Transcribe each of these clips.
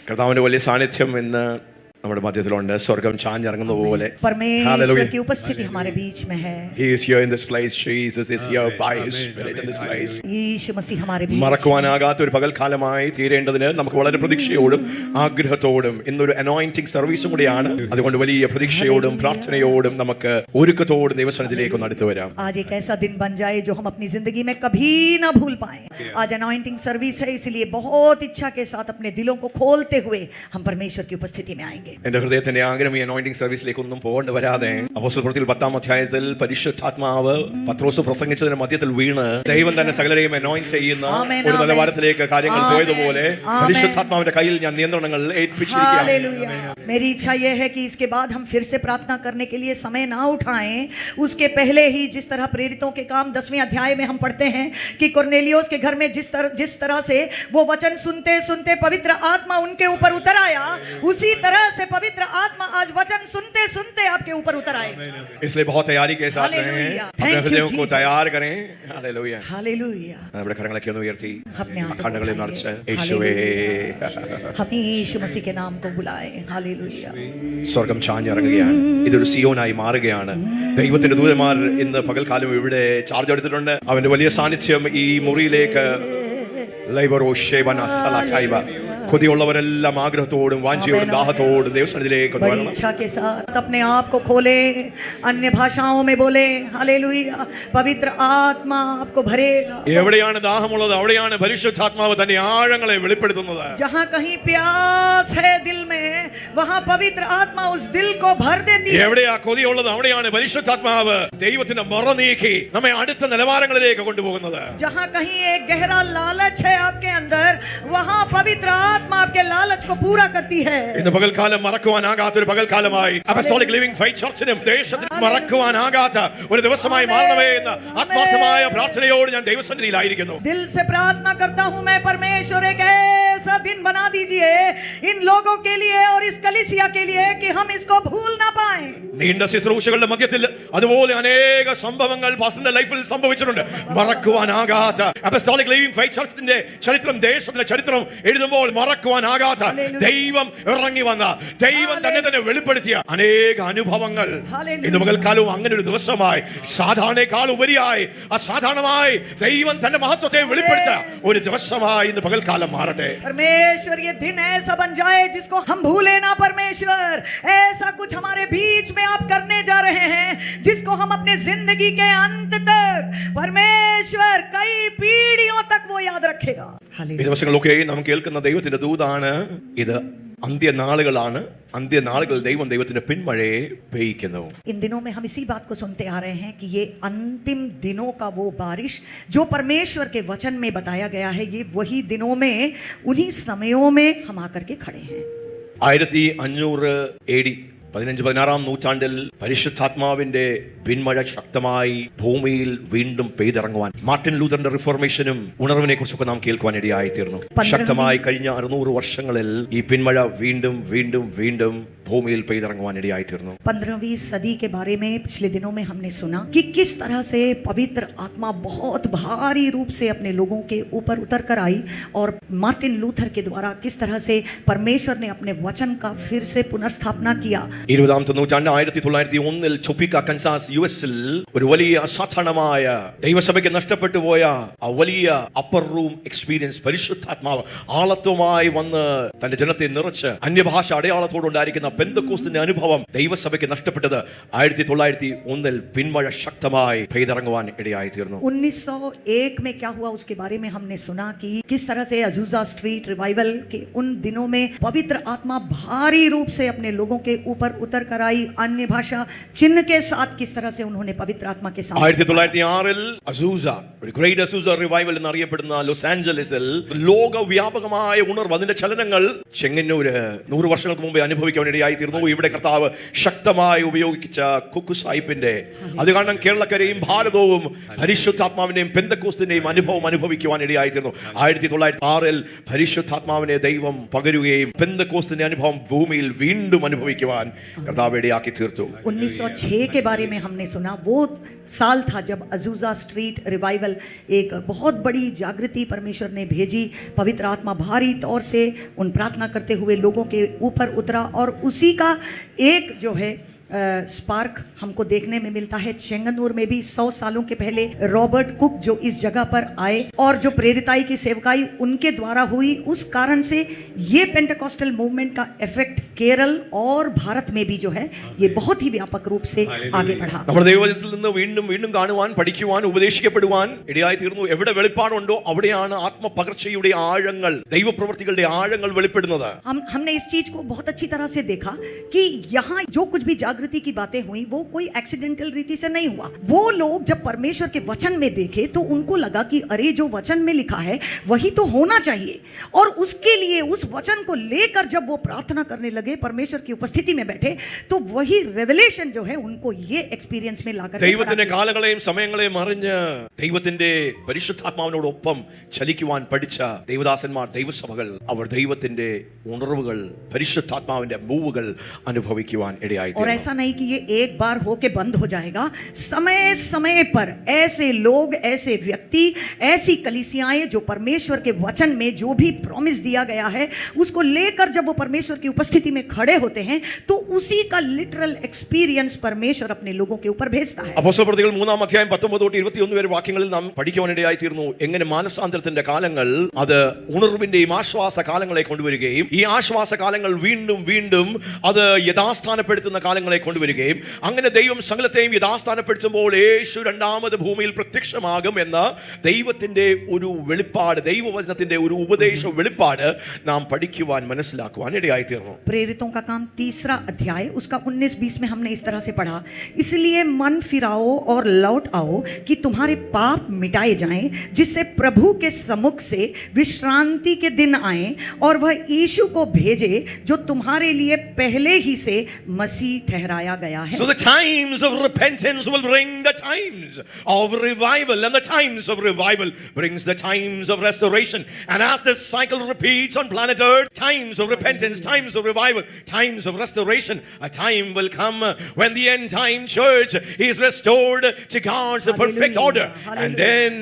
കർത്താവിന്റെ വലിയ സാന്നിധ്യം ഇന്ന് നമ്മുടെ മധ്യത്തിലുണ്ട്. സ്വർഗ്ഗം ചാഞ്ഞിറങ്ങുന്ന പോലെ परमेश्वर की उपस्थिति हमारे बीच में है. He is here in this place. Jesus is here by his spirit in this place. यीशु मसीह हमारे बीच. മറക്കുവാനാകാത്ത ഒരു പകൽക്കാലമായി തീരേണ്ടതിന് നമുക്ക് വളരെ പ്രതീക്ഷയോടും ആഗ്രഹത്തോടും ഇന്നൊരു അനോയിന്റിംഗ് സർവീസും കൂടിയാണ്. അതുകൊണ്ട് വലിയ പ്രതീക്ഷയോടും പ്രാർത്ഥനയോടും നമുക്ക് ഒരുക്കത്തോടും ദൈവസന്നിധിയിലേക്ക് ഒന്ന് അടുത്തു വരാം. आज एक ऐसा दिन बन जाए जो हम अपनी जिंदगी में कभी ना भूल पाए. आज अनॉइंटिंग सर्विस है, इसलिए बहुत इच्छा के साथ अपने दिलों को खोलते हुए हम परमेश्वर की उपस्थिति में आएंगे. എന്റെ ഹൃദയത്തിന്റെ ആഗ്രഹം ഈ അനോയിന്റിംഗ് സർവീസിലേക്ക് ഒന്നും പോകേണ്ടി വരാതെ അപ്പോസ്തലപ്രവൃത്തിയിൽ 10-ാം അധ്യായത്തിൽ പരിശുദ്ധാത്മാവ് പത്രോസ് പ്രസംഗിച്ചതിന് മധ്യത്തിൽ വീണ് ദൈവം തന്നെ സകലരെയും അനോയിന്റ് ചെയ്യുന്ന ഒരു നിലവാരത്തിലേക്ക് കാര്യങ്ങൾ പോയതുപോലെ പരിശുദ്ധാത്മാവിന്റെ കയ്യിൽ ഞാൻ നിയന്ത്രണങ്ങൾ ഏൽപ്പിച്ചിരിക്കുകയാണ്. मेरी इच्छा यह है कि इसके बाद हम फिर से प्रार्थना करने के लिए समय ना उठाएं. उसके पहले ही जिस तरह प्रेरितों के काम 10वें अध्याय में हम पढ़ते हैं कि कुरनेलियुस के घर में जिस तरह से वो वचन सुनते सुनते पवित्र आत्मा उनके ऊपर उतर आया, उसी तरह से पवित्र आत्मा आज वचन सुनते सुनते आपके ऊपर उतर आए. इसलिए बहुत तैयारी के साथ रहें, अपने हृदयों को तैयार करें. Hallelujah, hallelujah. നമ്മുടെ കരങ്ങളൊക്കെ ഒന്ന് ഉയർത്തി अपने हाथों കണ്ണുകളെ को നിറച്ച് उठाएंगे. യേശുവേ, हम यीशु मसीह के नाम को बुलाएं. हालेलुया. സ്വർഗം ചാഞ്ഞിറങ്ങുകയാണ്. ഇതൊരു സിയോനായി മാറുകയാണ്. ദൈവത്തിന്റെ ദൂതന്മാർ ഇന്ന് പകൽക്കാലം ഇവിടെ ചാർജ് എടുത്തിട്ടുണ്ട്. അവന്റെ വലിയ സാന്നിധ്യം ഈ മുറിയിലേക്ക് കൊതിയുള്ളവരെല്ലാം ആഗ്രഹത്തോടും വാഞ്ചയോടും ദാഹത്തോടും ദൈവസന്നിധിയിലേക്ക് बड़ी इच्छा के साथ अपने आप को खोले, अन्य भाषाओं में बोले. हालेलुया. पवित्र आत्मा आपको भरेगा. എവിടെയാണ് ദാഹമുള്ളത് അവിടെയാണ് പരിശുദ്ധാത്മാവ് തന്നെ ആഴങ്ങളെ വെളിപ്പെടുത്തുന്നത്. जहाँ कहीं प्यास है दिल में, वहाँ पवित्र आत्मा उस दिल को भर देती है. എവിടെയാ കൊതിയുള്ളത് അവിടെയാണ് പരിശുദ്ധാത്മാവ് ദൈവത്തിന്റെ മറ നീക്കി നമ്മെ അടുത്ത നിലവാരങ്ങളിലേക്ക് കൊണ്ടുപോകുന്നത്. जहाँ कहीं एक गहरा लालच है आपके अंदर, वहाँ पवित्र आत्मा आपके लालच को पूरा करती है. ഇന്ന് പകൽക്കാലം മറക്കുവാനാകാത്ത ഒരു പകൽക്കാലമായി അപ്പസ്തോലിക് ലിവിംഗ് ഫെയ്ത്ത് ചർച്ചിനും ദേശത്തിനും മറക്കുവാനാകാത്ത ഒരു ദിവസമായി മാറണമേ എന്ന ആത്മാർത്ഥമായ പ്രാർത്ഥനയോട് ഞാൻ ദൈവസന്നിധിയിലായിരിക്കുന്നു. दिल से प्रार्थना करता हूँ मैं, परमेश्वर एक ऐसा दिन बना दीजिए इन लोगों के लिए और इस कलीसिया के लिए कि हम इसको भूल ना पाए. നീണ്ട ശുശ്രൂഷകളുടെ മധ്യത്തിൽ അതുപോലെ അനേക സംഭവങ്ങൾ പാസ്റ്ററിന്റെ ലൈഫിൽ സംഭവിച്ചിട്ടുണ്ട്. മറക്കുവാനാകാത്ത അപ്പസ്തോലിക് ലിവിംഗ് ഫെയ്ത്ത് ചർച്ചിന്റെ ചരിത്രം, ദേശത്തിന്റെ ചരിത്രം എഴുതുമ്പോൾ മറക്കുവാനാകാത്ത ദൈവം ഇറങ്ങി വന്ന ദൈവം തന്നെ വെളിപ്പെടുത്തിയ അനേക അനുഭവങ്ങൾ ഇന്ന് പകൽക്കാലവും അങ്ങനെ ഒരു ദിവസമായി സാധാരണയേക്കാൾ ഉപരിയായി അസാധാരണമായി ദൈവം തന്റെ മഹത്വത്തെ വെളിപ്പെടുത്തിയ ഒരു ദിവസമായി ഇന്ന് പകൽക്കാലം മാറട്ടെ. परमेश्वर ये दिन ऐसा बन जाए जिसको हम भूले ना. परमेश्वर ऐसा कुछ हमारे बीच में आप करने जा रहे हैं जिसको हम अपने जिंदगी के अंत तक, परमेश्वर कई पीढ़ियों तक वो याद रखेगा. ഈ ദിവസങ്ങളൊക്കെ നാം കേൾക്കുന്ന ദൈവത്തിന്റെ ദൂതാണ്. ഇത് അന്ത്യനാളുകളാണ്. അന്ത്യനാളുകൾ ദൈവത്തിന്റെ പിന്മഴയെ പെയ്യിക്കുന്നു. इन दिनों में हम इसी बात को सुनते आ रहे हैं कि ये अंतिम दिनों का वो बारिश जो परमेश्वर के वचन में बताया गया है, ये वही दिनों में, उन्हीं समयों में हम आकर के खड़े हैं. 1500 AD 15-16 നൂറ്റാണ്ടിൽ പരിശുദ്ധാത്മാവിന്റെ പിന്മഴ ശക്തമായി ഭൂമിയിൽ വീണ്ടും പെയ്തിറങ്ങുവാൻ മാർട്ടിൻ ലൂഥറിന്റെ റിഫോർമേഷനും ഉണർവിനെ കുറിച്ചൊക്കെ നാം കേൾക്കുവാൻ ഇടയായി തീർന്നു. ശക്തമായി കഴിഞ്ഞ 600 വർഷങ്ങളിൽ ഈ പിന്മഴ വീണ്ടും വീണ്ടും വീണ്ടും ഭൂമിയിൽ പെയ്തിറങ്ങുവാൻ ഇടയായി തീർന്നു. 15वीं सदी के बारे में पिछले दिनों में हमने सुना कि किस तरह से पवित्र आत्मा बहुत भारी रूप से अपने लोगों के ऊपर उतर कर आई और मार्टिन लूथर के द्वारा किस तरह से परमेश्वर ने अपने वचन का फिर से पुनर्स्थापना किया. 20ാമത്തെ നൂറ്റാണ്ട് 1901 ചൊപ്പിക്ക കൻസാസ് യുഎസിൽ ഒരു വലിയ അസാധാരണമായ ദൈവസഭയ്ക്ക് നഷ്ടപ്പെട്ടു പോയ ആ വലിയ അപ്പർ റൂം എക്സ്പീരിയൻസ് പരിശുദ്ധാത്മാവ് ആളത്വമായി വന്ന് തന്റെ ജനത്തെ നിറച്ച് അന്യഭാഷ അടയാളത്തോടുണ്ടായിരിക്കുന്ന പെന്തക്കോസ്തിന്റെ അനുഭവം ദൈവസഭയ്ക്ക് നഷ്ടപ്പെട്ടത് 1901 പിന്മഴ ശക്തമായി പെയ്തിറങ്ങുവാൻ ഇടയായി തീർന്നു. 1901 में क्या हुआ उसके बारे में हमने सुना कि किस तरह से अजूजा स्ट्रीट रिवाइवल के उन दिनों में पवित्र आत्मा भारी रूप से अपने लोगों के ऊपर उतर कर आई. अन्य भाषा चिन्ह के साथ किस तरह से उन्होंने पवित्र आत्मा के साथ 1906 അസൂസ, ഒരു ഗ്രേറ്റ് അസൂസ റിവൈവൽ എന്നറിയപ്പെടുന്ന ലോസ് ആഞ്ചലസിൽ ലോകവ്യാപകമായ ഉണർവ്, അതിന്റെ ചലനങ്ങൾ ചെങ്ങന്നൂര് 100 വർഷങ്ങൾക്ക് മുമ്പേ അനുഭവിക്കാൻ ഇടയായി തീർന്നു. ഇവിടെ കർത്താവ് ശക്തമായി ഉപയോഗിച്ച കുക്കു സാഹിബിന്റെ അത് കാരണം കേരളക്കരയും ഭാരതവും പരിശുദ്ധാത്മാവിന്റെയും പെന്തക്കോസ്തിന്റെയും അനുഭവം അനുഭവിക്കുവാൻ ഇടയായി തീർന്നു. 1906 പരിശുദ്ധാത്മാവിനെ ദൈവം പകരുകയും പെന്തക്കോസ്തിന്റെ അനുഭവം ഭൂമിയിൽ വീണ്ടും അനുഭവിക്കുവാൻ കർത്താവ് ഇടയാക്കി തീർത്തു. 1906 के बारे में हमने सुना, वो साल था जब अजूजा स्ट्रीट रिवाइवल, एक बहुत बड़ी जागृति परमेश्वर ने भेजी. पवित्र आत्मा भारी तौर से उन प्रार्थना करते हुए लोगों के ऊपर उतरा और उसी का एक जो है स्पार्क हमको देखने में मिलता है. चेंगनूर में भी 100 सालों के पहले रॉबर्ट कुक जो इस जगह पर आए और जो प्रेरिताई की सेवकाई उनके द्वारा हुई, उस कारण से ये पेंटेकोस्टल मूवमेंट का इफेक्ट केरल और भारत में भी जो है ये बहुत ही व्यापक रूप से आगे बढ़ा. നമ്മുടെ ദൈവവചനത്തിൽ നിന്ന് വീണ്ടും വീണ്ടും കാണുവാൻ, പഠിക്കുവാൻ, ഉപദേശിക്കപ്പെടുവാൻ ഇടയായി തീർന്നു. എവിടെ വെളിപ്പാടുണ്ടോ അവിടെയാണ് ആത്മപകർച്ചയുടെ ആഴങ്ങൾ, ദൈവപ്രവൃത്തികളുടെ ആഴങ്ങൾ വെളിപ്പെടുന്നത്. हमने इस चीज को बहुत अच्छी तरह से देखा कि यहाँ जो कुछ भी जागृति की बातें हुई वो कोई एक्सीडेंटल रीति से नहीं हुआ. वो लोग जब परमेश्वर के वचन में देखे तो उनको लगा कि अरे जो वचन में लिखा है वही तो होना चाहिए, और उसके लिए उस वचन को लेकर जब वो प्रार्थना करने लगे, परमेश्वर की उपस्थिति में बैठे, तो वही रेवलेशन जो है उनको ये एक्सपीरियंस में लाकर ദൈവത്തിന്റെ കാലങ്ങളെയും സമയങ്ങളെയും അറിഞ്ഞ് ദൈവത്തിന്റെ പരിശുദ്ധാത്മാവിനോടൊപ്പം ചലിക്കുവാൻ പഠിച്ച ദൈവദാസന്മാർ, ദൈവസഭകൾ, അവർ ദൈവത്തിന്റെ ഉണർവുകൾ, പരിശുദ്ധാത്മാവിന്റെ മൂവുകൾ അനുഭവിക്കുവാൻ ഇടയായി. और ऐसा नहीं कि ये एक बार होके बंद हो जाएगा. समय समय पर ऐसे लोग, ऐसे व्यक्ति, ऐसी कलीसियाएं जो परमेश्वर के वचन में जो भी प्रॉमिस दिया गया है उसको लेकर जब वो परमेश्वर की उपस्थिति में खड़े होते हैं तो उसी का लिटरल एक्सपीरियंस परमेश्वर अपने लोगों के ऊपर भेजता है. അപ്പോസ്തലപ്രവൃത്തികൾ 3-ാം അധ്യായം 19 തൊട്ട് 21 വരെ വാക്യങ്ങളിൽ നാം പഠിക്കുവാനിടയായി തീർന്നു. എങ്ങനെ മാനസാന്തരത്തിന്റെ കാലങ്ങൾ അത് ഉണർവിന്റെയും ആശ്വാസ കാലങ്ങളെ കൊണ്ടുവരികയും ഈ ആശ്വാസ കാലങ്ങൾ വീണ്ടും വീണ്ടും അത് യഥാസ്ഥാനപ്പെടുത്തുന്ന കാലങ്ങളെ കൊണ്ടുവരികയും അങ്ങനെ ദൈവം സകലത്തെയും യഥാസ്ഥാനപ്പെടുത്തുമ്പോൾ യേശു രണ്ടാമത് ഭൂമിയിൽ പ്രത്യക്ഷമാകും എന്ന ദൈവത്തിന്റെ ഒരു വെളിപ്പാട്, ദൈവവചനത്തിന്റെ ഒരു ഉപദേശ വെളിപ്പാട് നാം പഠിക്കുവാൻ, മനസ്സിലാക്കുവാൻ ഇടയായി തീർന്നു. प्रेरितों का काम 3रा अध्याय उसका 19-20 में हमने इस तरह से पढ़ा, इसलिए मन फिराओ और लौट आओ कि तुम्हारे पाप मिटाए जाएं, जिससे प्रभु के सम्मुख से विश्रांति के दिन आए और वह यीशु को भेजे जो तुम्हारे लिए पहले ही से मसीह ठहराया गया है. So the times of repentance will bring the times of revival, and the times of revival brings the times of restoration. And as this cycle repeats on planet Earth, times of repentance, times of revival, times of restoration, a time will come when the end time church is restored to God's perfect order. And then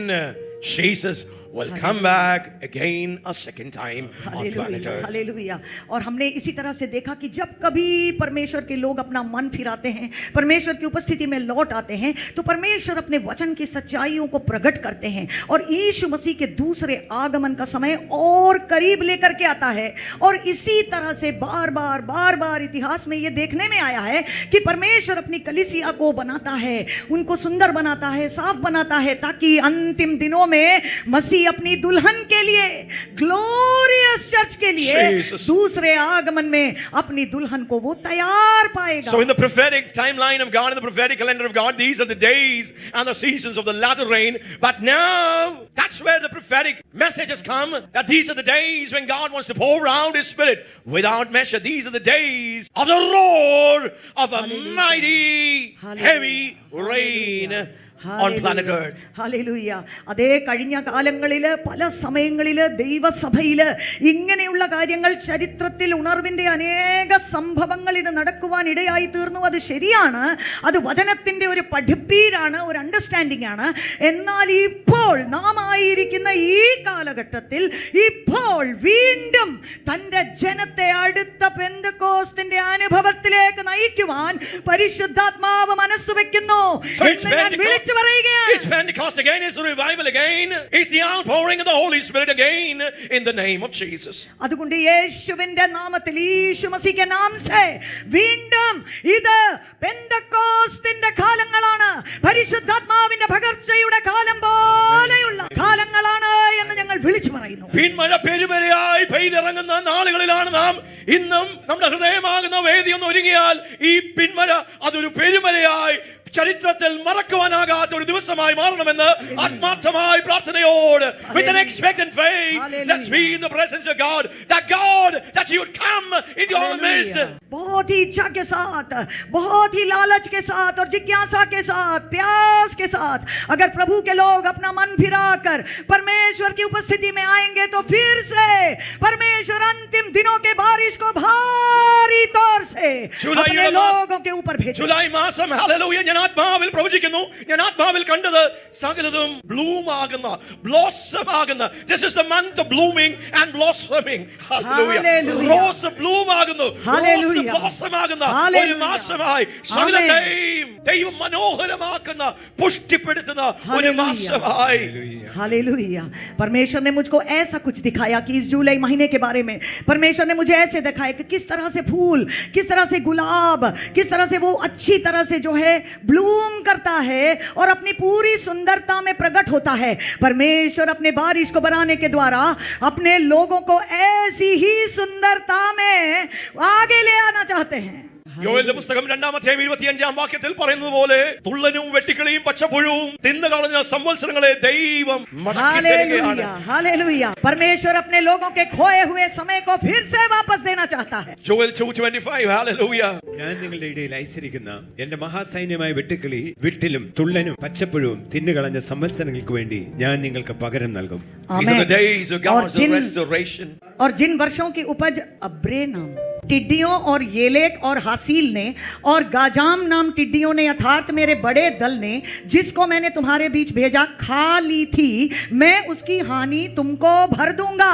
Jesus will come back again a second time on planet Earth. Hallelujah. और हमने इसी तरह से देखा कि जब कभी परमेश्वर के लोग अपना मन फिराते हैं, परमेश्वर की उपस्थिति में लौट आते हैं, तो परमेश्वर अपने वचन की सच्चाइयों को प्रकट करते हैं और यीशु मसीह के दूसरे आगमन का समय और करीब लेकर के आता है. और इसी तरह से बार बार इतिहास में ये देखने में आया है कि परमेश्वर अपनी कलीसिया को बनाता है, उनको सुंदर बनाता है, साफ बनाता है, ताकि अंतिम दिनों में मसीह अपनी दुल्हन के लिए, ग्लोरियस चर्च के लिए, दूसरे आगमन में अपनी दुल्हन को वो तैयार पाएगा. So in the prophetic timeline of God, in the prophetic calendar of God, these are the days and the seasons of the latter rain. But now, that's where the prophetic message has come, that these are the days when God wants to pour out His Spirit without measure. These are the days of the roar of a mighty, heavy rain on planet Earth. Hallelujah. അതേ കഴിഞ്ഞ കാലങ്ങളിൽ പല സമയങ്ങളിൽ ദൈവസഭയിൽ ഇങ്ങനെയുള്ള കാര്യങ്ങൾ, ചരിത്രത്തിൽ ഉണർവിൻ്റെ അനേക സംഭവങ്ങൾ ഇത് നടക്കുവാൻ ഇടയായി തീർന്നു. അത് ശരിയാണ്, അത് വചനത്തിൻ്റെ ഒരു പഠിപ്പീരാണ്, ഒരു അണ്ടർസ്റ്റാൻഡിംഗ് ആണ്. എന്നാൽ ഇപ്പോൾ നാം ആയിരിക്കുന്ന ഈ കാലഘട്ടത്തിൽ ഇപ്പോൾ വീണ്ടും തൻ്റെ ജനത്തെ അടുത്ത പെന്തക്കോസ്തിന്റെ അനുഭവത്തിലേക്ക് നയിക്കുവാൻ പരിശുദ്ധാത്മാവ് മനസ്സ് വെക്കുന്നു എന്ന് ഞാൻ വിളിച്ചു. It's Pentecost again, it's revival again, it's the outpouring of the Holy Spirit again in the name of Jesus. അതുകൊണ്ട് യേശുവിന്റെ നാമത്തിൽ, യേശു മസീഹ് के नाम से വീണ്ടും ഇത് പെന്തക്കോസ്തിന്റെ കാലങ്ങളാണ്, പരിശുദ്ധാത്മാവിന്റെ പകർച്ചയുടെ കാലം പോലെയുള്ള കാലങ്ങളാണ് എന്ന് ഞങ്ങൾ വിളിച്ചു പറയുന്നു. പിന്മഴ പെരുമഴയായി പെയ്തിറങ്ങുന്ന നാളുകളിലാണ് നാം ഇന്നും. നമ്മുടെ ഹൃദയമാകുന്ന വേദി ഒന്ന് ഒരുങ്ങിയാൽ ഈ പിന്മഴ അതൊരു പെരുമഴയായി ചരിത്രത്തിൽ മറക്കുവാനാകാത്ത ഒരു ദിവസമായി മാറണമെന്ന് ആത്മാർത്ഥമായ പ്രാർത്ഥനയോട്, with an expectant faith, let's be in the presence of God, that you would come into our midst. बहुत ही इच्छा के साथ, बहुत ही लालच के साथ और जिज्ञासा के साथ, प्यास के साथ अगर प्रभु के लोग अपना मन फिराकर परमेश्वर की उपस्थिति में आएंगे तो फिर से परमेश्वर अंतिम दिनों के बारिश को भारी तौर से ജൂലൈ अपने लोगों के ऊपर भेजो। ജൂലൈ മാസം ഹല്ലേലൂയ ഞാൻ ആത്മാവിൽ പ്രവചിക്കുന്നു, ഞാൻ ആത്മാവിൽ കണ്ടത് സകലതും ബ്ലൂം ആകുന്ന, ബ്ലോസം ആകുന്ന. This is the month of blooming and blossoming. Hallelujah. Hallelujah. Rose Bloom ആകുന്നു, റോസ് Hallelujah. ബ്ലോസം ആകുന്ന ഒരു Hallelujah. മാസമായി സകലത്തെയും ദൈവം മനോഹരമാക്കുന്ന, പുഷ്ടിപ്പെടുത്തുന്ന ഒരു മാസമായി. हालेलुया। परमेश्वर ने मुझको ऐसा कुछ दिखाया कि इस जुलाई महीने के बारे में परमेश्वर ने मुझे ऐसे दिखाया कि किस तरह से फूल, किस तरह से गुलाब, किस तरह से वो अच्छी तरह से जो है ब्लूम करता है और अपनी पूरी सुंदरता में प्रकट होता है। परमेश्वर अपने बारिश को बनाने के द्वारा अपने लोगों को ऐसी ही सुंदरता में आगे ले आना चाहते हैं। യോവേലിന്റെ പുസ്തകം 2-ാം അധ്യായം 25-ാം വാക്യത്തിൽ പറയുന്നത് പോലെ തുള്ളനും വെട്ടിക്കിളിയും പച്ചപ്പുഴുവും തിന്നുകളഞ്ഞ സംവത്സരങ്ങളെ ദൈവം മടക്കി തരികയാണ്. Hallelujah, hallelujah. परमेश्वर अपने लोगों के खोए हुए समय को फिर से वापस देना चाहता है। ജോവേൽ 2:25 ഹല്ലേലൂയ. ഞാൻ നിങ്ങളുടെ ഇടയിൽ അയച്ചിരിക്കുന്ന എന്റെ മഹാസൈന്യമായ വെട്ടുക്കിളി വിട്ടിലും തുള്ളനും പച്ചപ്പുഴവും തിന്നുകളഞ്ഞ സംവത്സരങ്ങൾക്ക് വേണ്ടി ഞാൻ നിങ്ങൾക്ക് പകരം നൽകും. These are the days of God's और restoration. जिन वर्षों की उपज अब्रे नाम टिड्डियों और येलेक और हासील ने और गाजाम नाम टिड्डियों ने अर्थात मेरे बड़े दल ने जिसको मैंने तुम्हारे बीच भेजा खा ली थी, मैं उसकी हानि तुमको भर दूंगा।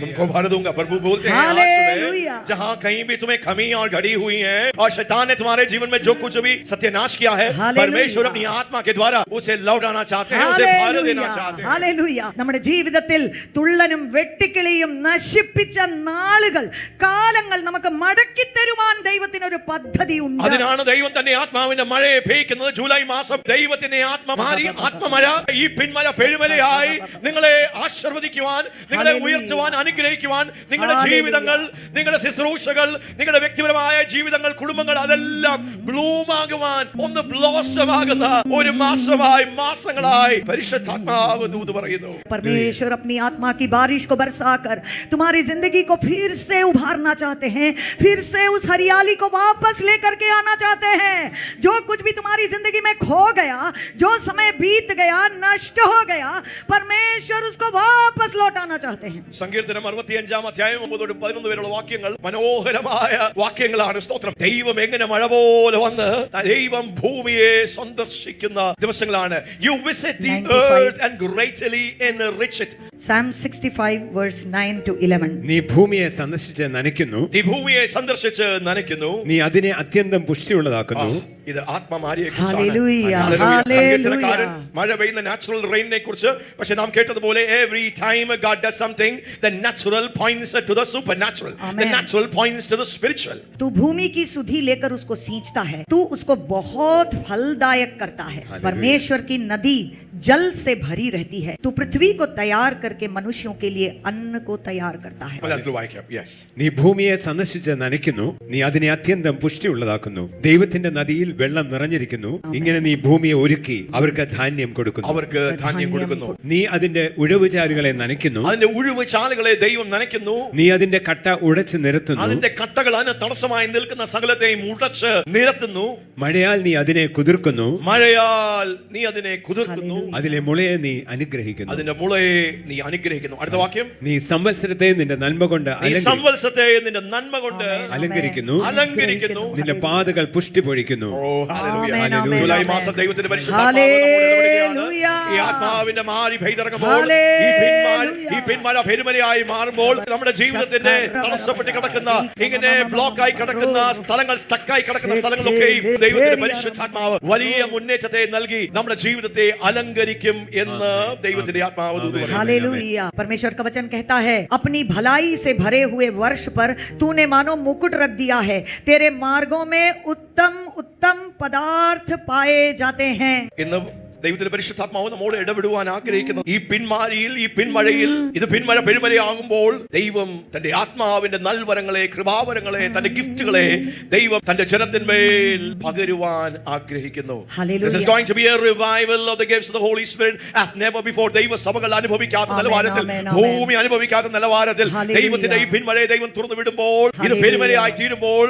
तुमको भर दूंगा। प्रभु बोलते हैं आज हालेलुया। सुबह, जहां कहीं भी तुम्हें कमी और घड़ी हुई है और शैतान ने तुम्हारे जीवन में जो कुछ भी सत्यानाश किया है, हालेलुया। परमेश्वर अपनी आत्मा के द्वारा उसे लौटाना चाहते हैं, उसे भर देना चाहते हैं. ഹല്ലേലൂയ. നമ്മുടെ ജീവിതത്തിൽ തുള്ളനും വെട്ടിക്കിളിയും നശിപ്പിച്ച നാളുകൾ, കാലങ്ങൾ നമുക്ക് മടക്കി തരുവാൻ ദൈവത്തിന് ഒരു പദ്ധതി ഉണ്ട്. അതിനാണ് ദൈവം തന്നെ ആത്മാവിന്റെ മഴയെ പെയ്ക്കുന്നത്. ജൂലൈ മാസം ദൈവത്തിന്റെ ആത്മമഴ ഈ പിന്മഴ പെരുമഴയായി നിങ്ങളെ ആശീർവദിക്കുവാൻ, നിങ്ങളെ ഉയർത്തുവാൻ, അനുഗ്രഹിക്കുവാൻ, നിങ്ങളുടെ ജീവിതങ്ങൾ, നിങ്ങളുടെ ശുശ്രൂഷകൾ, നിങ്ങളുടെ വ്യക്തിപരമായ ജീവിതങ്ങൾ, കുടുംബങ്ങൾ അതെല്ലാം ബ്ലൂം ആകുവാൻ, ഒന്ന് ബ്ലോസം ആകുന്ന ഒരു മാസമായി, മാസങ്ങളായി പരിശുദ്ധാത്മാവ് ദൂത് പറയുന്നു. परमेश्वर अपनी आत्मा की बारिश को बरसाकर तुम्हारी जिंदगी को फिर से उभारना चाहते हैं, फिर से उस हरियाली को वापस लेकर के आना चाहते हैं। जो कुछ भी तुम्हारी जिंदगी में खो गया, जो समय बीत गया, नष्ट हो गया, परमेश्वर उसको वापस लौटाना चाहते हैं। സങ്കീർത്തനം 65-ാം അധ്യായം 9-11 വരെയുള്ള വാക്യങ്ങൾ മനോഹരമായ വാക്യങ്ങളാണ്. സ്തോത്രം. ദൈവം എങ്ങനെ മഴ പോലെ വന്ന് ദൈവം ഭൂമിയെ സന്ദർശിക്കുന്ന ദിവസങ്ങളാണ്. You visit the 95. earth and greatly enrich it. Psalm 65 verse 9 to 11. നീ ഭൂമിയെ സന്ദർശിച്ച് നനയ്ക്കുന്നു, നീ ഭൂമിയെ സന്ദർശിച്ച് നനയ്ക്കുന്നു, നീ അതിനെ അത്യന്തം പുഷ്ടിയുള്ളതാക്കുന്നു. ഇത് ആത്മമാരിയെ കുറിച്ചാണ്. ഹല്ലേലൂയ, സങ്കീർത്തനക്കാരൻ ഹല്ലേലൂയ. മഴ പെയ്യുന്ന നാച്ചുറൽ റെയിനെ കുറിച്ച്, പക്ഷെ നാം കേട്ടതുപോലെ every time God does something, the natural points to the supernatural, the Amen. natural points to the spiritual. तू भूमि की सुधि लेकर उसको सींचता है, तू उसको बहुत फलदायक करता है। परमेश्वर की नदी जल से भरी रहती है, तू पृथ्वी को तैयार करके मनुष्यों के लिए अन्न को तैयार करता है। Yes. നീ ഭൂമിയെ സന്ദർശിച്ച് നനയ്ക്കുന്നു, നീ അതിനെ അത്യന്തം പുഷ്ടിയുള്ളതാക്കുന്നു. ദൈവത്തിന്റെ നദിയിൽ വെള്ളം നിറഞ്ഞിരിക്കുന്നു. ഇങ്ങനെ നീ ഭൂമിയെ ഒരുക്കി അവർക്ക് ധാന്യം കൊടുക്കുന്നു. അവർക്ക് ധാന്യം കൊടുക്കുന്നു. നീ അതിന്റെ ഉഴവുചാലുകളെ നനയ്ക്കുന്നു, അതിന്റെ ഉഴുവ് ചാലുകളെ ദൈവം നനയ്ക്കുന്നു. നീ അതിന്റെ കട്ട ഉടച്ച് നിരത്തുന്നു. അതിന്റെ കട്ടകൾ അതിന് തടസ്സമായി നിൽക്കുന്ന സകലത്തെയും ഉടച്ച് നിരത്തുന്നു. മഴയാൽ നീ അതിനെ കുതിർക്കുന്നു, മഴയാൽ നീ അതിനെ കുതിർക്കുന്നു. അതിലെ മുളയെ നീ അനുഗ്രഹിക്കുന്നു. അതിന്റെ മുളയെ നീ അനുഗ്രഹിക്കുന്നു. അടുത്ത വാക്യം, നീ സംവത്സരത്തെ നിന്റെ നന്മ കൊണ്ട് നീ സംവത്സരത്തെ നിന്റെ നന്മ കൊണ്ട് അലങ്കരിക്കുന്നു, അലങ്കരിക്കുന്നു. നിന്റെ പാതകൾ പുഷ്ടി പൊഴിക്കുന്നു. ഓ, ഹല്ലേലൂയ. ആമേൻ, ആമേൻ, ജൂലൈ ആമേൻ. മാസം ദൈവത്തിന്റെ പരിശുദ്ധാത്മാവ് നമ്മോട് ഇടപെടുകയാണ്. ഹല്ലേലൂയ. ഈ ആത്മാവിന്റെ മാരി പെയ്തിറങ്ങുമ്പോൾ, ഹല്ലേലൂയ. ഈ പിന്മഴ പെരുമഴയായി മാറുമ്പോൾ നമ്മുടെ ജീവിതത്തിന്റെ തടസ്സപ്പെട്ട് കിടക്കുന്ന, ഇങ്ങനെ ബ്ലോക്കായി കിടക്കുന്ന സ്ഥലങ്ങൾ, സ്റ്റക്കായി കിടക്കുന്ന സ്ഥലങ്ങളൊക്കെയും ദൈവത്തിന്റെ പരിശുദ്ധാത്മാവ് വലിയ മുന്നേറ്റത്തെ നൽകി നമ്മുടെ ജീവിതത്തെ അലങ്കരിക്കും എന്ന് ദൈവത്തിന്റെ ആത്മാവ് ദൂത് പറയുന്നു. हालेलुया। परमेश्वर का वचन कहता है, अपनी भलाई से भरे हुए वर्ष पर तूने मानो मुकुट रख दिया है, तेरे मार्गों में उत्तम उत्तम पदार्थ पाए जाते हैं। ഇന്ന് ദൈവത്തിന്റെ പരിശുദ്ധാത്മാവ് നമ്മോട് ഇടപെടുവാൻ ആഗ്രഹിക്കുന്നു. ഈ പിന്മാരിയിൽ, ഈ പിന്മഴയിൽ, ഇത് പിന്മഴ പെരുമഴയാകുമ്പോൾ ദൈവം തന്റെ ആത്മാവിന്റെ നൽവരങ്ങളെ, കൃപാവരങ്ങളെ, തന്റെ ഗിഫ്റ്റുകളെ ദൈവം തന്റെ ജനത്തിന്മേൽ പകരുവാൻ ആഗ്രഹിക്കുന്നു. Hallelujah. This is going to be a revival of the gifts of the Holy Spirit as never before. ദൈവസഭകൾ അനുഭവിക്കാത്ത Amen, നിലവാരത്തിൽ, amen, amen. ഭൂമി അനുഭവിക്കാത്ത നിലവാരത്തിൽ Hallelujah. ദൈവത്തിന്റെ ഈ പിന്മഴയെ ദൈവം തുറന്നു വിടുമ്പോൾ, ഇത് Hallelujah. പെരുമഴയായി തീരുമ്പോൾ,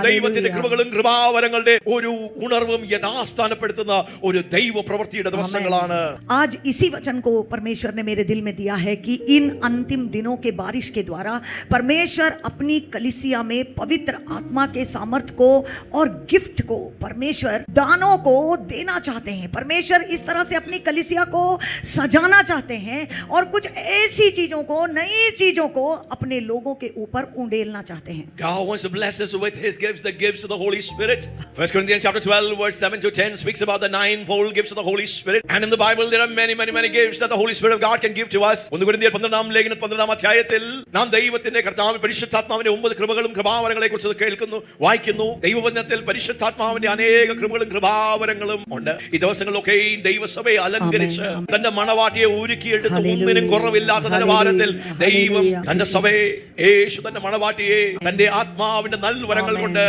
ദൈവത്തിന്റെ Hallelujah. കൃപകളും കൃപാവരങ്ങളുടെ ഒരു ഉണർവും യഥാസ്ഥാനപ്പെടുത്തുന്ന ഒരു ദൈവ പ്രവൃത്തി സമൃദ്ധിയുടെ ദിവസങ്ങളാണ്. आज इसी वचन को परमेश्वर ने मेरे दिल में दिया है कि इन अंतिम दिनों के बारिश के द्वारा परमेश्वर अपनी कलीसिया में पवित्र आत्मा के सामर्थ्य को और गिफ्ट को परमेश्वर दानों को देना चाहते हैं. परमेश्वर इस तरह से अपनी कलीसिया को सजाना चाहते हैं और कुछ ऐसी चीजों को, नई चीजों को अपने लोगों के ऊपर उंडेलना चाहते हैं. God wants to bless us with his gifts, the gifts of the Holy Spirit. 1 Corinthians chapter 12 verse 7 to 10 speaks about the ninefold gifts of the Holy Spirit. And in the Bible there are many gifts that the Holy Spirit of God can give to us. 1 Corinthians 12 അധ്യായത്തിൽ നാം ദൈവത്തിന്റെ കർത്താവ് പരിശുദ്ധാത്മാവിന്റെ 9 കൃപകളും കൃപാവരങ്ങളെ കുറിച്ച് കേൾക്കുന്നു, വായിക്കുന്നു. ദൈവവചനത്തിൽ പരിശുദ്ധാത്മാവിന്റെ അനേക കൃപകളും കൃപാവരങ്ങളും ഉണ്ട്. ഈ ദിവസങ്ങളിലൊക്കെ ഈ ദൈവസഭയെ അലങ്കരിച്ച് തന്റെ മണവാട്ടിയെ ഒരുക്കിയെടുത്ത് ഒന്നിനും കുറവില്ലാത്ത നിലവാരത്തിൽ ദൈവം തന്റെ സഭയെ, യേശു തന്റെ മണവാട്ടിയെ തന്റെ ആത്മാവിന്റെ നൽവരങ്ങൾ കൊണ്ട്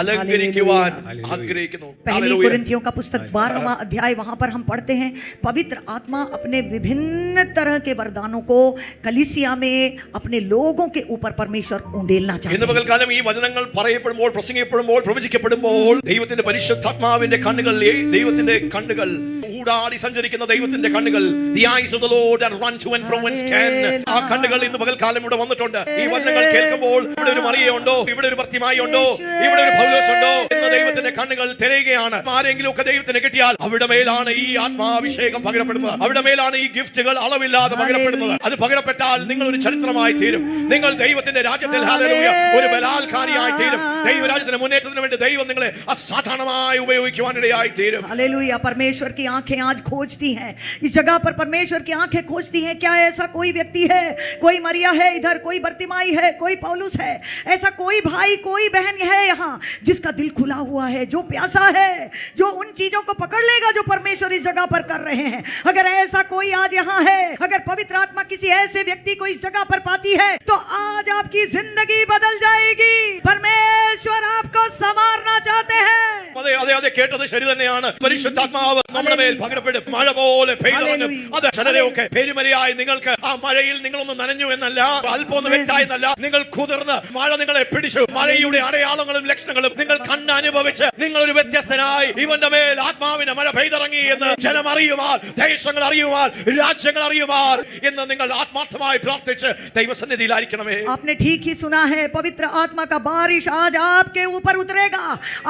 അലങ്കരിക്കുവാൻ ആഗ്രഹിക്കുന്നു. पहली कुरिन्थियों का पुस्तक 12वां अध्याय, वहां पर हम पढ़ते हैं पवित्र आत्मा अपने विभिन्न तरह के वरदानों को कलीसिया में अपने लोगों के ऊपर परमेश्वर उंडेलना चाहते ഇന്ന് हैं. പകൽക്കാലം ഈ വചനങ്ങൾ പറയപ്പെടുമ്പോൾ, പ്രസംഗിക്കപ്പെടുമ്പോൾ, പ്രവചിക്കപ്പെടുമ്പോൾ ദൈവത്തിന്റെ പരിശുദ്ധാത്മാവിന്റെ കണ്ണുകൾ, ദൈവത്തിന്റെ കണ്ണുകൾ, ഊടാടി സഞ്ചരിക്കുന്ന ദൈവത്തിന്റെ കണ്ണുകൾ, the eyes of the Lord that run to and from whence can, ആ കണ്ണുകൾ ഇന്ന് പകൽക്കാലം ഇവിടെ വന്നിട്ടുണ്ട്. ഈ വചനങ്ങൾ കേൾക്കുമ്പോൾ ഇവിടെ ഒരു മറിയയുണ്ടോ, ഇവിടെ ഒരു ഭർത്തിമായി ഉണ്ടോ, ഇവിടെ ഒരു പൗലോസ് ഉണ്ടോ എന്ന ദൈവത്തിന്റെ കണ്ണുകൾ തിരയുകയാണ്. ആരെങ്കിലും ഒക്കെ ദൈവത്തിന് കിട്ടിയാൽ അവിടെ മേലാണ് ഈ ആത്മാഭിഷേകം പകരപ്പെടുന്നത്, അവിടെ മേലാണ് ഈ ഗിഫ്റ്റുകൾ അളവില്ലാതെ പകരപ്പെടുന്നത്. അത് പകരപ്പെട്ടാൽ നിങ്ങൾ ഒരു ചരിത്രമായി തീരും. നിങ്ങൾ ദൈവത്തിന്റെ രാജ്യത്തിൽ ഹല്ലേലൂയ ഒരു ബലാൽക്കാരിയായി തീരും. ദൈവരാജ്യത്തിന്റെ മുന്നേറ്റത്തിന് വേണ്ടി ദൈവം നിങ്ങളെ അസാധാരണമായി ഉപയോഗിക്കുവാനിടയായി തീരും. हालेलुया. परमेश्वर की आंखें आज खोजती हैं, इस जगह पर परमेश्वर की आंखें खोजती हैं. क्या ऐसा कोई व्यक्ति है, कोई मरिया है इधर, कोई बर्तिमाई है, कोई पौलुस है, ऐसा कोई भाई, कोई बहन है यहाँ जिसका दिल खुला हुआ है, जो प्यासा है, जो उन चीजों को पकड़ लेगा जो परमेश्वर इस जगह पर कर रहे हैं? अगर ऐसा कोई आज यहाँ है, अगर पवित्र आत्मा किसी ऐसे व्यक्ति को इस जगह पर पाती है, तो आज आपकी जिंदगी बदल जाएगी. परमेश्वर आपको संवारना चाहते हैं. അതെ അതെ അതെ, കേട്ടത് ശരി തന്നെയാണ്. പരിശുദ്ധാത്മാവ് നമ്മുടെ മേൽ പകരപ്പെടും, മഴ പോലെ പെയ്തു. അത് ചിലരെയൊക്കെ പെരുമരയായി നിങ്ങൾക്ക് ആ മഴയിൽ നിങ്ങളൊന്ന് നനഞ്ഞു എന്നല്ല, അല്പം ഒന്ന് വെച്ചായെന്നല്ല, നിങ്ങൾ കുതിർന്ന് മഴ നിങ്ങളെ പിടിച്ചു. മഴയുടെ അടയാളങ്ങളും ലക്ഷണങ്ങളും നിങ്ങൾ കണ്ണനുഭവിച്ച് നിങ്ങൾ ഒരു വ്യത്യസ്തനായി ഇവന്റെ മേൽ ആത്മാവിന്റെ മഴ പെയ്തിറങ്ങി എന്ന് ജനം അറിയുവാൻ, ദേശങ്ങൾ അറിയുവാൻ, രാജ്യങ്ങൾ അറിയുവാൻ എന്ന് നിങ്ങൾ ആത്മാർത്ഥമായി പ്രാർത്ഥിച്ച് ദൈവസന്നിധിയിലായിരിക്കണമേ. आपने ठीक ही सुना है, पवित्र आत्मा का बारिश आज आपके ऊपर उतरेगा.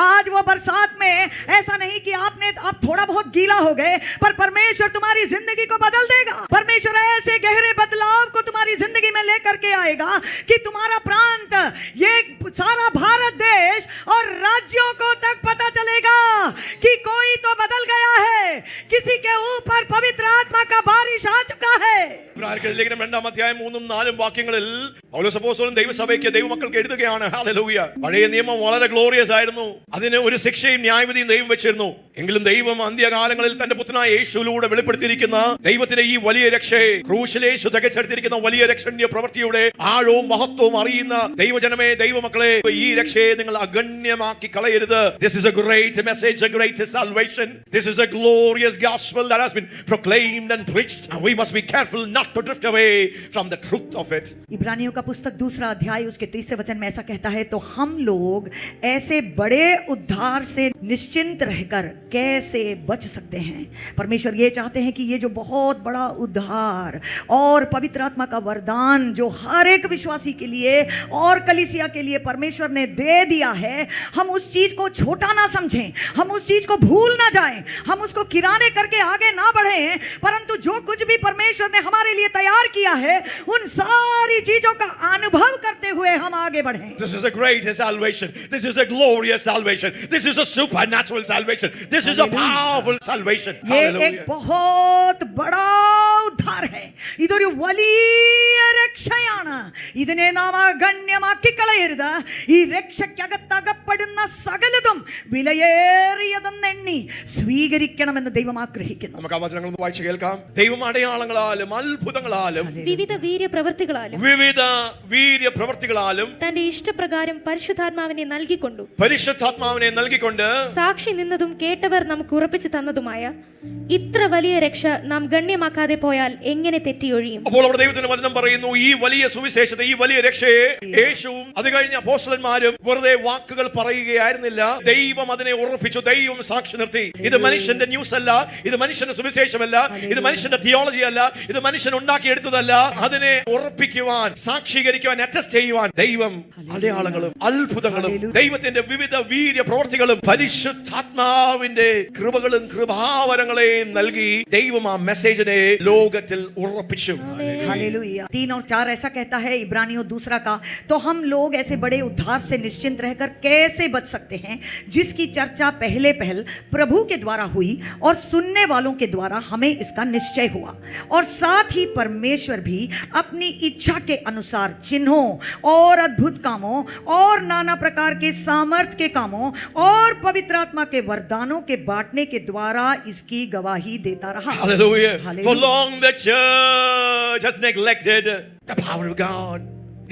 आज वो बरसात में ऐसा नहीं कि आप थोड़ा बहुत गीला हो गए, पर परमेश्वर तुम्हारी जिंदगी को बदल देगा. परमेश्वर ऐसे गहरे बदलाव को तुम्हारी जिंदगी में लेकर के आएगा कि तुम्हारा प्रांत, ये सारा भारत देश और राज्यों को तक पता चलेगा कि कोई तो बदल गया है, किसी के ऊपर पवित्र आत्मा का बारिश आ चुका है. ലേഖനം 2-ാം അധ്യായം 3-4 വാക്യങ്ങളിൽ പൗലോസ് അപ്പോസ്തലൻ ദൈവസഭയ്ക്ക്, ദൈവമക്കൾക്ക് എഴുതുകയാണ്. ഹല്ലേലൂയ. പഴയ നിയമം വളരെ ഗ്ലോറിയസ് ആയിരുന്നു. അതിന് ഒരു ശിക്ഷയും ന്യായവിധിയും ദൈവം വെച്ചിരുന്നു. എങ്കിലും ദൈവം അന്ത്യകാലങ്ങളിൽ തന്റെ പുത്രനായ യേശുവിലൂടെ വെളിപ്പെടുത്തിയിരിക്കുന്ന ദൈവത്തിന്റെ ഈ വലിയ രക്ഷയെ, ക്രൂശിലെ തികച്ചെടുത്തിരിക്കുന്ന വലിയ രക്ഷണീയ പ്രവൃത്തിയുടെ ആഴവും മഹത്വവും അറിയുന്ന ദൈവജനമേ, ദൈവമക്കളെ, ഈ രക്ഷയെ നിങ്ങൾ അഗണ്യമാക്കി കളയരുത്. This is a great message, a great salvation. This is a glorious gospel that has been proclaimed and preached, and we must be careful not to drift away from the truth of it. इब्रानियों का पुस्तक 2 अध्याय उसके 3 वचन में ऐसा कहता है, तो हम लोग ऐसे बड़े उद्धार से निश्चिंत रहकर कैसे बच सकते हैं? परमेश्वर ये चाहते हैं कि ये जो बहुत बड़ा उद्धार और पवित्र आत्मा का वरदान जो हर एक विश्वासी के लिए और कलीसिया के लिए परमेश्वर ने दे दिया है, हम उस चीज को छोटा ना समझें, हम उस चीज को भूल ना जाएं, हम उसको किराने करके आगे ना बढ़ें, परंतु जो कुछ भी परमेश्वर ने हमारे लिए तैयार किया है, उन सारी चीजों का अनुभव करते हुए हम आगे बढ़ें. This is a great salvation. This is a glorious salvation. This is a supernatural salvation. This is a powerful salvation. ये Hallelujah. एक बहुत बड़ा ഉദ്ധാർ है. ഇതൊരു വലിയ രക്ഷയാണ്. ഇതിനെ നാം അഗണ്യമാക്കി കളയരുത്. ഈ രക്ഷയ്ക്കകത്തകപ്പെടുന്ന സകലതും വിലയേറിയതെന്നെണ്ണി സ്വീകരിക്കണമെന്ന് ദൈവം ആഗ്രഹിക്കുന്നു. നമുക്ക് ആ വചനങ്ങൾ ഒന്ന് വായിച്ച് കേൾക്കാം. ദൈവം അടയാളങ്ങളാലും അത്ഭുതങ്ങളാലും വിവിധ വീര്യപ്രവൃത്തികളാലും തന്റെ ഇഷ്ടപ്രകാരം പരിശുദ്ധാത്മാവിനെ നൽകിക്കൊണ്ട് സാക്ഷി നിന്നതും കേട്ടവർ നമുക്ക് ഉറപ്പിച്ചു തന്നതുമായ ഇത്ര വലിയ രക്ഷ നാം ഗണ്യമാക്കാതെ പോയാൽ എങ്ങനെ തെറ്റിയൊഴിയും? അപ്പോൾ അവിടെ ദൈവത്തിന്റെ വചനം പറയുന്നു, ഈ വലിയ സുവിശേഷത്തെ, ഈ വലിയ രക്ഷയെ യേശുവും അത് കഴിഞ്ഞ അപ്പോസ്തലന്മാരും വെറുതെ വാക്കുകൾ പറയുകയായിരുന്നില്ല, ദൈവം അതിനെ ഉറപ്പിച്ചു, ദൈവം സാക്ഷി നിർത്തി. ഇത് മനുഷ്യന്റെ ന്യൂസ് അല്ല, ഇത് മനുഷ്യന്റെ സുവിശേഷമല്ല, ഇത് മനുഷ്യന്റെ തിയോളജി അല്ല, ഇത് മനുഷ്യൻ ഉണ്ടാക്കിയെടുത്തതല്ല. അതിനെ ഉറപ്പിക്കുവാൻ, സാക്ഷീകരിക്കുവാൻ, അറ്റസ്റ്റ് ചെയ്യുവാൻ ദൈവം അടയാളങ്ങളും അത്ഭുതങ്ങളും ദൈവത്തിന്റെ വിവിധ വീര്യ പ്രവർത്തികളും പരിശുദ്ധാത്മാവിന്റെ കൃപകളും കൃപാവരങ്ങളെയും നൽകി ദൈവം ആ മെസ്സേജിനെ ലോകത്തിൽ ഉറപ്പിച്ചു. हालेलुया। 3 और 4 ऐसा कहता है इब्रानियों 2 का, तो हम लोग ऐसे बड़े उद्धार से निश्चिंत रहकर कैसे बच सकते हैं जिसकी चर्चा पहले प्रभु के द्वारा हुई और सुनने वालों के द्वारा हमें इसका निश्चय हुआ, और साथ ही परमेश्वर भी अपनी इच्छा के अनुसार चिन्हों और अद्भुत कामों और नाना प्रकार के सामर्थ के कामों और पवित्र आत्मा के वरदानों के बांटने के द्वारा इसकी गवाही देता रहा। Hallelujah. Hallelujah. For long the church has neglected the power of God,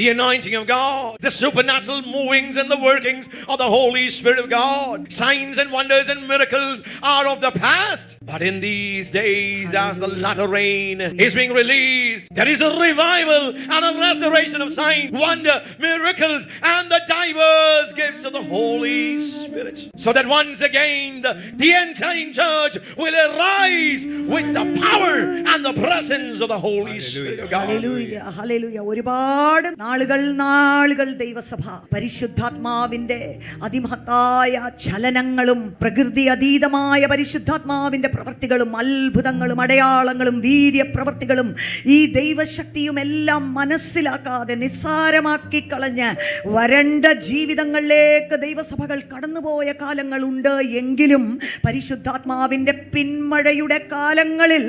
the anointing of God, the supernatural movings and the workings of the Holy Spirit of God. Signs and wonders and miracles are of the past. But in these days, as the latter rain is being released, there is a revival and a restoration of signs, wonder, miracles, and the diverse gifts of the Holy Spirit. So that once again, the end-time church will arise with the power and the presence of the Holy Spirit of God. Hallelujah hallelujah. ഒരുപാട് നാളുകൾ ദൈവസഭ പരിശുദ്ധാത്മാവിന്റെ അതിമഹത്തായ ചലനങ്ങളും പ്രകൃതി അതീതമായ പരിശുദ്ധാത്മാവിന്റെ പ്രവൃത്തികളും അത്ഭുതങ്ങളും അടയാളങ്ങളും വീര്യപ്രവൃത്തികളും ഈ ദൈവശക്തിയും എല്ലാം മനസ്സിലാക്കാതെ നിസ്സാരമാക്കി കളഞ്ഞ് വരണ്ട ജീവിതങ്ങളിലേക്ക് ദൈവസഭകൾ കടന്നുപോയ കാലങ്ങളുണ്ട്. എങ്കിലും പരിശുദ്ധാത്മാവിന്റെ പിന്മഴയുടെ കാലങ്ങളിൽ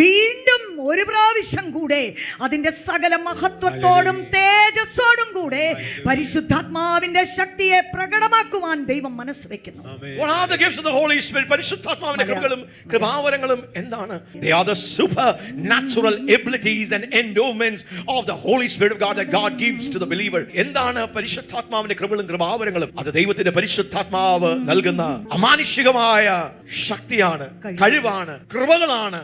വീണ്ടും ഒരു പ്രാവശ്യം കൂടെ അതിന്റെ സകല മഹത്വത്തോടും തേജസ്സോടും കൂടെ പരിശുദ്ധാത്മാവിന്റെ ശക്തിയെ പ്രകടമാക്കുവാൻ ദൈവം മനസ്സ് വെക്കുന്നു. What are the gifts of the Holy Spirit? പരിശുദ്ധാത്മാവിന്റെ കൃപകളും കൃപാവരങ്ങളും എന്താണ്? They are the supernatural abilities and endowments of the Holy Spirit of God that God gives to the believer. എന്താണ് പരിശുദ്ധാത്മാവിന്റെ കൃപകളും കൃപാവരങ്ങളും? അത് ദൈവത്തിന്റെ പരിശുദ്ധാത്മാവ് നൽകുന്ന അമാനുഷികമായ ശക്തിയാണ്, കഴിവാണ്, കൃപകളാണ്.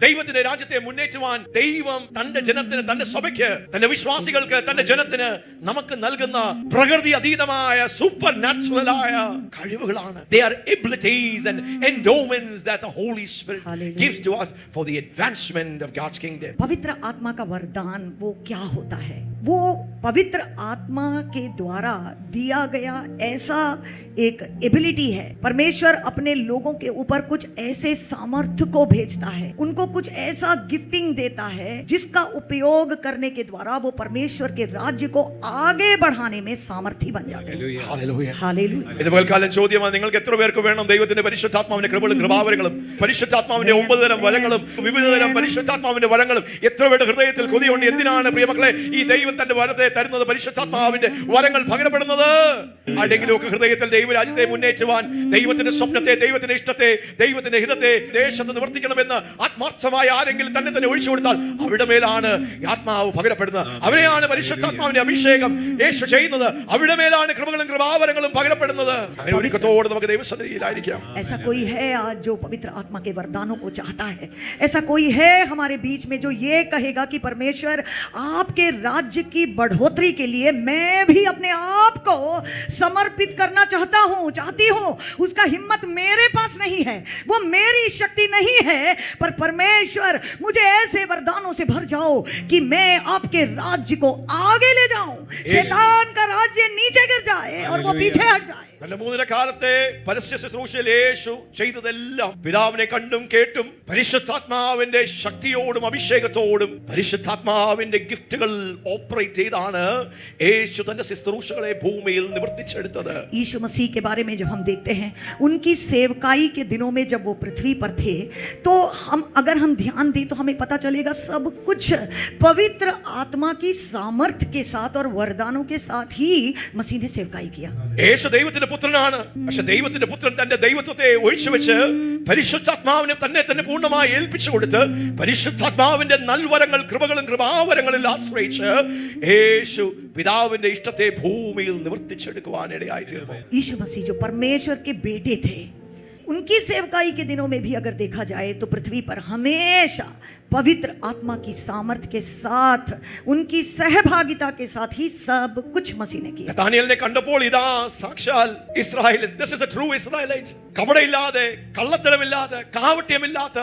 ദൈവത്തിന്റെ രാജ്യത്തെ മുന്നേറ്റുവാൻ ദൈവം തന്റെ ജനത്തിന്, തന്റെ സഭയ്ക്ക്, തന്റെ വിശ്വാസികൾക്ക്, തന്റെ ജനത്തിന് നമുക്ക് നൽകുന്ന പ്രകൃതി അതീതമായ സൂപ്പർ നാച്ചുറലായ കഴിവുകളാണ്. They are abilities and endowments that the Holy Spirit gives to us for the advancement of God's kingdom. पवित्र आत्मा का वरदान वो क्या होता है? वो पवित्र आत्मा के द्वारा दिया गया ऐसा एक एबिलिटी है। परमेश्वर अपने लोगों के ऊपर कुछ ऐसे सामर्थ्य को भेजता है, उनको कुछ ऐसा गिफ्टिंग देता है जिसका उपयोग करने के द्वारा वो परमेश्वर के राज्य को आगे बढ़ाने में सामर्थ्य बन जाते हैं। Hallelujah. हालेलूया। ഇന്ന് പകൽക്കാലം ചോദ്യമാണ്, നിങ്ങൾക്ക് എത്ര പേർക്ക് വേണം ദൈവത്തിന്റെ പരിശുദ്ധാത്മാവിന്റെ കൃപകളും കൃപാവരങ്ങളും, പരിശുദ്ധാത്മാവിന്റെ 9 തരം വരങ്ങളും, വിവിധ തരം പരിശുദ്ധാത്മാവിന്റെ വരങ്ങളും എത്ര പേരുടെ ഹൃദയത്തിൽ കൊതിയുണ്ട്? എന്തിനാണ് പ്രിയമക്കളെ ഈ ദൈവം തന്റെ വരത്തെ തരുന്നത്, പരിശുദ്ധാത്മാവിന്റെ വരങ്ങൾ പകരപ്പെടുന്നത്? ആരെങ്കിലുമൊക്കെ ഹൃദയത്തിൽ ദൈവരാജ്യത്തെ മുന്നേറ്റുവാൻ, ദൈവത്തിന്റെ സ്വപ്നത്തെ, ദൈവത്തിന്റെ ഇഷ്ടത്തെ, ദൈവത്തിന്റെ ഹിതത്തെ ദേശത്ത് നിവർത്തിക്കണമെന്ന് ആത്മാർത്ഥമായ ആരെങ്കിലും തന്നെ ഒഴിച്ചു കൊടുത്താൽ അവിടെ മേലാണ് ആത്മാവ് പകരപ്പെടുന്നത്. അവരെയാണ് പരിശുദ്ധാത്മാവിന്റെ അഭിഷേകം യേശു ചെയ്യുന്നത്. അവിടെ മേലാണ് കൃപകളും കൃപാവരങ്ങളും പകരപ്പെടുന്നത്. അങ്ങനെ ഒരുക്കത്തോടെ നമുക്ക് ദൈവസന്നിധിയിലായിരിക്കാം. ऐसा कोई है आज जो पवित्र आत्मा के वरदानों को चाहता है? ऐसा कोई है हमारे बीच में जो ये कहेगा कि परमेश्वर आपके राज्य की बढ़ोतरी के लिए मैं भी अपने आप को समर्पित करना चाहती हूँ। उसका हिम्मत मेरे पास नहीं है, वो मेरी शक्ति नहीं है, पर परमेश्वर मुझे ऐसे वरदानों से भर जाओ कि मैं आपके राज्य को आगे ले जाऊं, शैतान का राज्य नीचे गिर जाए और वो पीछे हट जाए। തന്റെ 3 കാലത്തെ പരസ്യ ശുശ്രൂഷയിൽ യേശു ചെയ്തതെല്ലാം പിതാവിനെ കണ്ടും കേട്ടും പരിശുദ്ധാത്മാവിന്റെ ശക്തിയോടും അഭിഷേകത്തോടും പരിശുദ്ധാത്മാവിന്റെ ഗിഫ്റ്റുകൾ ഓപ്പറേറ്റ് ചെയ്താണ് യേശു തന്റെ ശുശ്രൂഷകളെ ഭൂമിയിൽ നിവർത്തിച്ചെടുത്തത്. यीशु मसीह के बारे में जब हम देखते हैं, उनकी सेवकाई के दिनों में जब वो पृथ्वी पर थे, तो अगर हम ध्यान दें तो हमें पता चलेगा सब कुछ पवित्र आत्मा की सामर्थ्य के साथ और वरदानों के साथ ही मसीह ने सेवकाई किया। യേശു ദൈവത്തിന്റെ പുത്രനാണ്. പക്ഷെ ദൈവത്തിന്റെ പുത്രൻ തന്റെ ദൈവത്വത്തെ ഒഴിച്ചു വെച്ച് പരിശുദ്ധാത്മാവിനെ തന്നെ പൂർണ്ണമായി ഏൽപ്പിച്ചു കൊടുത്ത് പരിശുദ്ധാത്മാവിന്റെ നൽവരങ്ങൾ, കൃപകളും കൃപാവരങ്ങളിൽ ആശ്രയിച്ച് യേശു പിതാവിന്റെ ഇഷ്ടത്തെ ഭൂമിയിൽ നിവർത്തിച്ചെടുക്കുവാൻ ഇടയായി തീർന്നു. यीशु मसीह जो परमेश्वर के बेटे थे, उनकी सेवकाई के दिनों में भी अगर देखा जाए तो पृथ्वी पर हमेशा पवित्र आत्मा की सामर्थ्य के साथ, उनकी सहभागिता के साथ ही सब कुछ मसीह ने किया। നഥാനിയേലിനെ കണ്ടപ്പോൾ ഇതാ സാക്ഷാൽ Israel, this is a true Israelites, കപടമില്ലാതെ, കള്ളത്തരമില്ലാതെ, കാവട്യമില്ലാത്ത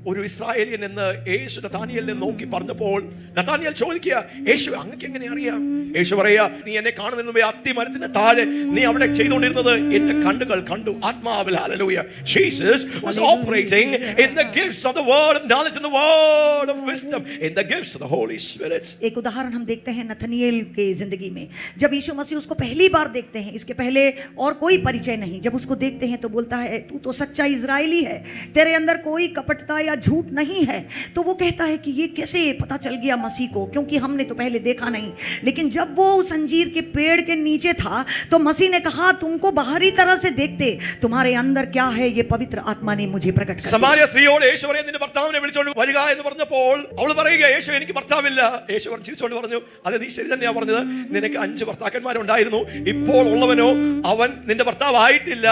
ഒരു ഇസ്രായേലിയൻ എന്ന് യേശു നഥാനിയേലിനെ നോക്കി പറഞ്ഞപ്പോൾ നഥാനിയേൽ ചോദിക്കുക, യേശു അങ്ങക്ക് എങ്ങനെ അറിയാം? യേശു പറയാ, നീ എന്നെ കാണുന്നതിന് മുമ്പേ അത്തിമരത്തിന് താഴെ നീ അവിടെ ചെയ്തുകൊണ്ടിരുന്നത് എന്റെ കണ്ണുകൾ കണ്ടു. ആത്മാവിൽ, hallelujah. Jesus was operating in the gifts of the word of knowledge and the word of wisdom, in the gifts of the Holy Spirit. एक उदाहरण हम देखते हैं नथनिएल के जिंदगी में। जब यीशु मसीह उसको पहली बार देखते हैं, इसके पहले और कोई परिचय नहीं, जब उसको देखते हैं तो बोलता है, तू तो सच्चा इजरायली है, तेरे अंदर कोई कपटता या झूठ नहीं है। तो वो कहता है कि ये कैसे पता चल गया मसीह को, क्योंकि हमने तो पहले देखा नहीं। लेकिन जब वो उस अंजीर के पेड़ के नीचे था तो मसीह ने कहा, तुमको बाहरी तरह से देखते, तुम्हारे अंदर क्या है ये पवित्र आत्मा ने मुझे प्रकट कर दिया। സമാര്യ സ്ത്രീയോട് യേശു പറയുന്നത്, നിന്റെ ഭർത്താവിനെ വിളിച്ചോണ്ട് വരിക എന്ന് പറഞ്ഞപ്പോൾ അവൾ പറയുക, യേശു എനിക്ക് ഭർത്താവില്ല. യേശു ചിരിച്ചോണ്ട് പറഞ്ഞു, അതെ നീ ശരി തന്നെയാ പറഞ്ഞത്, നിനക്ക് 5 ഭർത്താക്കന്മാരുണ്ടായിരുന്നു, ഇപ്പോൾ ഉള്ളവനോ അവൻ നിന്റെ ഭർത്താവായിട്ടില്ല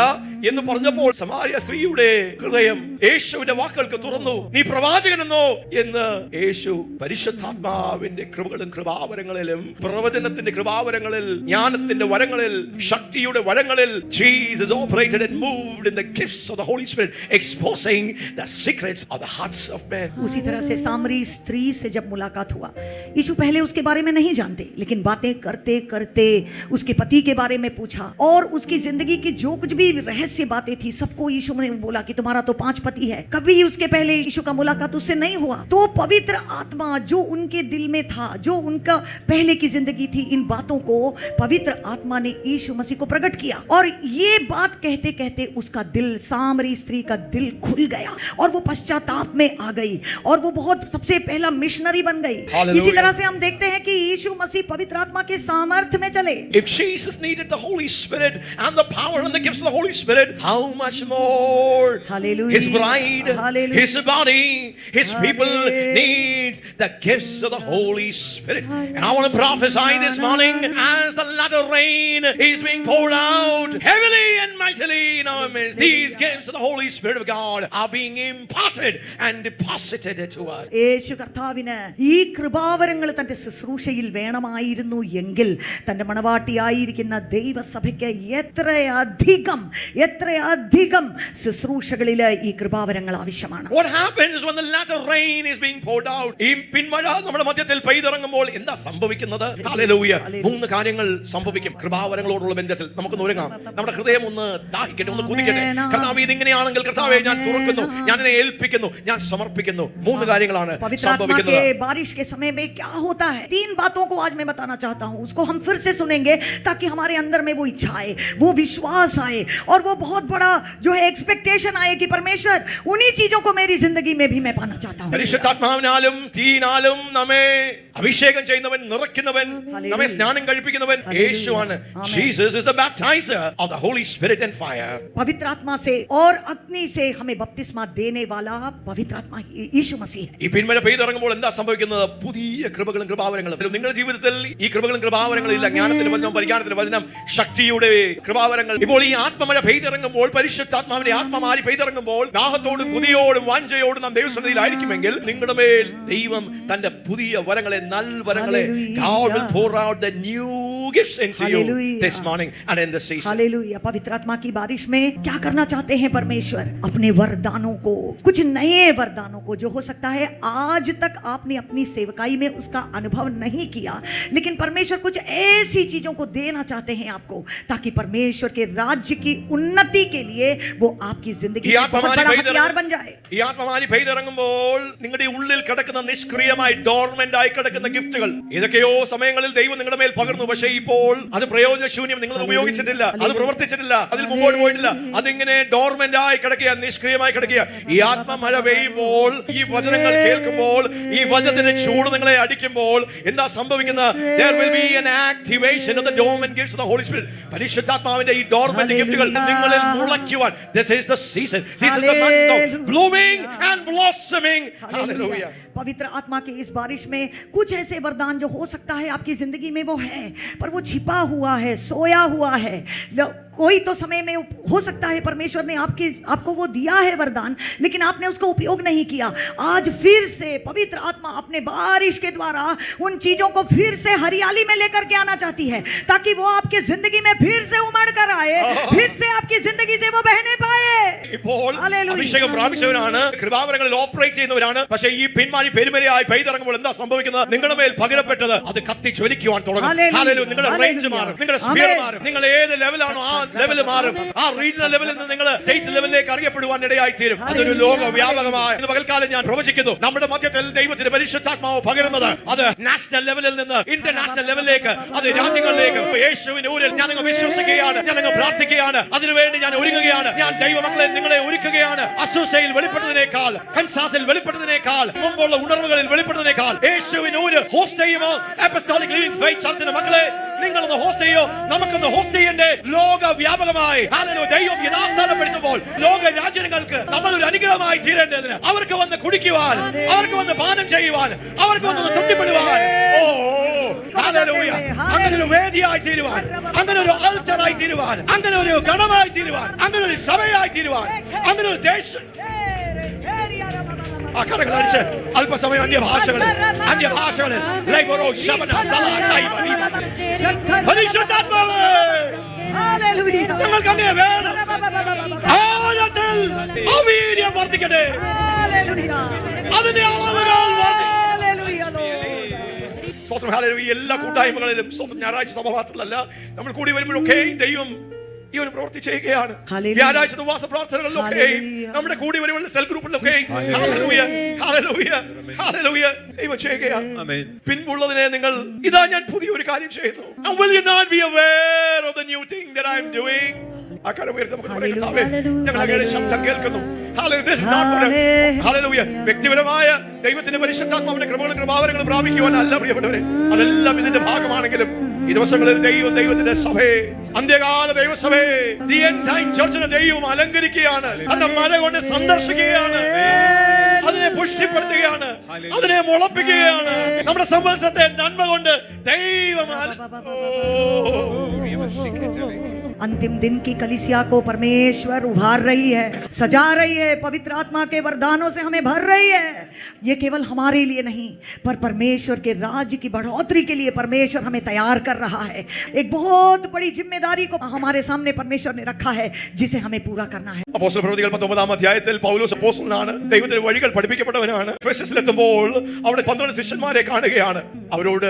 എന്ന് പറഞ്ഞപ്പോൾ സമാര്യ സ്ത്രീയുടെ ഹൃദയം യേശുവിന്റെ വാക്കുകൾക്ക് തുറന്നു. നീ പ്രവാചകനെന്നോ എന്ന് യേശു പരിശുദ്ധാത്മാവിന്റെ കൃപകളും കൃപാവരങ്ങളിലും പ്രവചനത്തിന്റെ കൃപാവരങ്ങളിൽ, ജ്ഞാനത്തിന്റെ വരങ്ങളിൽ, ശക്തിയുടെ വരങ്ങളിൽ Jesus operated and moved in the gifts of the Holy Spirit, exposing the secrets of the hearts of men. उसी तरह से सामरी स्त्री से जब मुलाकात हुआ, यीशु पहले उसके बारे में नहीं जानते, लेकिन बातें करते करते उसके पति के बारे में पूछा और उसकी जिंदगी की जो कुछ भी रहस्य बातें थी सबको यीशु ने बोला कि तुम्हारा तो 5 पति है। कभी उसके पहले यीशु का मुलाकात उससे नहीं हुआ। तो पवित्र आत्मा जो उनके दिल में था, जो उनका पहले की जिंदगी थी, इन बातों को पवित्र आत्मा ने यीशु मसीह को प्रकट किया। और ये बात कहते कहते उसका दिल, सामरी स्त्री का दिल खुल गया और वो पश्चाताप में आ गई और वो बहुत सबसे पहला मिशनरी बन गई। Hallelujah. इसी तरह से हम देखते हैं कि यीशु मसीह पवित्र आत्मा के सामर्थ्य में चले। If Jesus needed the Holy Spirit and the power and the gifts of the Holy Spirit, how much more Hallelujah. His bride, Hallelujah. His body, His people Hallelujah. needs the gifts of the Holy Spirit. And I want to prophesy this morning, as the latter rain is being poured out heavily and mightily in our midst, these gifts of the Holy Spirit of God are being imparted and deposited to us. യേശു കർത്താവിന് ഈ കൃപാവരങ്ങൾ തന്റെ ശുശ്രൂഷയിൽ വേണമായിരുന്നു എങ്കിൽ തന്റെ മണവാട്ടിയായിരിക്കുന്ന ദൈവസഭയ്ക്ക് എത്രയധികം ശുശ്രൂഷകളിൽ ഈ കൃപാവരങ്ങൾ ആവശ്യമാണ്. What happens when the latter rain is being poured out? ഈ പിന്മഴ നമ്മുടെ മധ്യത്തിൽ പെയ്തിറങ്ങുമ്പോൾ എന്താ സംഭവിക്കുന്നത്? ഹല്ലേലൂയ. 3 കാര്യങ്ങൾ സംഭവിക്കും കൃപാവരങ്ങളോടുള്ള ബന്ധത്തിൽ. നമുക്കൊന്ന് ഒരുങ്ങാം. നമ്മുടെ ഹൃദയം ഒന്ന് ദാഹിക്കട്ടെ, ഒന്ന് കുതിക്കട്ടെ. കർത്താവേ, ഇതിങ്ങനെയാണെങ്കിൽ കർത്താവേ ഞാൻ തുറക്കുന്നു, ഞാൻ എന്നെ ഏൽപ്പിക്കുന്നു, ഞാൻ സമർപ്പിക്കുന്നു. 3 കാര്യങ്ങളാണ് पवित्र आत्मा സംഭവിക്കുന്നത്. के बारिश के समय में क्या होता है, 3 बातों को आज मैं बताना चाहता हूँ। उसको हम फिर से सुनेंगे ताकि हमारे अंदर में वो इच्छा आए, वो विश्वास आए और वो बहुत बड़ा जो है एक्सपेक्टेशन आए कि परमेश्वर उन्हीं चीजों को मेरी जिंदगी में भी मैं पाना चाहता हूँ। പരിശുദ്ധാത്മാവിനാലും തീയിനാലും നമ്മെ അഭിഷേകം ചെയ്യുന്നവൻ, നിറയ്ക്കുന്നവൻ, നമ്മെ സ്നാനം കഴിപ്പിക്കുന്നവൻ യേശുവാണ്. Jesus is the baptizer of the Holy Spirit and fire. पवित्र आत्मा से और अग्नि से हमें बपतिस्मा देने वाला पवित्र आत्मा यीशु मसीह है। ഈ പിന്മഴ പെയ്തിറങ്ങുമ്പോൾ എന്താ സംഭവിക്കുന്നത്? പുതിയ കൃപകളും കൃപാവരങ്ങളും. നിങ്ങളുടെ ജീവിതത്തിൽ ഈ കൃപകളും കൃപാവരങ്ങളും ഇല്ല. ജ്ഞാനത്തിന്റെ വചനം, പരിജ്ഞാനത്തിന്റെ വചനം, ശക്തിയുടെ കൃപാവരങ്ങൾ. ഇപ്പോൾ ഈ ആത്മമഴ പെയ്തിറങ്ങുമ്പോൾ, പരിശുദ്ധാത്മാവിന്റെ ആത്മമാരി പെയ്തിറങ്ങുമ്പോൾ, ദാഹത്തോടും കുതിയോടും വാഞ്ചയോടും നാം ദൈവസന്നിധിയിലായിരിക്കുമെങ്കിൽ നിങ്ങളുടെ മേൽ ദൈവം തന്റെ പുതിയ വരങ്ങളെ, നൽവരങ്ങളെ, God will pour out the new gifts into you this morning and in this season. Hallelujah. पवित्र आत्मा की बारिश में क्या करना चाहते हैं परमेश्वर? अपने वरदानों को, कुछ नए वरदानों को, जो हो सकता है आज तक आपने अपनी सेवकाई में उसका अनुभव नहीं किया, लेकिन परमेश्वर कुछ ऐसी चीजों को देना चाहते हैं आपको ताकि परमेश्वर के राज्य की उन्नति के लिए वो आपकी जिंदगी में बहुत बड़ा हथियार बन जाए। ഈ ആത്മമാരി പെയ്തിറങ്ങുമ്പോൾ നിങ്ങളുടെ ഉള്ളിൽ കിടക്കുന്ന നിഷ്ക്രിയമായി, ഡോർമെന്റ് ആയി കിടക്കുന്ന ഗിഫ്റ്റുകൾ, ഇതൊക്കെയോ സമയങ്ങളിൽ ദൈവം നിങ്ങളുടെ മേൽ പകർന്നു. പക്ഷേ ഇപ്പോൾ അത് പ്രയോജനശൂന്യം, നിങ്ങൾ ഉപയോഗിച്ചിട്ടില്ല, അത് പ്രവർത്തിച്ചിട്ടില്ല, അതിൽ മുമ്പോട്ട് പോയിട്ടില്ല. അതിങ്ങനെ ഡോർമെന്റ് ആയി കിടക്കുക, നിഷ്ക്രിയമായി കിടക്കുക. ഈ ആത്മമഴ പെയ്യുമ്പോൾ, ഈ വചനങ്ങൾ കേൾക്കുമ്പോൾ, ഈ വചനത്തിന്റെ ചൂട് നിങ്ങളെ അടിക്കുമ്പോൾ എന്താ സംഭവിക്കുന്നത്? There will be an activation of the dormant gifts of the Holy Spirit. പരിശുദ്ധാത്മാവിന്റെ ഈ ഡോർമെന്റ് ഗിഫ്റ്റുകൾ നിങ്ങളിൽ മുളയ്ക്കുവാൻ. This is the season. This is the month of blooming and blossoming. Hallelujah. पवित्र आत्मा की इस बारिश में कुछ ऐसे वरदान जो हो सकता है आपकी जिंदगी में वो है, पर पर वो छिपा हुआ है, सोया हुआ है। कोई तो समय में हो सकता है परमेश्वर ने आपको वो दिया है वरदान, लेकिन आपने उसका उपयोग नहीं किया। आज फिर से पवित्र आत्मा अपने बारिश के द्वारा उन चीजों को फिर से हरियाली में लेकर के आना चाहती है, ताकि वो आपकी जिंदगी में फिर से उमड़ कर आए, फिर से आपकी जिंदगी से वो बहने पाए। ഇപ്പോൾ Hallelujah. അഭിഷേകം പ്രാപിച്ചവരാണ്, കൃപാവരങ്ങളിൽ ഓപ്പറേറ്റ് ചെയ്യുന്നവരാണ്. പക്ഷേ ഈ പിന്മാരി പെരുമരയായി പെയ്തിറങ്ങുമ്പോൾ എന്താ സംഭവിക്കുന്നത്? നിങ്ങളുടെ മേൽ പകരപ്പെട്ടത് അത് കത്തി ജ്വലിക്കുവാൻ തുടങ്ങും. Hallelujah. ഹല്ലേലൂയ. നിങ്ങളുടെ റേഞ്ച് Hallelujah. മാറും, നിങ്ങളുടെ സ്പിയർ Amen. മാറും. നിങ്ങൾ ഏത് ലെവലാണോ ആ ലെവൽ മാറും. ആ റീജിയണൽ ലെവലിൽ നിന്ന് നിങ്ങൾ സ്റ്റേറ്റ് ലെവലിലേക്ക് അറിയപ്പെടുവാൻ ഇടയായി തീരും. അതൊരു ലോക വ്യാപകമായ ഇന്ന് പകൽക്കാലം ഞാൻ പ്രവചിക്കുന്നു, നമ്മുടെ മധ്യത്തിൽ ദൈവത്തിന്റെ പരിശുദ്ധാത്മാവ് പകരുന്നത് അത് നാഷണൽ ലെവലിൽ നിന്ന് ഇന്റർനാഷണൽ ലെവലിലേക്ക്, അത് രാജ്യങ്ങളിലേക്ക് യേശുവിന്റെ ഊരിൽ ഞാൻ നിങ്ങൾ വിശ്വസിക്കുകയാണ്, ഞാൻ നിങ്ങൾ പ്രാർത്ഥിക്കുകയാണ്, അതിനുവേണ്ടി ഞാൻ ഒരുങ്ങുകയാണ്. ഞാൻ ദൈവമക്കളെ നിങ്ങളെ ഒരുക്കുകയാണ്. അസൂസയിൽ വെളിപ്പെട്ടതിനേക്കാൾ, കൻസാസിൽ വെളിപ്പെട്ടതിനേക്കാൾ, മുമ്പുള്ള ഉണർവുകളിൽ വെളിപ്പെട്ടതിനേക്കാൾ യേശുവിന് ഊര് ഹോസ്റ്റ് ചെയ്യുമോ? അപ്പസ്തോലിക് ലിവിംഗ് ഫെയ്ത്ത് ചർച്ചിന്റെ മക്കളെ, നിങ്ങളൊന്ന് ഹോസ്റ്റ് ചെയ്യോ, നമുക്കൊന്ന് ഹോസ്റ്റ് ചെയ്യണ്ടേ? ലോക വ്യാപകമായി ഹല്ലേലൂയ. ദൈവം യഥാസ്ഥാനപ്പെടുത്തുമ്പോൾ ലോക രാജ്യങ്ങൾക്ക് നമ്മൾ ഒരു അനുഗ്രഹമായി തീരേണ്ടതിന്, അവർക്ക് വന്ന് കുടിക്കുവാൻ, അവർക്ക് വന്ന് പാനം ചെയ്യുവാൻ, അവർക്ക് വന്ന് തൃപ്തിപ്പെടുവാൻ, ഓ ഹല്ലേലൂയ, അങ്ങനെ ഒരു വേദിയായി തീരുവാൻ, അങ്ങനെ ഒരു ആൾട്ടറായി തീരുവാൻ, അങ്ങനെ ഒരു ഗണമായി തീരുവാൻ, അങ്ങനെ ഒരു സഭയായി തീരുവാൻ, അങ്ങനെ ഒരു ദേശം. ആ കരങ്ങൾ അടിച്ച് അല്പസമയം അന്യഭാഷകളിൽ ലൈബറോ ശബന സലാ പരിശുദ്ധാത്മാവേ, Hallelujah. ഞങ്ങൾക്ക് അങ്ങേ വേണം. ആഴത്തിൽ അവീര്യം വർദ്ധിക്കട്ടെ, Hallelujah. അതിന്റെ അളവുകൾ വർദ്ധിക്കട്ടെ. Hallelujah, Lord. സ്തോത്രം. ഹല്ലേലൂയ. എല്ലാ കൂട്ടായ്മകളിലും സ്തോത്രം. ഞായറാഴ്ച സഭ മാത്രമല്ല, നമ്മൾ കൂടി വരുമ്പോഴൊക്കെ ദൈവം ഈ ഒരു പ്രവൃത്തി ചെയ്യുകയാണ്. ഹല്ലേലൂയ. വ്യാഴാഴ്ച ഉപവാസ പ്രാർത്ഥനകളിലൊക്കെ, ഹല്ലേലൂയ. നമ്മുടെ കൂടി വരുമ്പോൾ സെൽ ഗ്രൂപ്പിലൊക്കെ ഹല്ലേലൂയ, ഹല്ലേലൂയ, ഹല്ലേലൂയ ദൈവം ചെയ്യുകയാണ്. ആമേൻ. പിൻപുള്ളതിനെ നിങ്ങൾ ഇതാ ഞാൻ പുതിയൊരു കാര്യം ചെയ്യുന്നു. And will you not be aware of the new thing that I am doing? ആ കരം ഉയർത്തി നമുക്ക് പറയാം, കർത്താവേ, ഞങ്ങൾ അങ്ങയുടെ ശബ്ദം കേൾക്കുന്നു. Hallelujah. This is not for a- Hallelujah. വ്യക്തിപരമായ ദൈവത്തിന്റെ പരിശുദ്ധാത്മാവിന്റെ കൃപകളും കൃപാവരങ്ങളും പ്രാപിക്കുവാനല്ല പ്രിയപ്പെട്ടവരെ, അതെല്ലാം ഇതിന്റെ ഭാഗമാണെങ്കിലും ഈ ദിവസങ്ങളിൽ ദൈവത്തിന്റെ സഭയെ, അന്ത്യകാല ദൈവസഭയെ, the end time churchനെ ദൈവം അലങ്കരിക്കുകയാണ്. അതിന്റെ മര കൊണ്ട് സന്ദർശിക്കുകയാണ്, അതിനെ പുഷ്ടിപ്പെടുത്തുകയാണ്, അതിനെ മുളപ്പിക്കുകയാണ്. നമ്മുടെ സംവത്സരത്തെ നന്മ കൊണ്ട് ദൈവം अंतिम दिन की कलीसिया को परमेश्वर उभार रही है, सजा रही है, पवित्र आत्मा के वरदानों से हमें भर रही है। ये केवल हमारे लिए नहीं, पर परमेश्वर के राज्य की बढ़ोतरी के लिए परमेश्वर हमें तैयार कर रहा है। एक बहुत बड़ी जिम्मेदारी को हमारे सामने परमेश्वर ने रखा है, जिसे हमें पूरा करना है। അപ്പോസ്തല പ്രവൃത്തികൾ 19-ാം അധ്യായത്തിൽ പൗലോസ് അപ്പോസ്തലനാണ്, ദൈവത്തിന്റെ വഴികൾ പഠിപ്പിക്കപ്പെട്ടവനാണ്. എഫെസസിലെത്തുമ്പോൾ അവിടെ 12 ശിഷ്യന്മാരെ കാണുകയാണ്. അവരോട്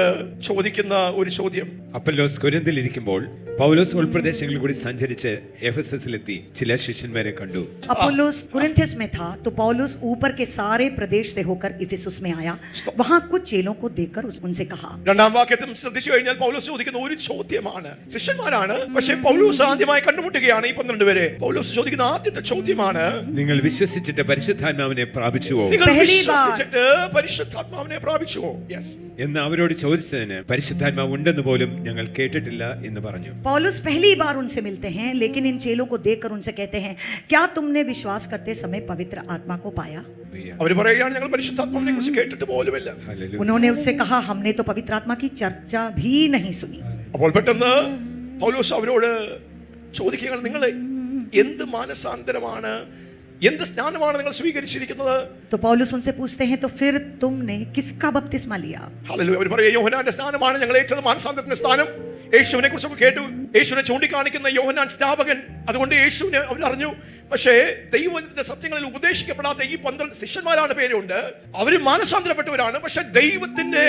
ചോദിക്കുന്ന ഒരു ചോദ്യം, അപ്പൊല്ലോസ് കൊരിന്തിൽ ഇരിക്കുമ്പോൾ പൗലോസ് ഉൾപ്രദേശങ്ങളിൽ കൂടി സഞ്ചരിച്ച് എഫെസസിലെത്തി ചില ശിഷ്യന്മാരെ കണ്ടു. अपोलोस कुरिन्थियस में था, तो पौलुस ऊपर के सारे प्रदेश से होकर इफिसुस में आया। वहां कुछ चेलों को देखकर उनसे कहा। രണ്ടാം വാക്യത്തിൽ ശ്രദ്ധിച്ചു കഴിഞ്ഞാൽ പൗലോസ് ചോദിക്കുന്ന ഒരു ചോദ്യമാണ്. ശിഷ്യന്മാരാണ്, പക്ഷേ പൗലോസ് ആദ്യമായി കണ്ടുമുട്ടുകയാണ് ഈ 12 പേരെ. പൗലോസ് ചോദിക്കുന്ന ആദ്യത്തെ ചോദ്യമാണ്, നിങ്ങൾ വിശ്വസിച്ചിട്ട് പരിശുദ്ധാത്മാവിനെ പ്രാപിച്ചുവോ നിങ്ങൾ പഹലി ബാർ. വിശ്വസിച്ചിട്ട് പരിശുദ്ധാത്മാവിനെ പ്രാപിച്ചുവോ? യെസ്. എന്ന് അവരോട് ചോദിച്ചതിന് പരിശുദ്ധാത്മാവ് ഉണ്ടെന്ന് പോലും ഞങ്ങൾ കേട്ടിട്ടില്ല എന്ന് പറഞ്ഞു. पौलुस पहली बार उनसे मिलते हैं, लेकिन इन चेलों को देखकर उनसे कहते हैं, क्या तुमने विश्वास करते समय पवित्र आत्मा को पाया? അവർ പറയുകയാണ്, ഞങ്ങൾ പരിശുദ്ധാത്മാവിനെ കുറിച്ച് കേട്ടിട്ട് പോലുമില്ല. ഹല്ലേലൂയ. उन्होंने उससे कहा, हमने तो पवित्र आत्मा की चर्चा भी नहीं सुनी। അപ്പോൾ പെട്ടെന്ന് പൗലോസ് അവരോട് ചോദിക്കുകയാണ്, നിങ്ങൾ എന്ത് മാനസാന്തരമാണ്, എന്ത് സ്നാനമാണ് നിങ്ങൾ സ്വീകരിച്ചിരിക്കുന്നത്? तो पौलुस उनसे पूछते हैं, तो फिर तुमने किसका बपतिस्मा लिया? ഹല്ലേലൂയ. അവർ പറയുക, യോഹന്നാന്റെ സ്നാനമാണ് ഞങ്ങൾ ഏറ്റത്, മാനസാന്തരത്തിന്റെ സ്നാനം. യേശുവിനെ കുറിച്ചൊക്കെ കേട്ടു, യേശുവിനെ ചൂണ്ടിക്കാണിക്കുന്ന യോഹന്നാൻ സ്നാപകൻ, അതുകൊണ്ട് യേശുവിനെ അവർ അറിഞ്ഞു. പക്ഷേ ദൈവത്തിന്റെ സത്യങ്ങളിൽ ഉപദേശിക്കപ്പെടാത്ത ഈ 12 ശിഷ്യന്മാരാണ് പേരുണ്ട്. അവർ മാനസാന്തരപ്പെട്ടവരാണ്, പക്ഷെ ദൈവത്തിന്റെ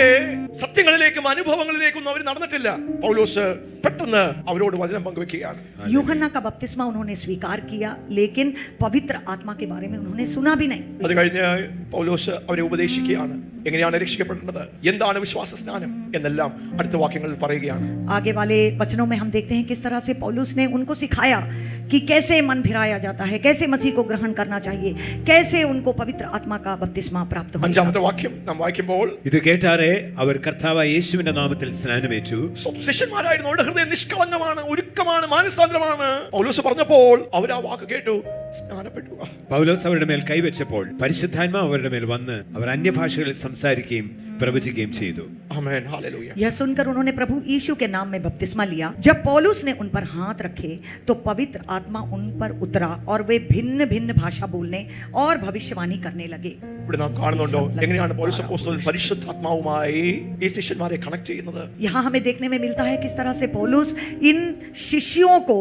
സത്യങ്ങളിലേക്കും അനുഭവങ്ങളിലേക്കും അവർ നടന്നിട്ടില്ല. പൗലോസ് പെട്ടെന്ന് അവരോട് വചനം പങ്കുവെക്കുകയാണ്. यूहन्ना का बपतिस्मा उन्होंने स्वीकार किया, लेकिन पवित्र आत्मा के बारे में उन्होंने सुना भी नहीं। അത് കഴിഞ്ഞ് പൗലോസ് അവരെ ഉപദേശിക്കുകയാണ്, എങ്ങനെയാണ് രക്ഷിക്കപ്പെടുന്നത്, എന്താണ് വിശ്വാസ സ്നാനം എന്നെല്ലാം അടുത്ത വാക്യങ്ങളിൽ പറയുകയാണ്. आगे वाले वचनों में हम देखते हैं किस तरह से पौलुस ने उनको सिखाया कि कैसे मन फिराया जाता है, कैसे मसीह को ग्रहण करना चाहिए, कैसे उनको पवित्र आत्मा का बपतिस्मा प्राप्त हो। 5-ാമത്തെ വാക്യം നാം വായിക്കുമ്പോൾ, ഇത് കേട്ടാറെ അവർ കർത്താവായ യേശുവിന്റെ നാമത്തിൽ സ്നാനമേറ്റു. ശിഷ്യന്മാരായിരുന്നു, അവരുടെ ഹൃദയം നിഷ്കളങ്കമാണ്, ഒരുക്കമാണ്, മാനസാന്തരമാണ്. പൗലോസ് പറഞ്ഞപ്പോൾ അവർ ആ വാക്ക് കേട്ടു, സ്നാനപ്പെട്ടു. പൗലോസ് അവരുടെ മേൽ കൈവച്ചപ്പോൾ പരിശുദ്ധാത്മാവ് അവരുടെ മേൽ വന്ന് അവർ അന്യഭാഷകളിൽ സംസാരിക്കുകയും പ്രവചിക്കുകയും ചെയ്തു. Amen. Hallelujah. यह सुनकर उन्होंने प्रभु यीशु के नाम में बपतिस्मा लिया. जब पौलुस ने उन पर हाथ रखे तो पवित्र आत्मा उन पर उतरा और वे भिन्न भिन्न भाषा बोलने और भविष्यवाणी करने लगे. ഇവിടെ നാം കാണുന്നുണ്ടോ എങ്ങനെയാണ് പൗലോസ് അപ്പോസ്തലൻ പരിശുദ്ധാത്മാവുമായി ഈ ശിഷ്യന്മാരെ കണക്ട് ചെയ്യുന്നത്? यहाँ हमें देखने में मिलता है किस तरह से पौलुस इन शिष्यों को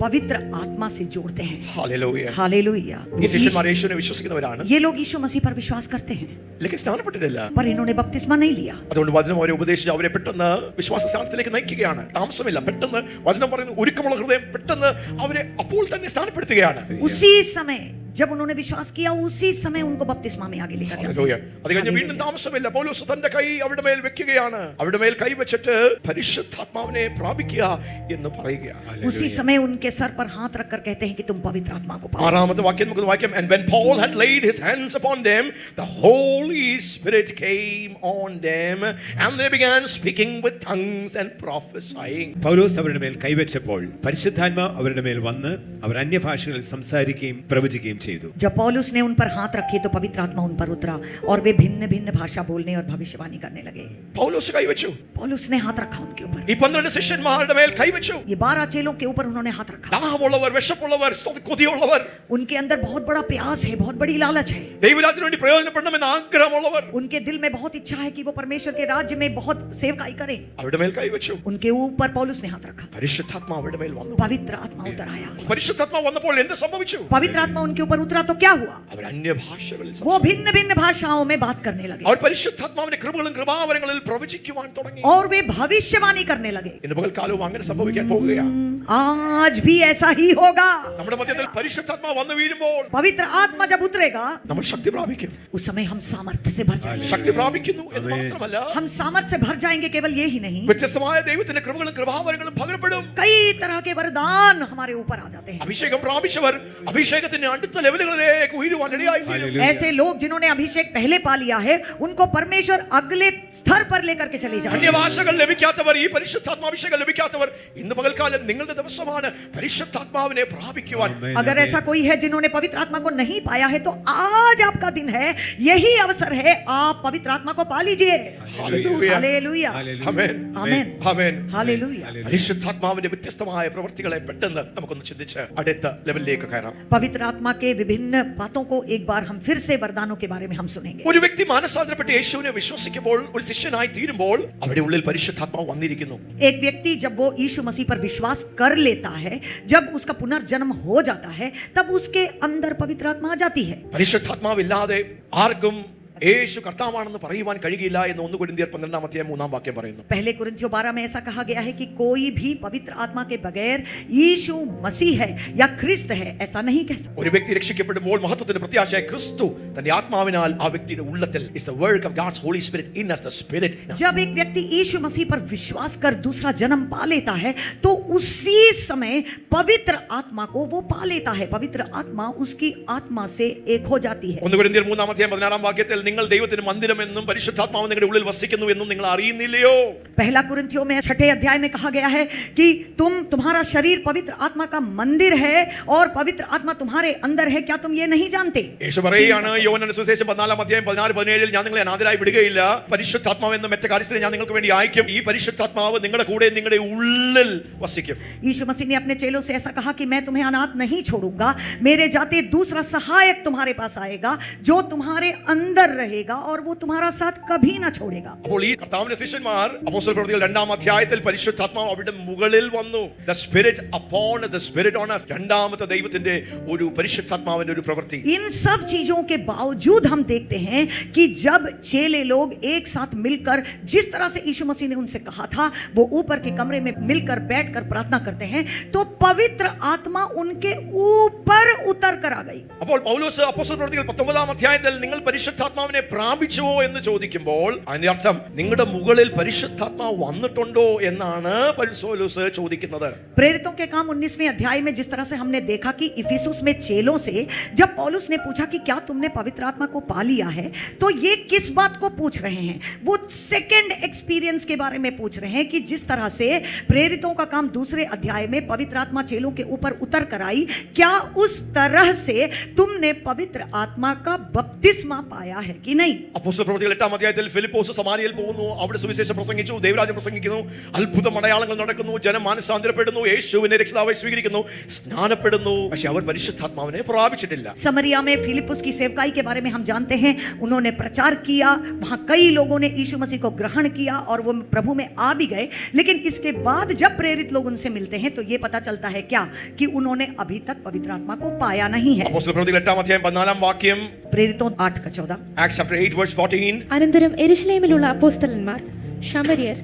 पवित्र आत्मा से जोड़ते हैं. Hallelujah. हालेलुया. ഈ ശിഷ്യന്മാർ യേശുവിനെ വിശ്വസിക്കുന്നവരാണ്. ये लोग यीशु मसीह पर विश्वास करते हैं, लेकिन സ്നാനപ്പെട്ടിട്ടില്ല. पर इन्होंने बपतिस्मा नहीं लिया. അതുകൊണ്ട് വചനം അവരെ ഉപദേശിച്ച് അവരെ പെട്ടെന്ന് വിശ്വാസ സ്ഥാനത്തിലേക്ക് നയിക്കുകയാണ്. താമസമില്ല. പെട്ടെന്ന് വചനം പറയുന്നു ഒരുക്കമുള്ള ഹൃദയം പെട്ടെന്ന് അവരെ അപ്പോൾ തന്നെ സ്ഥാനപ്പെടുത്തുകയാണ്. उसी समय जब उन्होंने विश्वास किया उसी समय उनको बपतिस्मा में आगे लेकर जाते ഹല്ലേലൂയ. हैं. അത് കഴിഞ്ഞ് വീണ്ടും താമസമില്ല. പൗലോസ് തന്റെ കൈ അവരുടെ മേൽ വെക്കുകയാണ്. അവരുടെ മേൽ കൈ വെച്ചിട്ട് പരിശുദ്ധാത്മാവിനെ പ്രാപിക്കുക എന്ന് പറയുകയാണ്. उसी समय उनके सर पर हाथ रखकर कहते हैं कि तुम पवित्र आत्मा को पाओ. ആറാമത്തെ വാക്യം നമുക്ക് വായിക്കാം. And when Paul had laid his hands upon them, the Holy Spirit came on them, and they began speaking with tongues and prophesying. പൗലോസ് അവരുടെ മേൽ കൈവച്ചപ്പോൾ പരിശുദ്ധാത്മാ അവരുടെ മേൽ വന്ന് അവർ അന്യഭാഷകളിൽ സംസാരിക്കുകയും പ്രവചിക്കുകയും ചെയ്തു. जब पौलुस ने उन पर हाथ रखे तो पवित्र आत्मा उन पर उतरा और वे भिन्न भिन्न भाषा बोलने और भविष्यवाणी करने लगे. പൗലോസ് കൈവച്ചു. पौलुस ने हाथ रखा उनके ऊपर. ഈ 12 ശിഷ്യന്മാരുടെ മേൽ കൈവച്ചു. ये 12 चेलों के ऊपर उन्होंने हाथ रखा. ദാഹമുള്ളവർ, വിശപ്പുള്ളവർ, കൊതിയുള്ളവർ, उनके अंदर बहुत बड़ा प्यास है, बहुत बड़ी लालच है. ദൈവരാജ്യത്തിന് വേണ്ടി പ്രയോജനപ്പെടണമെന്ന് ആഗ്രഹമുള്ളവർ उनके दिल में बहुत इच्छा है कि वो परमेश्वर के राज्य में बहुत सेवकाई करें. അവരുടെ മേൽ കൈവച്ചു. उनके ऊपर पौलुस ने हाथ रखा. പരിശുദ്ധാത്മാ അവരുടെ മേൽ വന്നു. पवित्र आत्मा उतर आया. പരിശുദ്ധാത്മാ വന്നപ്പോൾ എന്ത് സംഭവിച്ചു? पवित्र आत्मा उनके ऊपर उतरा तो क्या हुआ? അവർ അന്യഭാഷകളിൽ वो भिन्न भिन्न भाषाओं में बात करने लगे അവർ പരിശുദ്ധാത്മാവിന്റെ കൃപകളും കൃപാവരങ്ങളിൽ പ്രവചിക്കുവാൻ തുടങ്ങി. और वे भविष्यवाणी करने लगे. ഇന്ന് പകൽക്കാലവും അങ്ങനെ സംഭവിക്കാൻ പോകുകയാണ്. आज भी ऐसा ही होगा. നമ്മുടെ മധ്യത്തിൽ പരിശുദ്ധാത്മാ വന്നു വീഴുമ്പോൾ पवित्र आत्मा जब उतरेगा നമ്മൾ ശക്തി പ്രാപിക്കും. उस समय हम सामर्थ्य से भर जाएंगे. ശക്തി പ്രാപിക്കുന്നു എന്ന് മാത്രമല്ല हम सामर्थ्य से भर जाएंगे. केवल ये ही नहीं, വ്യത്യസ്തമായ ദൈവത്തിന്റെ കൃപകളും കൃപാവരങ്ങളും പകരപ്പെടും. कई तरह के वरदान हमारे ऊपर आ जाते हैं. അഭിഷേകം പ്രാപിച്ചവർ അഭിഷേകത്തിന്റെ അടുത്ത ലെവലുകളിലേക്ക് ഉയരുവാൻ ഇടയായിത്തീരും. Hallelujah. ऐसे लोग जिन्होंने अभिषेक पहले पा लिया है उनको परमेश्वर अगले स्तर पर लेकर के चले जाएंगे. അന്യഭാഷകൾ ലഭിക്കാത്തവർ, ഈ പരിശുദ്ധാത്മാഭിഷേകം ലഭിക്കാത്തവർ, ഇന്ന് പകൽക്കാലം നിങ്ങളുടെ ദിവസമാണ് പരിശുദ്ധാത്മാവിനെ പ്രാപിക്കുവാൻ. अगर ऐसा कोई है जिन्होंने पवित्र आत्मा को नहीं पाया है तो आज आपका दिन है, यही अवसर है, आप पवित्र आत्मा को पा लीजिए. Hallelujah. हालेलुया. ആമേൻ. ആമേൻ. ആമേൻ. हालेलुया. പരിശുദ്ധാത്മാവിന്റെ വ്യത്യസ്തമായ പ്രവൃത്തികളെ പെട്ടെന്ന് നമുക്കൊന്ന് ചിന്തിച്ച് അടുത്ത ലെവലിലേക്ക് കയറാം. पवित्र आत्मा के विभिन्न बातों को एक बार हम फिर से वरदानों के बारे में हम सुनेंगे. ഒരു വ്യക്തി മാനസാന്തരപ്പെട്ട് യേശുവിനെ വിശ്വസിക്കുമ്പോൾ, ഒരു ശിഷ്യനായി തീരുമ്പോൾ അവിടെ ഉള്ളിൽ പരിശുദ്ധാത്മാവ് വന്നിരിക്കുന്നു. एक व्यक्ति जब वो यीशु मसीह पर विश्वास कर लेता है, जब उसका पुनर्जन्म हो जाता है, तब उसके अंदर पवित्र आत्मा आ जाती है. പരിശുദ്ധാത്മാവില്ലാതെ ആർക്കും യേശു കർത്താവാണെന്ന് പറയുവാൻ കഴിയില്ല എന്ന് 1 കൊരിന്ത്യർ 12-3 പറയുന്നു. पहले कुरिन्थियों 12 में ऐसा कहा गया है कि कोई भी पवित्र आत्मा के बगैर यीशु मसीह है या ख्रिस्त है ऐसा नहीं कह सकता. ഒരു വ്യക്തി രക്ഷിക്കപ്പെടുമ്പോൾ മഹത്വത്തിന്റെ പ്രത്യാശയായ ക്രിസ്തു തന്റെ ആത്മാവിനാൽ ആ വ്യക്തിയുടെ ഉള്ളത്തിൽ is the work of God's Holy Spirit in us, the Spirit. जब एक व्यक्ति यीशु मसीह पर विश्वास कर दूसरा जन्म पा लेता है तो उसी समय पवित्र आत्मा को वो पा लेता है. पवित्र आत्मा उसकी आत्मा से एक हो जाती है. 1 കൊരിന്ത്യർ 3-16 നിങ്ങൾ ദൈവത്തിന്റെ മന്ദിരമെന്നും പരിശുദ്ധാത്മാവ് നിങ്ങളുടെ ഉള്ളിൽ വസിക്കുന്നു എന്നും നിങ്ങൾ അറിയുന്നില്ലയോ? पहला कुरिन्थियों में 6 अध्याय में कहा गया है कि तुम्हारा शरीर पवित्र आत्मा का मंदिर है और पवित्र आत्मा तुम्हारे अंदर है. क्या तुम ये नहीं जानते? യേശു പറയുകയാണ് യോഹന്നാന്റെ സുവിശേഷം 14-16-17 ഞാൻ നിങ്ങളെ അനാഥരായി വിടുകയില്ല, പരിശുദ്ധാത്മാവ് എന്ന മറ്റു കാര്യസ്ഥനെ ഞാൻ നിങ്ങൾക്ക് വേണ്ടി അയക്കും. ഈ പരിശുദ്ധാത്മാവ് നിങ്ങളുടെ കൂടെ നിങ്ങളുടെ ഉള്ളിൽ വസിക്കും. यीशु मसीह ने अपने चेलों से ऐसा कहा कि मैं तुम्हें अनाथ नहीं छोड़ूंगा, मेरे जाते दूसरा सहायक तुम्हारे पास आएगा जो तुम्हारे अंदर रहेगा और वो तुम्हारा साथ कभी ना छोड़ेगा. അപ്പോൾ ഈ കർത്താവിന്റെ ശിഷ്യന്മാർ അപ്പോസ്തലപ്രവൃത്തികൾ 2-ാം അധ്യായത്തിൽ പരിശുദ്ധാത്മാവ് അവരുടെ മുകളിൽ വന്നു. The Spirit upon us, the Spirit on us. രണ്ടാമത്തെ ദൈവത്തിന്റെ ഒരു പരിശുദ്ധാത്മാവിന്റെ ഒരു പ്രവൃത്തി. इन सब चीजों के बावजूद हम देखते हैं कि जब चेले लोग एक साथ मिलकर जिस तरह से यीशु मसीह ने उनसे कहा था वो ऊपर के कमरे में मिलकर बैठकर प्रार्थना करते हैं तो पवित्र आत्मा उनके ऊपर उतर कर आ गई. അപ്പോൾ പൗലോസ് അപ്പോസ്തലപ്രവൃത്തികൾ 19-ാം അധ്യായത്തിൽ നിങ്ങൾ പരിശുദ്ധാത്മാവിനെ പ്രാപിച്ചുവോ എന്ന് ചോദിക്കുമ്പോൾ അതിന്റെ അർത്ഥം നിങ്ങളുടെ മുകളിൽ പരിശുദ്ധാത്മാവ് വന്നിട്ടുണ്ടോ എന്നാണ് പൗലോസ് ചോദിക്കുന്നത്. प्रेरितों के काम 19वें अध्याय में जिस तरह से हमने देखा कि इफिसुस में चेलों से जब पौलुस ने पूछा कि क्या तुमने पवित्र आत्मा को पा लिया है, तो ये किस बात को पूछ रहे हैं? वो सेकंड एक्सपीरियंस के बारे में पूछ रहे हैं कि जिस तरह से प्रेरितों का काम 2 अध्याय में पवित्र आत्मा चेलों के ऊपर उतर कर आई, क्या उस तरह से तुमने पवित्र आत्मा का बपतिस्मा पाया है? कि नहीं। അപ്പോസ്തല പ്രവൃത്തികൾ 8-ാം അധ്യായത്തിൽ ഫിലിപ്പോസ് സമാരിയയിൽ പോകുന്നു, അവിടെ സുവിശേഷം പ്രസംഗിച്ചു, ദൈവരാജ്യം പ്രസംഗിക്കുന്നു, അത്ഭുത അടയാളങ്ങൾ നടക്കുന്നു, ജനം മാനസാന്തരപ്പെടുന്നു, യേശുവിനെ രക്ഷിതാവായി സ്വീകരിക്കുന്നു, സ്നാനപ്പെടുന്നു. പക്ഷെ അവർ പരിശുദ്ധാത്മാവിനെ പ്രാപിച്ചിട്ടില്ല. समरिया में फिलिपुस की सेवकाई के बारे में हम जानते हैं, उन्होंने प्रचार किया, वहां कई लोगों ने यीशु मसीह को ग्रहण किया और वो प्रभु में आ भी गए, लेकिन इसके बाद जब प्रेरित लोग उनसे मिलते हैं तो ये पता चलता है क्या कि उन्होंने अभी तक पवित्र आत्मा को पाया नहीं है। അപ്പോസ്തല പ്രവൃത്തികൾ 8-ാം അധ്യായം 14-ാം വാക്യം, प्रेरितों 8:14, Acts chapter 8 verse 14. അനന്തരം യെരുശലേമിലുള്ള അപ്പോസ്തലന്മാർ ശമര്യർ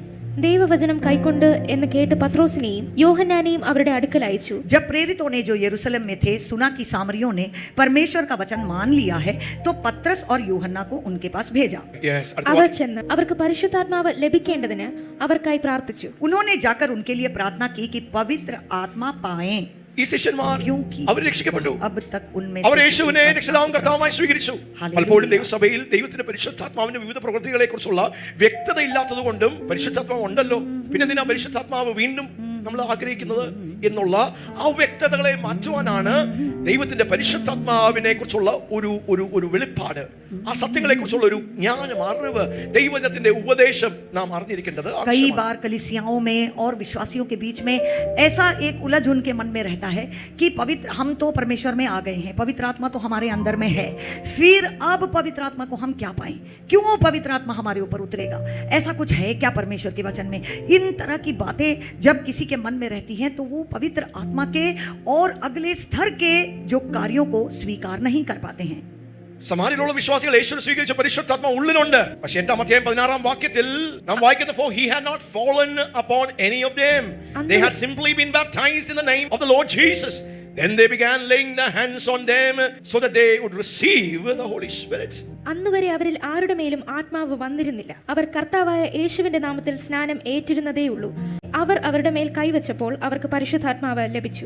ദൈവവചനം കൈക്കൊണ്ട് എന്ന് കേട്ട് പത്രോസിനെയും യോഹന്നാനെയും അവരുടെ അടുക്കൽ അയച്ചു. जब प्रेरितों ने जो यरूशलेम में थे सुना कि सामरियों ने परमेश्वर का वचन मान लिया है, तो पतरस और यूहन्ना को उनके पास भेजा। Yes, അടുത്ത അവർ വാക്യം. ചെന്ന് അവർക്ക് പരിശുദ്ധാത്മാവ് ലഭിക്കേണ്ടതിന് അവർക്കായി പ്രാർത്ഥിച്ചു. उन्होंने जाकर उनके लिए प्रार्थना की कि पवित्र आत्मा पाएं, ഈ ശിഷ്യന്മാർ क्योंकि അവർ രക്ഷിക്കപ്പെട്ടു, अब तक उनमें അവർ से യേശുവിനെ രക്ഷിതാവും കർത്താവുമായി സ്വീകരിച്ചു. Hallelujah. പലപ്പോഴും ദൈവസഭയിൽ ദൈവത്തിന്റെ പരിശുദ്ധാത്മാവിന്റെ വിവിധ പ്രവൃത്തികളെ കുറിച്ചുള്ള വ്യക്തത ഇല്ലാത്തത് കൊണ്ടും പരിശുദ്ധാത്മാവ് ഉണ്ടല്ലോ, പിന്നെ എന്തിനാ പരിശുദ്ധാത്മാവ് വീണ്ടും നമ്മൾ ആഗ്രഹിക്കുന്നത് എന്നുള്ള ആ വ്യക്തതകളെ മാറ്റുവാനാണ് ദൈവത്തിന്റെ പരിശുദ്ധാത്മാവിനെ കുറിച്ചുള്ള ഒരു വെളിപ്പാട്, ആ സത്യങ്ങളെ കുറിച്ചുള്ള ഒരു ജ്ഞാനം, അറിവ്, ദൈവത്തിന്റെ ഉപദേശം നാം അറിഞ്ഞിരിക്കേണ്ടത് कई ആവശ്യമാണ്. बार कलीसियाओं में और विश्वासियों के बीच में ऐसा एक उलझ उनके मन में रहता है कि पवित्र, हम तो परमेश्वर में आ गए हैं, पवित्र आत्मा तो हमारे अंदर में है, फिर अब पवित्र आत्मा को हम क्या पाएं, क्यों पवित्र आत्मा हमारे ऊपर उतरेगा, ऐसा कुछ है क्या परमेश्वर के वचन में। इन तरह की बातें जब किसी के मन में रहती हैं तो वो पवित्र आत्मा के और अगले स्तर के जो कार्यों को स्वीकार नहीं कर पाते हैं। സമാരിയിലുള്ള വിശ്വാസികൾ യേശുവിനെ സ്വീകരിച്ച പരിശുദ്ധാത്മ ഉള്ളിലുണ്ട്. പക്ഷേ 8-ാം അധ്യായം 16-ാം വാക്യത്തിൽ നാം വായിക്കുന്ന, for he had not fallen upon any of them, they had simply been baptized in the name of the Lord Jesus, then they began laying their hands on them so that they would receive the Holy Spirit. അന്നുവരെ അവരിൽ ആരുടെ മേലും ആത്മാവ് വന്നിരുന്നില്ല. അവർ കർത്താവായ യേശുവിന്റെ നാമത്തിൽ സ്നാനം ഏറ്റിരുന്നതേയുള്ളൂ. അവർ അവരുടെ മേൽ കൈവച്ചപ്പോൾ അവർക്ക് പരിശുദ്ധാത്മാവ് ലഭിച്ചു.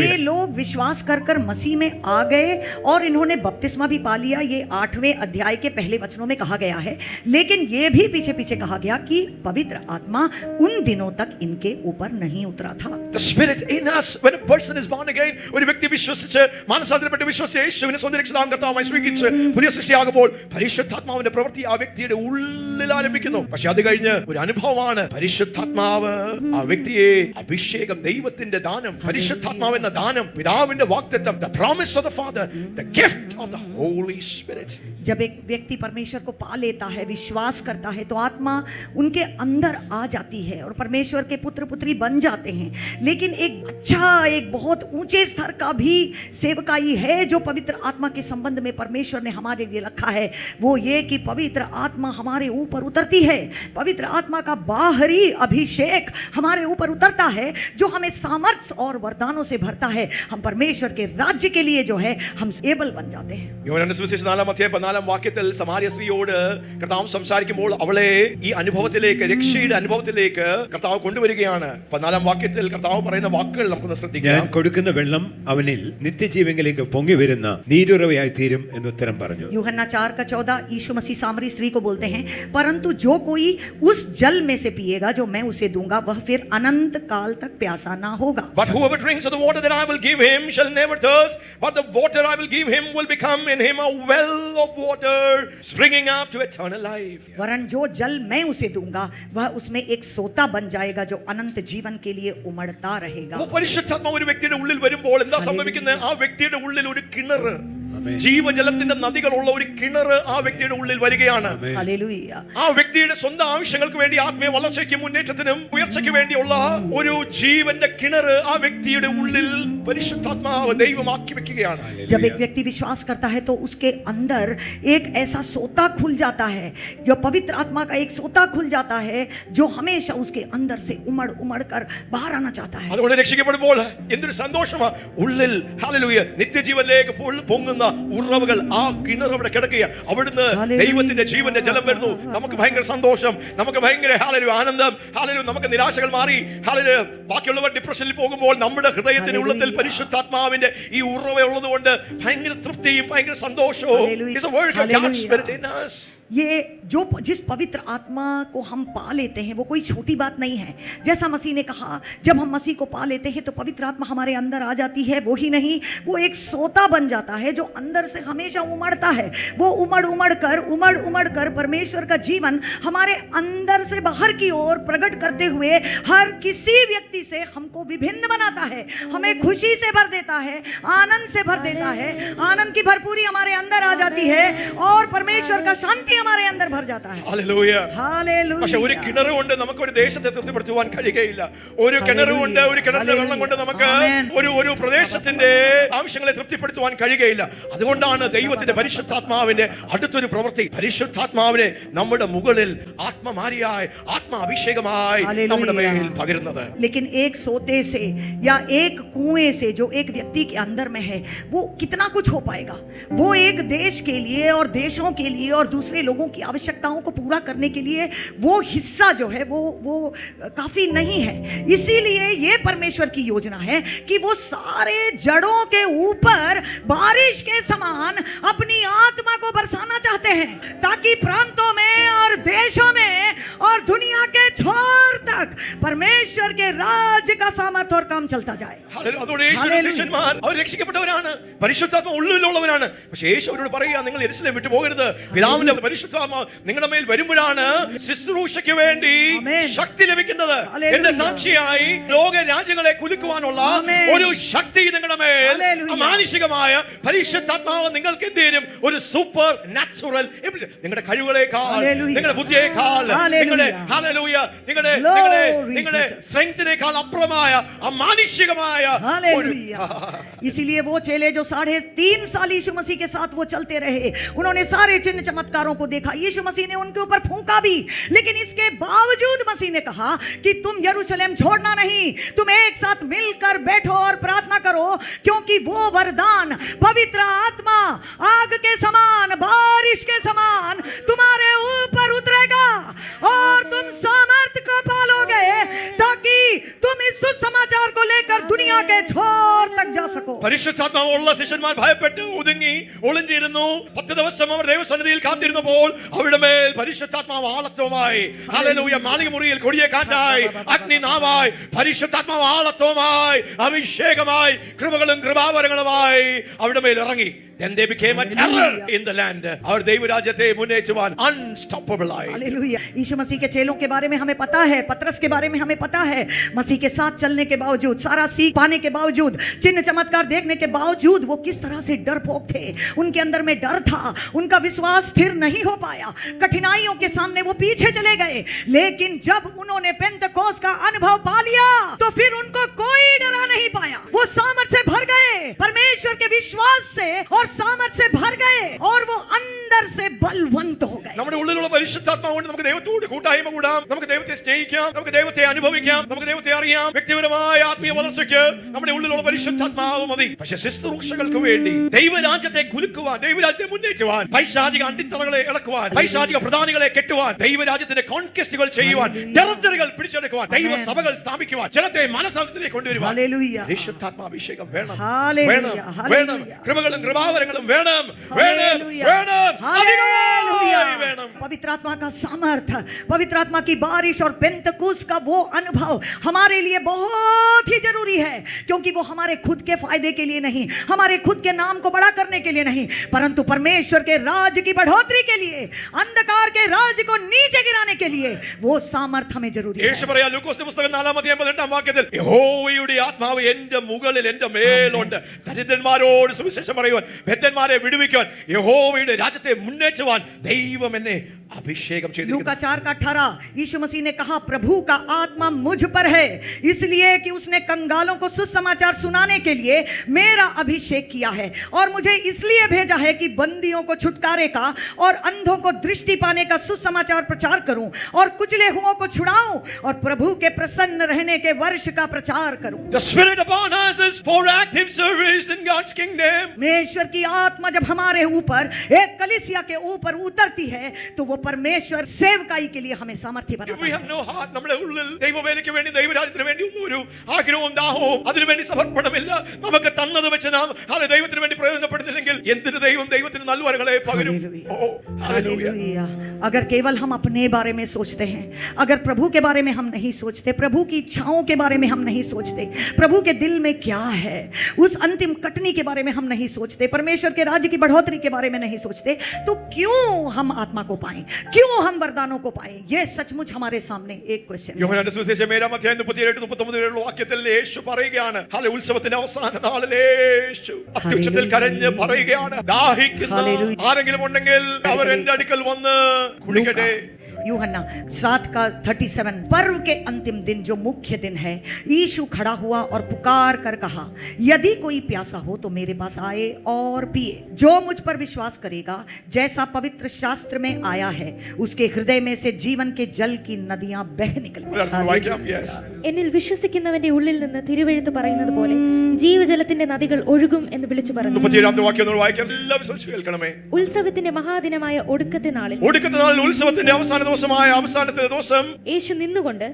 ये लोग विश्वास कर कर मसीह में आ गए और इन्होंने बपतिस्मा भी पा लिया, ये 8वें अध्याय के पहले वचनों में कहा गया है। लेकिन ये भी पीछे पीछे कहा गया कि पवित्र आत्मा उन दिनों तक इनके ऊपर नहीं उतरा था। The Spirit in us, when a person is born again, ഒരു വ്യക്തി വിശ്വസിച്ച് മാനസാന്തരപ്പെട്ട് വിശ്വസിച്ച് യേശുവിനെ സ്വന്തം രക്ഷിതാവും കർത്താവുമായി സ്വീകരിച്ച് പുതിയ സൃഷ്ടിയാകുമ്പോൾ പരിശുദ്ധാത്മാവിന്റെ പ്രവൃത്തി ആ വ്യക്തിയുടെ ഉള്ളിൽ ആരംഭിക്കുന്നു. പക്ഷെ അത് കഴിഞ്ഞ് ഒരു അനുഭവമാണ് പരിശുദ്ധാത്മാവ് ആ വ്യക്തിയെ അഭിഷേകം, ദൈവത്തിന്റെ ദാനം, പരിശുദ്ധാത്മാവ് എന്ന ദാനം, പിതാവിന്റെ വാഗ്ദത്തം, the promise of the Father, the gift of the Holy Spirit. जब एक व्यक्ति परमेश्वर को पा लेता है, विश्वास करता है, तो आत्मा उनके अंदर आ जाती है और परमेश्वर के पुत्र पुत्री बन जाते हैं। लेकिन एक अच्छा, एक बहुत ऊंचे स्तर का भी सेवकाई है जो पवित्र आत्मा के संबंध में परमेश्वर ने हमारे लिए रखा है, वो ये कि पवित्र आत्मा हमारे ऊपर उतरती है। पवित्र आत्मा का बाहरी अभिषेक हमारे ऊपर उतरता है जो हमें सामर्थ्य और वरदानों से भरता है। हम परमेश्वर के राज्य के लिए जो है हम एबल बन जाते हैं। യോഹന്നാന്റെ സുവിശേഷം 4-ാം അധ്യായം 14-ാം വാക്യത്തിൽ സമാരിയ സ്ത്രീയോട് കർത്താവ് സംസാരിക്കുമ്പോൾ അവളെ ഈ അനുഭവത്തിലേക്ക്, രക്ഷയുടെ അനുഭവത്തിലേക്ക് കർത്താവ് കൊണ്ടുവരികയാണ്. 14-ാം വാക്യത്തിൽ കർത്താവ് പറയുന്ന വാക്കുകൾ നമുക്കൊന്ന് ഞാൻ ശ്രദ്ധിക്കാം. കൊടുക്കുന്ന വെള്ളം അവനിൽ നിത്യജീവനിലേക്ക് പൊങ്ങി വരുന്ന നീരുറവയായി തീരും എന്ന് ഉത്തരം പറഞ്ഞു. यूहन्ना 4:14 यीशु मसीह सामरी स्त्री को बोलते हैं, परंतु जो कोई उस जल में से पिएगा जो मैं उसे दूंगा, वह फिर अनंत काल तक प्यासा ना होगा। But whoever drinks of the water that I will give him shall never thirst, but the water I will give him will become in him a well of water springing up to eternal life. वरन जो जल मैं उसे दूंगा वह उसमें एक सोता बन जाएगा जो अनंत जीवन के लिए उमड़ता रहेगा। അപ്പോൾ പരിശുദ്ധാത്മാവ് ഒരു വ്യക്തിയുടെ ഉള്ളിൽ വരുമ്പോൾ എന്താ സംഭവിക്കുന്നത്? ആ വ്യക്തിയുടെ ഉള്ളിൽ ഒരു കിണർ, ജീവജലത്തിന്റെ നദികളുള്ള ഒരു കിണർ ആ വ്യക്തിയുടെ ഉള്ളിൽ വരികയാണ്. हालेलुया। ആ വ്യക്തിയുടെ സ്വന്തം ആവശ്യങ്ങൾക്ക് വേണ്ടി, ആത്മീയ വളർച്ചയ്ക്കും മുന്നേറ്റത്തിനും ഉയർച്ചയ്ക്ക് വേണ്ടിയുള്ള ഒരു ജീവന്റെ കിണർ ആ വ്യക്തിയുടെ ഉള്ളിൽ പരിശുദ്ധാത്മാവ് ദൈവമാക്കി വെക്കുകയാണ്. जब एक व्यक्ति विश्वास करता है तो उसके अंदर एक ऐसा सोता खुल जाता है, जो पवित्र आत्मा का एक सोता खुल जाता है जो हमेशा उसके अंदर से उमड़ उमड़ कर बाहर आना चाहता है। അതുകൊണ്ട് രക്ഷിക്കപ്പെടുമ്പോൾ എന്തൊരു സന്തോഷമാ! ഉള്ളിൽ ഹല്ലേലൂയ നിത്യജീവനിലേക്ക് പൊങ്ങുന്ന ഉറവകൾ, ആ കിണർ അവിടെ കിടക്കുക. അവിടുന്ന് ദൈവത്തിന്റെ ജീവന്റെ ജലം വരുന്നു. നമുക്ക് ഭയങ്കര സന്തോഷം, നമുക്ക് ഭയങ്കര ഹല്ലേലൂയ ആനന്ദം, ഹല്ലേലൂയ നമുക്ക് നിരാശകൾ മാറി, ഹല്ലേലൂയ ബാക്കിയുള്ളവർ ഡിപ്രഷനിൽ പോകുമ്പോൾ നമ്മുടെ ഹൃദയത്തിന്റെ ഉള്ളത്തിൽ പരിശുദ്ധാത്മാവിന്റെ ഈ ഉറവ ഉള്ളതുകൊണ്ട് ഭയങ്കര തൃപ്തിയും ഭയങ്കര സന്തോഷവും. It's a work of God's Spirit in us. ये जो जिस पवित्र आत्मा को हम पा लेते हैं वो कोई छोटी बात नहीं है। जैसा मसीह ने कहा, जब हम मसीह को पा लेते हैं तो पवित्र आत्मा हमारे अंदर आ जाती है। वो ही नहीं, वो एक सोता बन जाता है जो अंदर से हमेशा उमड़ता है। वो उमड़ उमड़ कर परमेश्वर का जीवन हमारे अंदर से बाहर की ओर प्रकट करते हुए हर किसी व्यक्ति से हमको विभिन्न बनाता है, हमें खुशी से भर देता है, आनंद से भर देता है। आनंद की भरपूरी हमारे अंदर आ जाती है और परमेश्वर का शांति हमारे अंदर भर जाता है। ഹല്ലേലൂയ. हालेलुया। പക്ഷെ ഒരു കിണർ കൊണ്ട് നമുക്ക് ഒരു ദേശത്തെ തൃപ്തിപ്പെടുത്തുവാൻ കഴിയുകയില്ല. ഒരു കിണർ കൊണ്ട്, ഒരു കിണറിലെ വെള്ളം കൊണ്ട് നമുക്ക് ഒരു പ്രദേശത്തിന്റെ ആവശ്യങ്ങളെ തൃപ്തിപ്പെടുത്തുവാൻ കഴിയുകയില്ല. അതുകൊണ്ടാണ് ദൈവത്തിന്റെ പരിശുദ്ധാത്മാവിന്റെ അടുത്തൊരു പ്രവൃത്തി, പരിശുദ്ധാത്മാവിനെ നമ്മുടെ മുകളിൽ ആത്മമാരിയായി, ആത്മാഭിഷേകമായി നമ്മുടെ മേൽ പകരുന്നത്. लेकिन एक सोते से या एक कुएं से जो एक व्यक्ति के अंदर में है, वो कितना कुछ हो पाएगा? वो एक देश के लिए और देशों के लिए और दूसरे लोगों की आवश्यकताओं को पूरा करने के लिए वो हिस्सा जो है वो काफी नहीं है। इसीलिए ये परमेश्वर की योजना है कि वो सारे जड़ों के ऊपर बारिश के समान अपनी आत्मा को बरसाना चाहते हैं, ताकि प्रांतों में और देशों में और दुनिया के छोर तक परमेश्वर के राज्य का सामर्थ्य और काम चलता जाए। ഹല്ലേലൂയ. അതോടെ യേശുവിന്റെ ശിഷ്യന്മാർ അവർ രക്ഷിക്കപ്പെട്ടവരാണ്, പരിശുദ്ധാത്മ ഉള്ളിലുള്ളവരാണ്. പക്ഷേ യേശു അവരോട് പറയുക, നിങ്ങൾ യെരൂശലേം വിട്ടു പോകരുത്. പിതാവിന്റെ പരിശുദ്ധാത്മ നിങ്ങളുടെ മേൽ വരുമ്പോഴാണ് ശുശ്രൂഷയ്ക്ക് വേണ്ടി ശക്തി ലഭിക്കുന്നത്. എന്റെ സാക്ഷിയായി ലോക രാജ്യങ്ങളെ കുലുക്കുവാനുള്ള ഒരു ശക്തി നിങ്ങളുടെ മേൽ, അമാനുഷികമായ പരിശുദ്ധാത്മാവ് നിങ്ങൾക്ക് എന്ത് തരും? ഒരു സൂപ്പർ നാച്ചുറൽ, നിങ്ങളുടെ കഴിവുകളേക്കാൾ, നിങ്ങളുടെ ബുദ്ധിയേക്കാൾ, നിങ്ങളുടെ ഹല്ലേലൂയ, നിങ്ങളുടെ സ്ട്രെങ്തിനേക്കാൾ അപ്പുറമായ അമാനുഷികമായ ഒരു. इसीलिए वो चेले जो 3.5 साल यीशु मसीह के साथ वो चलते रहे, उन्होंने सारे चिन्ह चमत्कारों को देखा, यीशु मसीह ने उनके ऊपर फूंका भी, लेकिन इसके बावजूद मसीह ने कहा कि तुम यरूशलेम छोड़ना नहीं, तुम एक साथ मिलकर बैठो और प्रार्थना करो, क्योंकि वो वरदान पवित्र आत्मा आग के समान, बारिश के समान तुम्हारे ऊपर उतरेगा और तुम सामर्थ्य को पालोगे, ताकि तुम इस सुसमाचार को लेकर दुनिया के छोर तक जा सको। പരിശുദ്ധാത്മാവുള്ള ശിഷ്യന്മാർ ഭയപ്പെട്ട് ഒതുങ്ങി ഒളിഞ്ഞിരുന്നു. 10 ദിവസം അവർ ദൈവസന്നിധിയിൽ കാത്തിരുന്നപ്പോൾ അവരുടെ മേൽ പരിശുദ്ധാത്മാവ് ആളത്വമായി, ഹല്ലേലൂയ, മാളിക മുറിയിൽ കൊടിയ കാറ്റായി, അഗ്നിനാവായി, പരിശുദ്ധാത്മാവ് ആളത്വമായി, അഭിഷേകമായി, കൃപകളും കൃപാവരങ്ങളുമായി അവരുടെ മേൽ ഇറങ്ങി. Then they became a terror in the land. और ദൈവരാജ്യത്തെ മുന്നേറ്റുവാൻ unstoppable ആയി. हालेलुया। यीशु मसीह के चेलों के बारे में हमें पता है, पतरस के बारे में हमें पता है, मसीह के साथ चलने के बावजूद, सारा सीख पाने के बावजूद, चिन्ह चमत्कार देखने के बावजूद वो किस तरह से डरपोक थे। उनके अंदर में डर था, उनका विश्वास स्थिर नहीं हो पाया, कठिनाइयों के सामने वो पीछे चले गए। लेकिन जब उन्होंने पेंतकोस्त का अनुभव पा लिया तो फिर उनको कोई डरा नहीं पाया। वो सामर्थ से भर गए, परमेश्वर के विश्वास से और सामर्थ से भर गए और वो अंदर से बलवंत हो गए। നമ്മുടെ ഉള്ളിലുള്ള പരിശുദ്ധാത്മാവ് കൊണ്ട് നമുക്ക് ദൈവത്തോട് കൂട്ടായ്മ കൂടാം, നമുക്ക് ദൈവത്തെ സ്നേഹിക്കാം, നമുക്ക് ദൈവത്തെ അനുഭവിക്കാം, നമുക്ക് ദൈവത്തെ അറിയാം. വ്യക്തിപരമായ ആത്മീയ വളർച്ചയ്ക്ക് നമ്മുടെ ഉള്ളിലുള്ള പരിശുദ്ധാത്മാവ് മതി. പക്ഷേ ശുശ്രൂഷകൾക്ക് വേണ്ടി, ദൈവരാജ്യത്തെ കുലുക്കുവാൻ, ദൈവരാജ്യത്തെ മുന്നേറ്റുവാൻ, പൈശാചിക അടിത്തറകളെ ഇളക്കുവാൻ, പൈശാചിക പ്രധാനികളെ കെട്ടുവാൻ, ദൈവരാജ്യത്തിന്റെ കോൺക്വസ്റ്റുകൾ ചെയ്യുവാൻ, ടെറിട്ടറികൾ പിടിച്ചെടുക്കുവാൻ, ദൈവസഭകൾ സ്ഥാപിക്കുവാൻ, ജനത്തെ മനസ്സാന്തരത്തിലേക്ക് കൊണ്ടുവരുവാൻ हालेलुया। പരിശുദ്ധാത്മാഭിഷേകം വേണം. हालेलुया, വേണം. കൃപകളും കൃപാവരങ്ങളും വേണം. हालेलुया। पवित्र आत्मा का सामर्थ, पवित्र आत्मा की बारिश और पेंतकुस्त का वो अनुभव हमारे लिए बहुत ही जरूरी है, क्योंकि वो हमारे खुद के फायदे के लिए नहीं, हमारे खुद के नाम को बड़ा करने के लिए नहीं, परंतु परमेश्वर के राज्य की बढ़ोतरी के लिए, अंधकार के राज्य को नीचे गिराने के लिए वो सामर्थ हमें जरूरी है। യേശു പറയാ, ലൂക്കോസിന്റെ പുസ്തകം 4:8 വാക്യത്തിൽ, യഹോവയുടെ ആത്മാവ് എന്റെ മുകളിൽ, എന്റെ മേലുണ്ട്, ദരിദ്രന്മാരോട് സുവിശേഷം പറയുവാൻ, ബദ്ധന്മാരെ വിടുവിക്കുവാൻ, യഹോവയുടെ രാജ്യത്തെ മുന്നേറ്റുവാൻ ദൈവം എന്നെ अभिषेकम लूका 4:18 यीशु मसीह ने कहा, प्रभु का आत्मा मुझ पर है, इसलिए कि उसने कंगालों को सुसमाचार सुनाने के लिए मेरा अभिषेक किया है, और मुझे इसलिए भेजा है कि बंदियों को छुटकारे का और अंधों को दृष्टि पाने का सुसमाचार प्रचार करूं, और कुचले हुओं को छुड़ाऊं, और प्रभु के प्रसन्न रहने के वर्ष का प्रचार करूं। The spirit upon us is for active service in God's kingdom. परमेश्वर की आत्मा जब हमारे ऊपर, एक कलीसिया के ऊपर उतरती है, तो वो परमेश्वर सेवकाई के लिए हमें सामर्थ्य बनाता If we have no heart, നമ്മുടെ ഉള്ളിൽ ദൈവവേലയ്ക്ക് വേണ്ടി, ദൈവരാജ്യത്തിന് വേണ്ടി ഒന്നും ഒരു ആഗ്രഹവും ദാഹവും, അതിനുവേണ്ടി സമർപ്പണമില്ല, നമുക്ക് തന്നത് വെച്ച് നാം ദൈവത്തിന് വേണ്ടി പ്രയോജനപ്പെടുന്നില്ലെങ്കിൽ എന്തിന് ദൈവത്തിന് നൽവരങ്ങളെ പകരും. ഓ, ഹല്ലേലൂയ. हालेलुया। अगर केवल हम अपने बारे में सोचते हैं, अगर प्रभु के बारे में हम नहीं सोचते, प्रभु की इच्छाओं के बारे में हम नहीं सोचते, प्रभु के दिल में क्या है, उस अंतिम कटनी के बारे में हम नहीं सोचते, परमेश्वर के राज्य की बढ़ोतरी के बारे में नहीं सोचते, तो क्यों हम आत्मा को पाएं, क्यों हम वरदानों को पाएं? ये सचमुच हमारे सामने एक क्वेश्चन है। യോഹന്നാന്റെ സുവിശേഷം 7:37-39 വാക്യത്തിൽ യേശു പറയുകയാണ്, ഹല്ലേലൂയ, ഉത്സവത്തിന്റെ അവസാന നാളിൽ യേശു അത്യുച്ചത്തിൽ കരഞ്ഞ് പറയുകയാണ്, ദാഹിക്കുന്ന ഹല്ലേലൂയ. ആരെങ്കിലും ഉണ്ടെങ്കിൽ അവർ എന്റെ അടുക്കൽ വന്ന് കുടിക്കട്ടെ. यूहन्ना 7:37। पर्व के अंतिम दिन जो मुख्य दिन है, यीशु खड़ा हुआ और पुकार कर कहा, यदि कोई प्यासा हो तो मेरे पास आए और पिए। जो मुझ पर विश्वास करेगा, जैसा पवित्र शास्त्र में आया है, उसके हृदय में से जीवन के जल की नदियां बह ഒരർത്ഥം വായിക്കാം. Yes. എന്നിൽ വിശ്വസിക്കുന്നവന്റെ ഉള്ളിൽ നിന്ന് തിരുവെഴുത്ത് പറയുന്നത് പോലെ ജീവജലത്തിന്റെ നദികൾ ഒഴുകും എന്ന് വിളിച്ചു പറഞ്ഞു. 37 വാക്യം ഒന്ന് വായിക്കാം. എല്ലാം വിശ്വസിച്ച് കേൾക്കണമേ. ഉത്സവത്തിന്റെ മഹാദിനമായ ഒടുക്കത്തെ നാളിൽ ഉത്സവത്തിന്റെ അവസാന ദിവസമായ അവസാനത്തെ ദിവസം യേശു നിന്നുകൊണ്ട്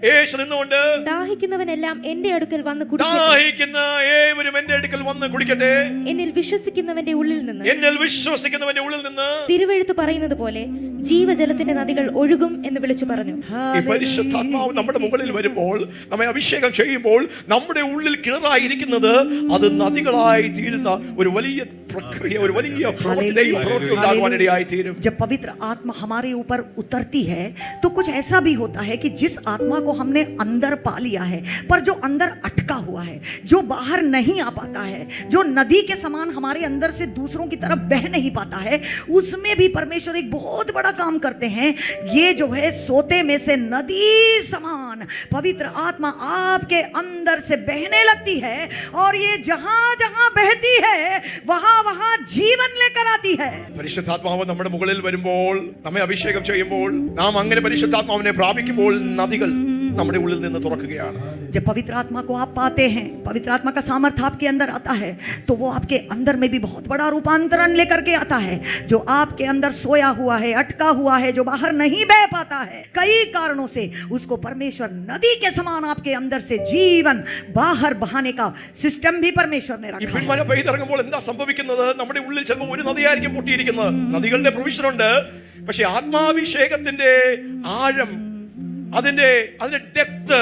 ദാഹിക്കുന്നവനെല്ലാം എന്റെ അടുക്കൽ വന്ന് കുടിക്കട്ടെ, ദാഹിക്കുന്ന ഏവരും എന്റെ അടുക്കൽ വന്ന് കുടിക്കട്ടെ. എന്നിൽ വിശ്വസിക്കുന്നവന്റെ ഉള്ളിൽ നിന്ന് തിരുവെഴുത്ത് പറയുന്നത് പോലെ ജീവജലത്തിന്റെ നദികൾ ഒഴുകും എന്ന് വിളിച്ചു പറഞ്ഞു. ഈ പരിശുദ്ധാത്മാവ് നമ്മുടെ മുകളിൽ വരുമ്പോൾ, നമ്മെ അഭിഷേകം ചെയ്യുമ്പോൾ, നമ്മുടെ ഉള്ളിൽ കിണറായിരിക്കുന്നത് അത് നദികളായി തീരുന്ന ഒരു വലിയ പ്രക്രിയ, ഒരു വലിയ പ്രവൃത്തി ഉണ്ടാകുവാനിടയായി തീരും. जब पवित्र आत्मा हमारे ऊपर उतरती है तो कुछ ऐसा भी होता है कि जिस आत्मा को हमने अंदर पा लिया है, पर जो अंदर अटका हुआ है, जो बाहर नहीं आ पाता है, जो नदी के समान हमारे अंदर से दूसरों की तरफ बह नहीं पाता है, उसमें भी परमेश्वर एक बहुत बड़ा काम करते हैं. ये जो है सोते में से नदी समान पवित्र आत्मा आपके अंदर से बहने लगती है, और ये जहां जहां बहती है वहां वहां जीवन लेकर आती है. പരിശുദ്ധാത്മാവ് നമ്മുടെ മുകളിൽ വരുമ്പോൾ, നമ്മെ അഭിഷേകം ചെയ്യുമ്പോൾ, നാം അങ്ങനെ പരിശുദ്ധാത്മാവിനെ പ്രാപിക്കുമ്പോൾ നദികൾ നമ്മുടെ ഉള്ളിൽ നിന്ന് തുറക്കുകയാണ്. जब पवित्र आत्मा को आप पाते हैं, पवित्र आत्मा का सामर्थ्य आपके अंदर आता है, तो वो आपके अंदर में भी बहुत बड़ा रूपांतरण लेकर के आता है. जो आपके अंदर सोया हुआ है, अटका हुआ है, जो बाहर नहीं बह पाता है कई कारणों से, उसको परमेश्वर नदी के समान आपके अंदर से जीवन बाहर बहाने का सिस्टम भी परमेश्वर ने ഈ रखा है. പിന്മഴ പെയ്തിറങ്ങുമ്പോൾ എന്താ സംഭവിക്കുന്നത്? നമ്മുടെ ഉള്ളിൽ ചിലപ്പോൾ ഒരു നദിയായിരിക്കും പൊട്ടിയിരിക്കുന്നത്. നദികളുടെ പ്രൊവിഷൻ ഉണ്ട്, പക്ഷെ ആത്മാഭിഷേകത്തിന്റെ ആഴം, അതിന്റെ ഡെപ്ത്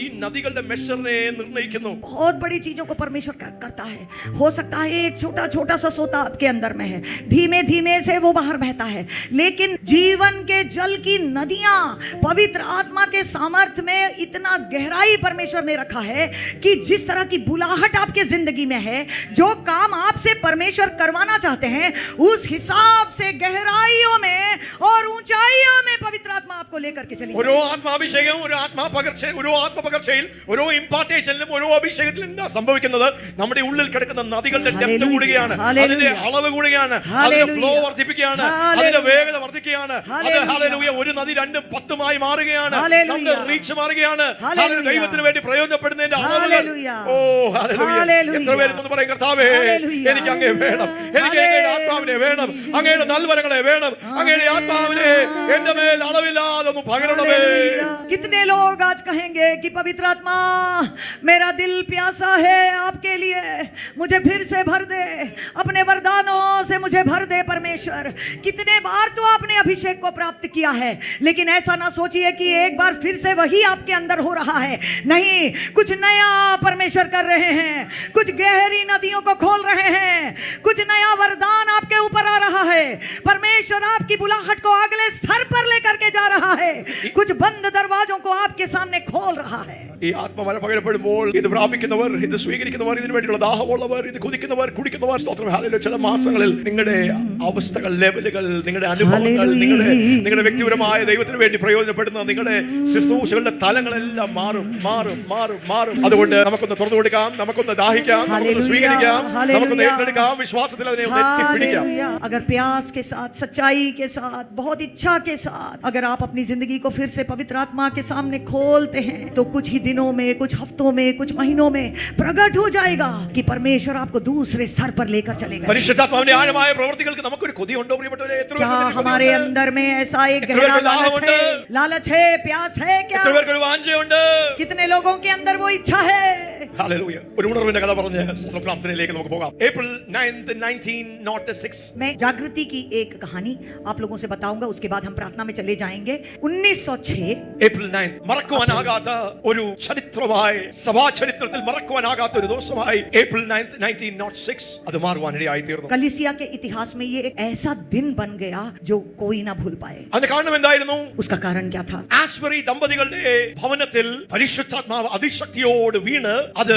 ഈ നദികളുടെ മെഷറിനെ നിർണ്ണയിക്കുന്നു. बहुत बड़ी चीजों को परमेश्वर करता है. हो सकता है एक छोटा छोटा सा सोता आपके अंदर में है, धीमे धीमे से वो बाहर बहता है, लेकिन जीवन के जल की नदियां पवित्र आत्मा के सामर्थ्य में इतना गहराई परमेश्वर ने रखा है कि जिस तरह की बुलाहट आपके जिंदगी में है, जो काम आपसे परमेश्वर करवाना चाहते हैं, उस हिसाब से गहराइयों में और ऊंचाइयों में पवित्र आत्मा आपको लेकर के चली. ഓരോ ആത്മാഭിഷേകവും, ഓരോ ആത്മപകർച്ചയിൽ, ഓരോ ഇംപാർട്ടേഷനിലും, ഓരോ അഭിഷേകത്തിലും എന്താ സംഭവിക്കുന്നത്? നമ്മുടെ ഉള്ളിൽ കിടക്കുന്ന നദികളുടെ ഡെപ്ത് കൂടുകയാണ്, അതിന്റെ അളവ് കൂടുകയാണ്, അതിന്റെ ഫ്ലോ വർദ്ധിപ്പിക്കുകയാണ്, അതിന്റെ വേഗത വർദ്ധിക്കുകയാണ്. അത് ഹല്ലേലൂയ, ഒരു നദി 2ഉം 10ഉമായി മാറുകയാണ്, നമ്മുടെ റീച്ച് മാറുകയാണ്. ദൈവത്തിന് വേണ്ടി പ്രയോജനപ്പെടുന്നതിന്റെ അളവുകൾ. ഓ ഹല്ലേലൂയ. എത്ര പേര് എന്ന് പറയും, കർത്താവേ എനിക്ക് അങ്ങേ വേണം, എനിക്ക് അങ്ങയുടെ ആത്മാവിനെ വേണം, അങ്ങയുടെ നൽവരങ്ങളെ വേണം, അങ്ങയുടെ ആത്മാവിനെ എന്റെ മേൽ അളവില്ലാതെ ഒന്ന് പകരണമേ. कितने लोग आज कहेंगे कि पवित्र आत्मा, मेरा दिल प्यासा है आपके लिए, मुझे फिर से भर दे, अपने वरदानों से मुझे भर दे परमेश्वर. कितने बार तो आपने अभिषेक को प्राप्त किया है, लेकिन ऐसा ना सोचिए कि एक बार फिर से वही आपके अंदर हो रहा है. नहीं, कुछ नया परमेश्वर कर रहे हैं, कुछ गहरी नदियों को खोल रहे हैं, कुछ नया वरदान आपके ऊपर आ रहा है. परमेश्वर आपकी बुलाहट को अगले स्तर पर लेकर के जा रहा है, कुछ बंद दरवाजों को आपके सामने खोल रहा है. ഈ ആത്മാവര പകരപ്പെടുമ്പോൾ ഇത് പ്രാപിക്കുന്നവർ, ഇത് സ്വീകരിക്കുന്നവർ, ഇതിനു വേണ്ടിയുള്ള ദാഹമുള്ളവർ, ഇത് കുതിക്കുന്നവർ, കുടിക്കുന്നവർ, സ്തോത്രം ഹല്ലേലൂയ. ചില മാസങ്ങളിൽ നിങ്ങളുടെ അവസ്ഥകൾ, ലെവലുകൾ, നിങ്ങളുടെ അനുഭവങ്ങൾ, നിങ്ങളുടെ വ്യക്തിപരമായ ദൈവത്തിന് വേണ്ടി പ്രയോജനപ്പെടുന്ന നിങ്ങളുടെ ശുശ്രൂഷകളുടെ തലങ്ങളെല്ലാം മാറും മാറും മാറും മാറും. അതുകൊണ്ട് നമുക്കൊന്ന് തുറന്നു കൊടുക്കാം, നമുക്കൊന്ന് ദാഹിക്കാം, നമുക്കൊന്ന് സ്വീകരിക്കാം, നമുക്കൊന്ന് ഏറ്റെടുക്കാം, വിശ്വാസത്തിൽ അതിനെ എത്തിപ്പിടിക്കാം. अगर प्यास के साथ, सच्चाई के साथ, बहुत इच्छा के साथ अगर आप अपनी जिंदगी को फिर से पवित्र आत्मा के सामने खोलते हैं, तो कुछ ही दिनों में, कुछ हफ्तों में, कुछ महीनों में प्रकट हो जाएगा कि परमेश्वर आपको दूसरे स्तर पर लेकर चलेगा. പരിശുദ്ധാത്മാവിന്റെ ആഴമായ പ്രവൃത്തികൾക്ക് നമുക്കൊരു കൊതിയുണ്ടോ പ്രിയപ്പെട്ടവരെ? क्या हमारे अंदर में ऐसा एक गहरा लालच है, प्यास है क्या? എത്ര പേർക്ക് ഒരു വാഞ്ചയുണ്ട്? कितने लोगों के अंदर वो इच्छा है? Hallelujah. ഒരു ഉണർവിന്റെ കഥ പറഞ്ഞ് പ്രാർത്ഥനയിലേക്ക് നമുക്ക് പോകാം. April 9th 1906. मैं जागृति की एक कहानी आप लोगों से बताऊंगा, उसके बाद हम प्रार्थना में चले जाएंगे। 1906 April 9 മറക്കുവാനാകാത്ത ഒരു ചരിത്രമായി, സഭാ ചരിത്രത്തിൽ മറക്കുവാനാകാത്ത ഒരു ദിവസമായി April 9th 1906 അത് മാറുവാനിടയായി തീർന്നു. कलीसिया के इतिहास में ये एक ऐसा दिन बन गया जो कोई ना भूल पाए। അതിന്റെ കാരണം എന്തായിരുന്നു? उसका कारण क्या था? ആസ്ബറി ദമ്പതികളുടെ ഭവനത്തിൽ പരിശുദ്ധാത്മാവ് അതിശക്തിയോട് വീണ് അത്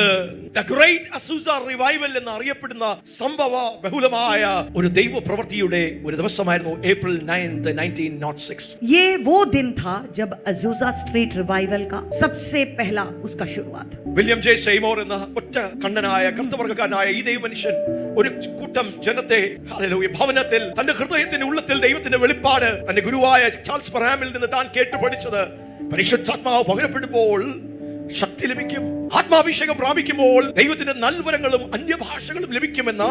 ദ ഗ്രേറ്റ് അസൂസ റിവൈവൽ എന്ന് അറിയപ്പെടുന്ന സംഭവ ബഹുലമായ ഒരു ദൈവ പ്രവൃത്തിയുടെ ഒരു ദിവസമായിരുന്നു April 9th 1906. ये वो दिन था जब अजूजा स्ट्रीट रिवाइवल का सबसे पहला उसका शुरुआत। വില്യം ജെ സെയ്മോർ എന്ന ഒറ്റ കണ്ണനായ കർത്തവർഗക്കാരനായ ഈ ദൈവമനുഷ്യൻ ഒരു കൂട്ടം ജനത്തെ ഹല്ലേലൂയ ഭവനത്തിൽ തന്റെ ഹൃദയത്തിന്റെ ഉള്ളത്തിൽ ദൈവത്തിന്റെ വെളിപ്പാട് തന്റെ ഗുരുവായ ചാൾസ് പറാമിൽ നിന്ന് താൻ കേട്ടു പഠിച്ചത് പരിശുദ്ധാത്മാവ് പകരപ്പെടുമ്പോൾ ശക്തി ലഭിക്കും, ആത്മാഭിഷേകം പ്രാപിക്കുമ്പോൾ ദൈവത്തിന്റെ നൽവരങ്ങളും അന്യഭാഷകളും ലഭിക്കുമെന്ന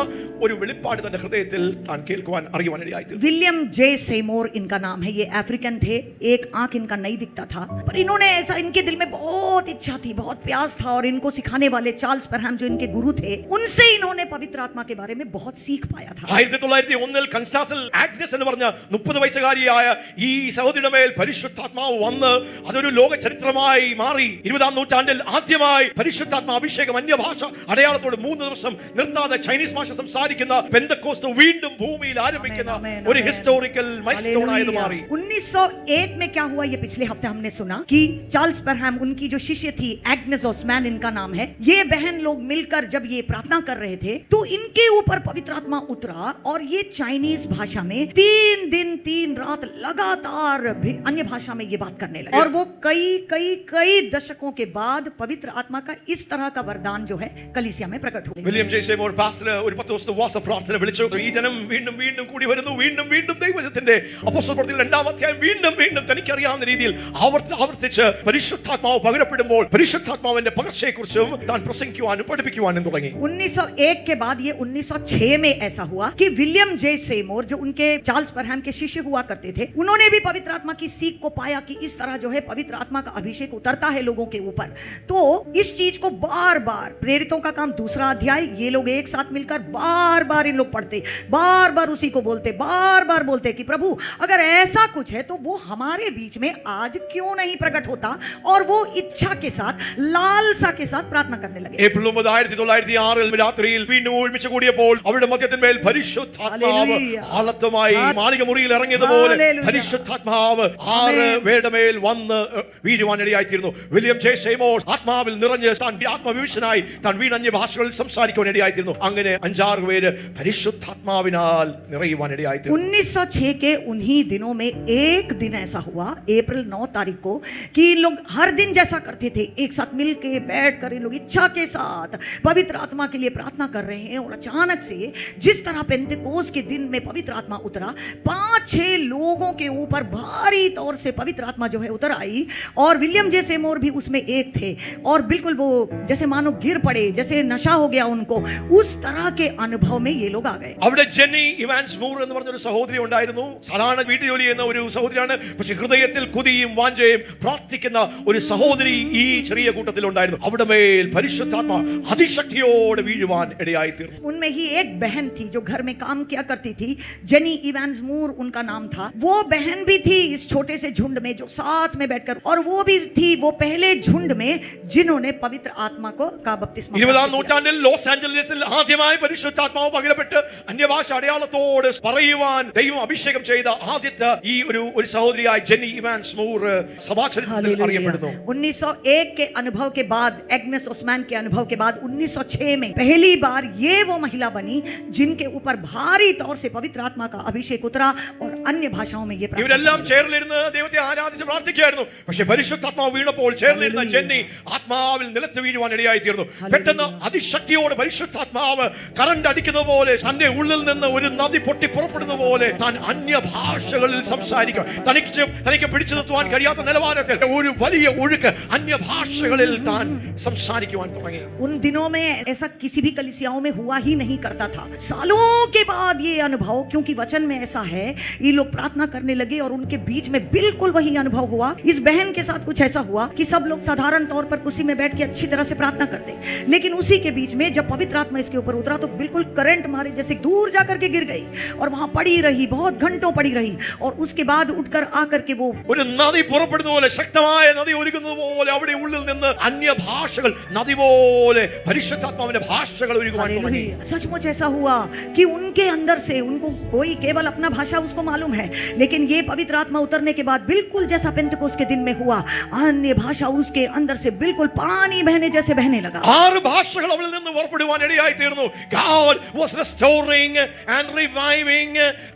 ഒരു വെളിപ്പാട് തന്റെ ഹൃദയത്തിൽ താൻ കേൾക്കുവാൻ അറിയുവാനിടയായി. विलियम जे सेमोर इनका नाम है। ये अफ्रीकन थे, एक आंख इनका नहीं दिखता था, पर इन्होंने ऐसा, इनके दिल में बहुत इच्छा थी, बहुत प्यास था, और इनको सिखाने वाले चार्ल्स परहैम जो इनके गुरु थे, उनसे इन्होंने पवित्र आत्मा के बारे में बहुत सीख पाया था। 1901 കൻസാസിൽ ആഗ്നസ് എന്ന് പറഞ്ഞ 30 വയസ്സുകാരിയായ ഈ സഹോദരിയുടെ മേൽ പരിശുദ്ധാത്മാവ് വന്ന് അതൊരു ലോക ചരിത്രമായി മാറി. 20ാം നൂറ്റാണ്ടിൽ ആദ്യമായി പരിശുദ്ധാത്മ അഭിഷേകം അന്യഭാഷ അടയാളത്തോട് 3 ദിവസം നിർത്താതെ ചൈനീസ് ഭാഷ സംസാരിക്കുന്ന പെന്തക്കോസ്ത് വീണ്ടും ഭൂമിയിൽ ആരംഭിക്കുന്ന ഒരു ഹിസ്റ്റോറിക്കൽ മൈൽസ്റ്റോൺ ആയി മാറി. 1901 में क्या हुआ, ये पिछले हफ्ते हमने सुना कि चार्ल्स परहैम, उनकी जो शिष्य थी एग्नेस ओस्मान इनका नाम है, ये बहन लोग मिलकर जब ये प्रार्थना कर रहे थे तो इनके ऊपर पवित्र आत्मा उतरा और ये चाइनीज भाषा में 3 दिन 3 रात लगातार अन्य भाषा में ये बात करने लगे, और वो कई दशकों के बाद पवित्र आत्मा का इस तरह का वरदान जो है कलीसिया में प्रकट हुआ। വില്യം ജെ സെയ്മോർ പാസ്റ്റർ ഒരു 10 ദിവസത്തെ ഉപവാസ പ്രാർത്ഥന വിളിച്ചു. ഈ ജനം വീണ്ടും വീണ്ടും കൂടി വരുന്നു, വീണ്ടും വീണ്ടും ദൈവത്തിന്റെ അപ്പോസ്തല പ്രവൃത്തികൾ 2-ാം അധ്യായം വീണ്ടും വീണ്ടും തനിക്കറിയാവുന്ന രീതിയിൽ ആവർത്തിച്ച് പരിശുദ്ധാത്മാവ് പകരപ്പെടുമ്പോൾ പരിശുദ്ധാത്മാവിന്റെ പകർച്ചയെക്കുറിച്ചും താൻ പ്രസംഗിക്കുവാനും പഠിപ്പിക്കുവാനും തുടങ്ങി. 1901 के बाद ये 1906 में ऐसा हुआ कि विलियम जे सेमोर जो उनके चार्ल्स परहैम के शिष्य हुआ करते थे, उन्होंने भी पवित्र आत्मा की सीख को पाया कि इस तरह जो है पवित्र आत्मा का अभिषेक उतरता है लोगों के ऊपर। तो इस चीज को बार बार, प्रेरितों का काम 2रा अध्याय, ये लोग एक साथ मिलकर बार बार इन लोग पढ़ते, बार बार उसी को बोलते, बार बार बोलते कि प्रभु अगर ऐसा कुछ है तो वो हमारे बीच में आज क्यों नहीं प्रकट होता, और वो इच्छा के साथ, लालसा के साथ प्रार्थना करने लगे। ഏപ്രിൽ 1906 രാത്രിയിൽ വീണ്ടും ഒരുമിച്ച് കൂടിയപ്പോൾ അവരുടെ മധ്യത്തിന്മേൽ പരിശുദ്ധാത്മാവ് ആളത്തമായി മാളിക മുറിയിൽ ഇറങ്ങിയതുപോലെ പരിശുദ്ധാത്മാവ് 6 പേരുടെ മേൽ വന്ന് വീഴുവാനിടയായിത്തീർന്നു. വില്യം ജെ സെയ്മോർ ആത്മാവിൽ നിറഞ്ഞ് താൻ ആത്മവിവശനായി താൻ വീണന്യ ഭാഷകളിൽ സംസാരിക്കുവാനിടയായിത്തീർന്നു. അങ്ങനെ 5-6 പേര് പരിശുദ്ധാത്മാവിനാൽ നിറയുവാനിടയായിത്തീർന്നു. 1906 के उन्हीं दिनों में एक दिन ऐसा हुआ, अप्रैल 9 तारीख को, कि इन लोग हर दिन जैसा करते थे, एक साथ मिलके बैठकर इन लोग इच्छा के साथ पवित्र आत्मा के लिए प्रार्थना कर रहे हैं, और अचानक से जिस तरह पेंतेकोस्त के दिन में पवित्र आत्मा उतरा, 5-6 लोगों के ऊपर भारी तौर से पवित्र आत्मा जो है उतर आई, और विलियम जे सेमोर भी उसमें एक थे, और बिल्कुल वो जैसे मानो गिर पड़े, जैसे नशा हो गया उनको, उस तरह के अनुभव में ये लोग आ गए। അവിടെ ജെന്നി ഇവാൻസ് മൂർ എന്ന് പറഞ്ഞ ഒരു സഹോദരി ഉണ്ടായിരുന്നു. സാധാരണ വീട്ടു ജോലി ചെയ്യുന്ന ഒരു സഹോദരിയാണ്, പക്ഷേ ഹൃദയത്തിൽ കുതിയും വാഞ്ചയും പ്രാർത്ഥിക്കുന്ന ഒരു സഹോദരി ഈ ചെറിയ കൂട്ടത്തിൽ ഉണ്ടായിരുന്നു. അവിടെ മേൽ പരിശുദ്ധാത്മ അതിശക്തിയോടെ വീഴുവാൻ ഇടയായി തീർന്നു. उनमें ही एक बहन थी जो घर में काम किया करती थी, जेनी इवांस मूर उनका नाम था। वो बहन भी थी इस छोटे से झुंड में जो साथ में बैठकर, और वो भी थी वो पहले झुंड में जिन्होंने पवित्र आत्मा को का बपतिस्मा 20ാം നൂറ്റാണ്ടിൽ ലോസ് ആഞ്ചലസിൽ ആദ്യമായി പരിശുദ്ധാത്മാവ് പകരപ്പെട്ട് അന്യഭാഷ അടയാളത്തോട് പറയുവാൻ ദൈവം അഭിഷേകം ചെയ്ത ആദ്യത്തെ ഈ ഒരു സഹോദരിയായ ജെന്നി ഇവാൻസ് മൂർ സഭാചരിത്രത്തിൽ അറിയപ്പെടുന്നു. 1901 के अनुभव के बाद, एग्नेस ओस्मान के अनुभव के बाद 1906 में पहली बार ये वो महिला बनी जिनके ऊपर भारी तौर से पवित्र आत्मा का अभिषेक उतरा, और अन्य भाषाओं में ये ഇവരെല്ലാം ചേർന്നിരുന്ന് ദൈവത്തെ ആരാധിച്ച് പ്രാർത്ഥിക്കുകയായിരുന്നു. പക്ഷേ പരിശുദ്ധാത്മാവ് വീണപ്പോൾ ചേർന്നിരുന്ന ജെന്നി ആത്മാവിൽ നിലത്ത് വീഴുവാൻ ഇടയായി തീർന്നു. പെട്ടെന്ന് അതിശക്തിയോടെ പരിശുദ്ധാത്മാവ് കറണ്ട് അടിക്കുന്ന പോലെ തന്റെ ഉള്ളിൽ നിന്ന് ഒരു നദി പൊട്ടി പുറപ്പെടുന്ന പോലെ താൻ അന്യ ഭാഷകളിൽ സംസാരിക്കും. തനിക്ക് പിടിച്ചു നിർത്തുവാൻ കഴിയാത്ത നിലവാരത്തിൽ ഒരു വലിയ ഒഴുക്ക് അന്യ ഭാഷകളിൽ താൻ സംസാരിക്കുവാൻ തുടങ്ങി. उन दिनों में ऐसा किसी भी कलीसियाओं में हुआ ही नहीं करता था। सालों के बाद ये अनुभव, क्योंकि वचन में ऐसा है, ये लोग प्रार्थना करने लगे और उनके बीच में बिल्कुल वही अनुभव हुआ। इस बहन के साथ कुछ ऐसा हुआ कि सब लोग साधारण तौर पर कुर्सी में बैठ बैठ के अच्छी तरह से प्रार्थना करते, लेकिन उसी के बीच में जब पवित्र आत्मा इसके ऊपर उतरा तो बिल्कुल करंट मारे जैसे दूर जाकर के गिर गई और वहां पड़ी रही, बहुत घंटों पड़ी रही, और उसके बाद उठकर आकर के वो ഒരു നദി പുറപ്പെടുന്ന പോലെ, ശക്തമായ നദി ഒഴുകുന്നത് പോലെ അവിടെ ഉള്ളിൽ നിന്ന് അന്യഭാഷകൾ നദി പോലെ പരിശുദ്ധാത്മാവിന്റെ ഭാഷകൾ ഒഴുകുവാൻ തുടങ്ങി. हालेलुया। सचमुच ऐसा हुआ कि उनके अंदर से, उनको कोई केवल अपना भाषा उसको मालूम है, लेकिन ये पवित्र आत्मा उतरने के बाद बिल्कुल जैसा पेंतकोस्त के दिन में हुआ, अन्य भाषा उसके अंदर से बिल्कुल पानी बहने जैसे बहने लगा. 6 ഭാഷകൾ അവളിൽ നിന്ന് പുറപ്പെടുവാൻ ഇടയായി തീർന്നു. God was restoring and reviving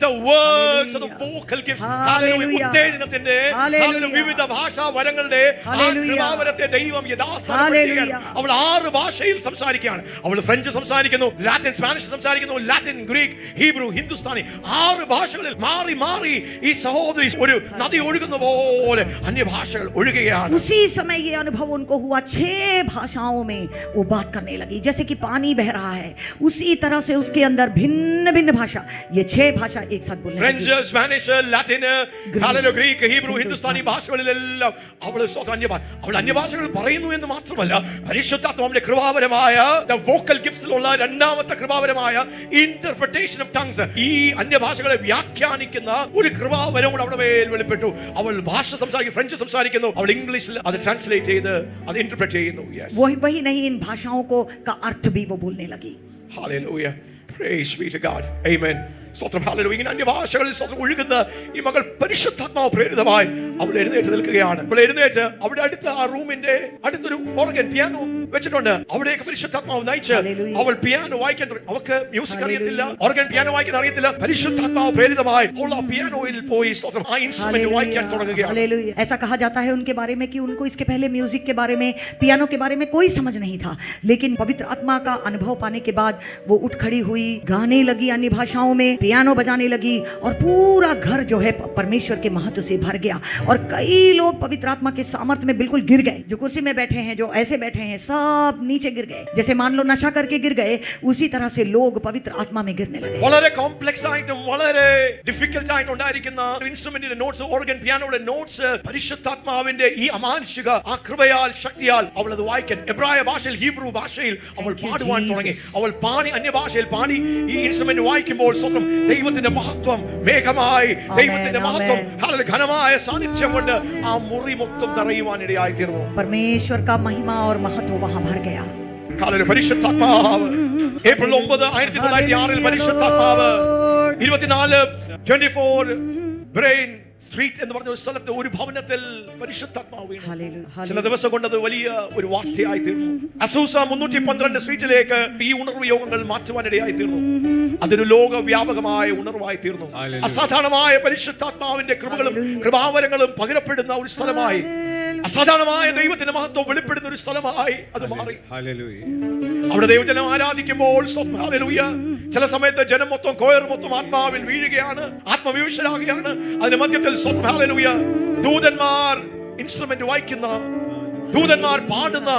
the works of the vocal gifts. Hallelujah. ഉത്തേജനത്തിന്റെ വിവിധ ഭാഷാ വരങ്ങളുടെ കൃപാവരത്തെ ദൈവം യഥാസ്ഥാനപ്പെടുത്തുകയാണ്. അവൾ 6 ഭാഷയിൽ സംസാരിക്കുകയാണ്. അവൾ ഫ്രഞ്ച് സംസാരിക്കുന്നു, ലാറ്റിൻ സ്പാനിഷ് സംസാരിക്കുന്നു, ലാറ്റിൻ, ഗ്രീക്ക്, ഹീബ്രു, ഹിന്ദുസ്ഥാനി, 6 ഭാഷകളിൽ മാറി മാറി ഈ സഹോദരി ഒരു നദി ഒഴുകുന്ന പോലെ അന്യഭാഷകൾ ഒഴുകുകയാണ്. उसी समय ये अनुभव उनको हुआ, 6 भाषाओं में वो बात करने लगी जैसे कि पानी बह रहा है, उसी तरह से उसके अंदर भिन्न भिन्न भाषा, ये 6 भाषा एक साथ बोलने ഫ്രഞ്ച്, लगी. Spanish, Latin, Greek, Hebrew, Hindustani ഭാഷകളിലെല്ലാം അവൾ അന്യഭാഷകൾ പറയുന്നു എന്ന് മാത്രമല്ല, പരിശുദ്ധാത്മാവിന്റെ കൃപാവരമായ വോക്കൽ ഗിഫ്റ്റ്സിലുള്ള രണ്ടാമത്തെ കൃപാവരമായ ഇന്റർപ്രിട്ടേഷൻ ഓഫ് ടങ്സ്, ഈ അന്യഭാഷകളെ വ്യാഖ്യാനിക്കുന്ന ഒരു കൃപാവരം കൂടെ അവിടെ മേൽ വെളിപ്പെട്ടു. അവൾ ഭാഷ സംസാരിക്കുന്നു, ഫ്രഞ്ച് സംസാരിക്കുന്നു, അവൾ ഇംഗ്ലീഷിൽ അത് ട്രാൻസ്ലേറ്റ് ചെയ്ത് അത് ഇന്റർപ്രറ്റ് ചെയ്യുന്നു. वही नहीं, इन भाषाओं को का अर्थ भी वो बोलने लगी. Hallelujah. Praise be to God. Amen. സ്തോത്രം. ഹല്ലേലൂയ. ഇങ്ങനെ അന്യഭാഷകളിൽ സ്തോത്രം ഒഴുകുന്ന ഈ മകൾ പരിശുദ്ധാത്മാവ് പ്രേരിതമായി അവൾ എഴുന്നേറ്റ് നിൽക്കുകയാണ്. അവൾ എഴുന്നേറ്റ് അവിടെ അടുത്ത ആ റൂമിന്റെ അടുത്തൊരു ഓർഗൻ പിയാനോ വെച്ചിട്ടുണ്ട്. അവിടേക്ക് പരിശുദ്ധാത്മാവ് നയിച്ച് അവൾ പിയാനോ വായിക്കാൻ തുടങ്ങി. അവൾക്ക് മ്യൂസിക് അറിയത്തില്ല, ഓർഗൻ പിയാനോ വായിക്കാൻ അറിയത്തില്ല. പരിശുദ്ധാത്മാവ് പ്രേരിതമായി അവൾ ആ പിയാനോയിൽ പോയി സ്തോത്രം ആ ഇൻസ്ട്രുമെന്റ് വായിക്കാൻ തുടങ്ങുകയാണ്. हालेलुया। ऐसा कहा जाता है उनके बारे में कि उनको इसके पहले म्यूजिक के बारे में, पियानो के बारे में कोई समझ नहीं था, लेकिन पवित्र आत्मा का अनुभव पाने के बाद वो उठ खड़ी हुई, गाने लगी अन्य भाषाओं में, पियानो बजाने लगी, और पूरा घर जो है परमेश्वर के महत्व से भर गया, और कई लोग पवित्र आत्मा के सामर्थ्य में बिल्कुल गिर गए। जो कुर्सी में बैठे हैं, जो ऐसे बैठे हैं, सब नीचे गिर गए, जैसे मान लो नशा करके गिर गए, उसी तरह से लोग पवित्र आत्मा में गिरने लगे. വളരെ കോംപ്ലക്സ് ആയിട്ടും വളരെ ഡിഫിക്കൽട്ട് ആയിട്ടും ഉണ്ടായിരിക്കുന്ന ഇൻസ്ട്രുമെന്റിന്റെ നോട്ട്സ്, ഓർഗൻ പിയാനോയുടെ നോട്ട്സ് പരിശുദ്ധാത്മാവിന്റെ ഈ അമാനുഷിക ആ കൃപയാൽ ശക്തിയാൽ അവൾ അത് വായിക്കാൻ എബ്രായ ഭാഷയിൽ, ഹീബ്രു ഭാഷയിൽ അവൾ പാടുവാൻ തുടങ്ങി. അവൾ പാടി, അന്യഭാഷയിൽ പാടി ഈ ഇൻസ്ട്രുമെന്റ് വായിക്കുമ്പോൾ സ്വന്തം ദൈവത്തിന്റെ മഹത്വം മേഘമായി, ദൈവത്തിന്റെ മഹത്വം ഘനമായ സാന്നിധ്യം കൊണ്ട് ആ മുറി മൊത്തം നിറയുവാൻ ഇടയായി തീർന്നു. परमेश्वर का महिमा और महत्व वहां भर गया. പരിശുദ്ധാത്മാവ് ഏപ്രിൽ 9, 1906 പരിശുദ്ധാത്മാവ് 24 ബ്രെയിൻ സ്ട്രീറ്റ് എന്ന് പറഞ്ഞ ഒരു സ്ഥലത്ത് ഒരു ഭവനത്തിൽ പരിശുദ്ധാത്മാവ് വീണു. हालेलुया। ചില ദിവസം കൊണ്ട് അത് വലിയ ഒരു വാർത്തയായി തീർന്നു. അസൂസ 312 സ്ട്രീറ്റിലേക്ക് ഈ ഉണർവ് യോഗങ്ങൾ മാറ്റുവാനിടയായി തീർന്നു. അതൊരു ലോകവ്യാപകമായ ഉണർവായി തീർന്നു. അസാധാരണമായ പരിശുദ്ധാത്മാവിന്റെ കൃപകളും കൃപാവരങ്ങളും പകരപ്പെടുന്ന ഒരു സ്ഥലമായി, അസാധാരണമായ ദൈവത്തിന്റെ മഹത്വം വെളിപ്പെടുന്ന ഒരു സ്ഥലമായി അത് മാറി. അവിടെ ദൈവജനം ആരാധിക്കുമ്പോൾ ഹല്ലേലൂയ, ചില സമയത്ത് ജനം മൊത്തം, കോയർ മൊത്തം ആത്മാവിൽ വീഴുകയാണ്, ആത്മവിവശരാകുകയാണ്. അതിന്റെ മധ്യത്തിൽ ഹല്ലേലൂയ ദൂതന്മാർ ഇൻസ്ട്രുമെന്റ് വായിക്കുന്ന, ദൂതന്മാർ പാടുന്ന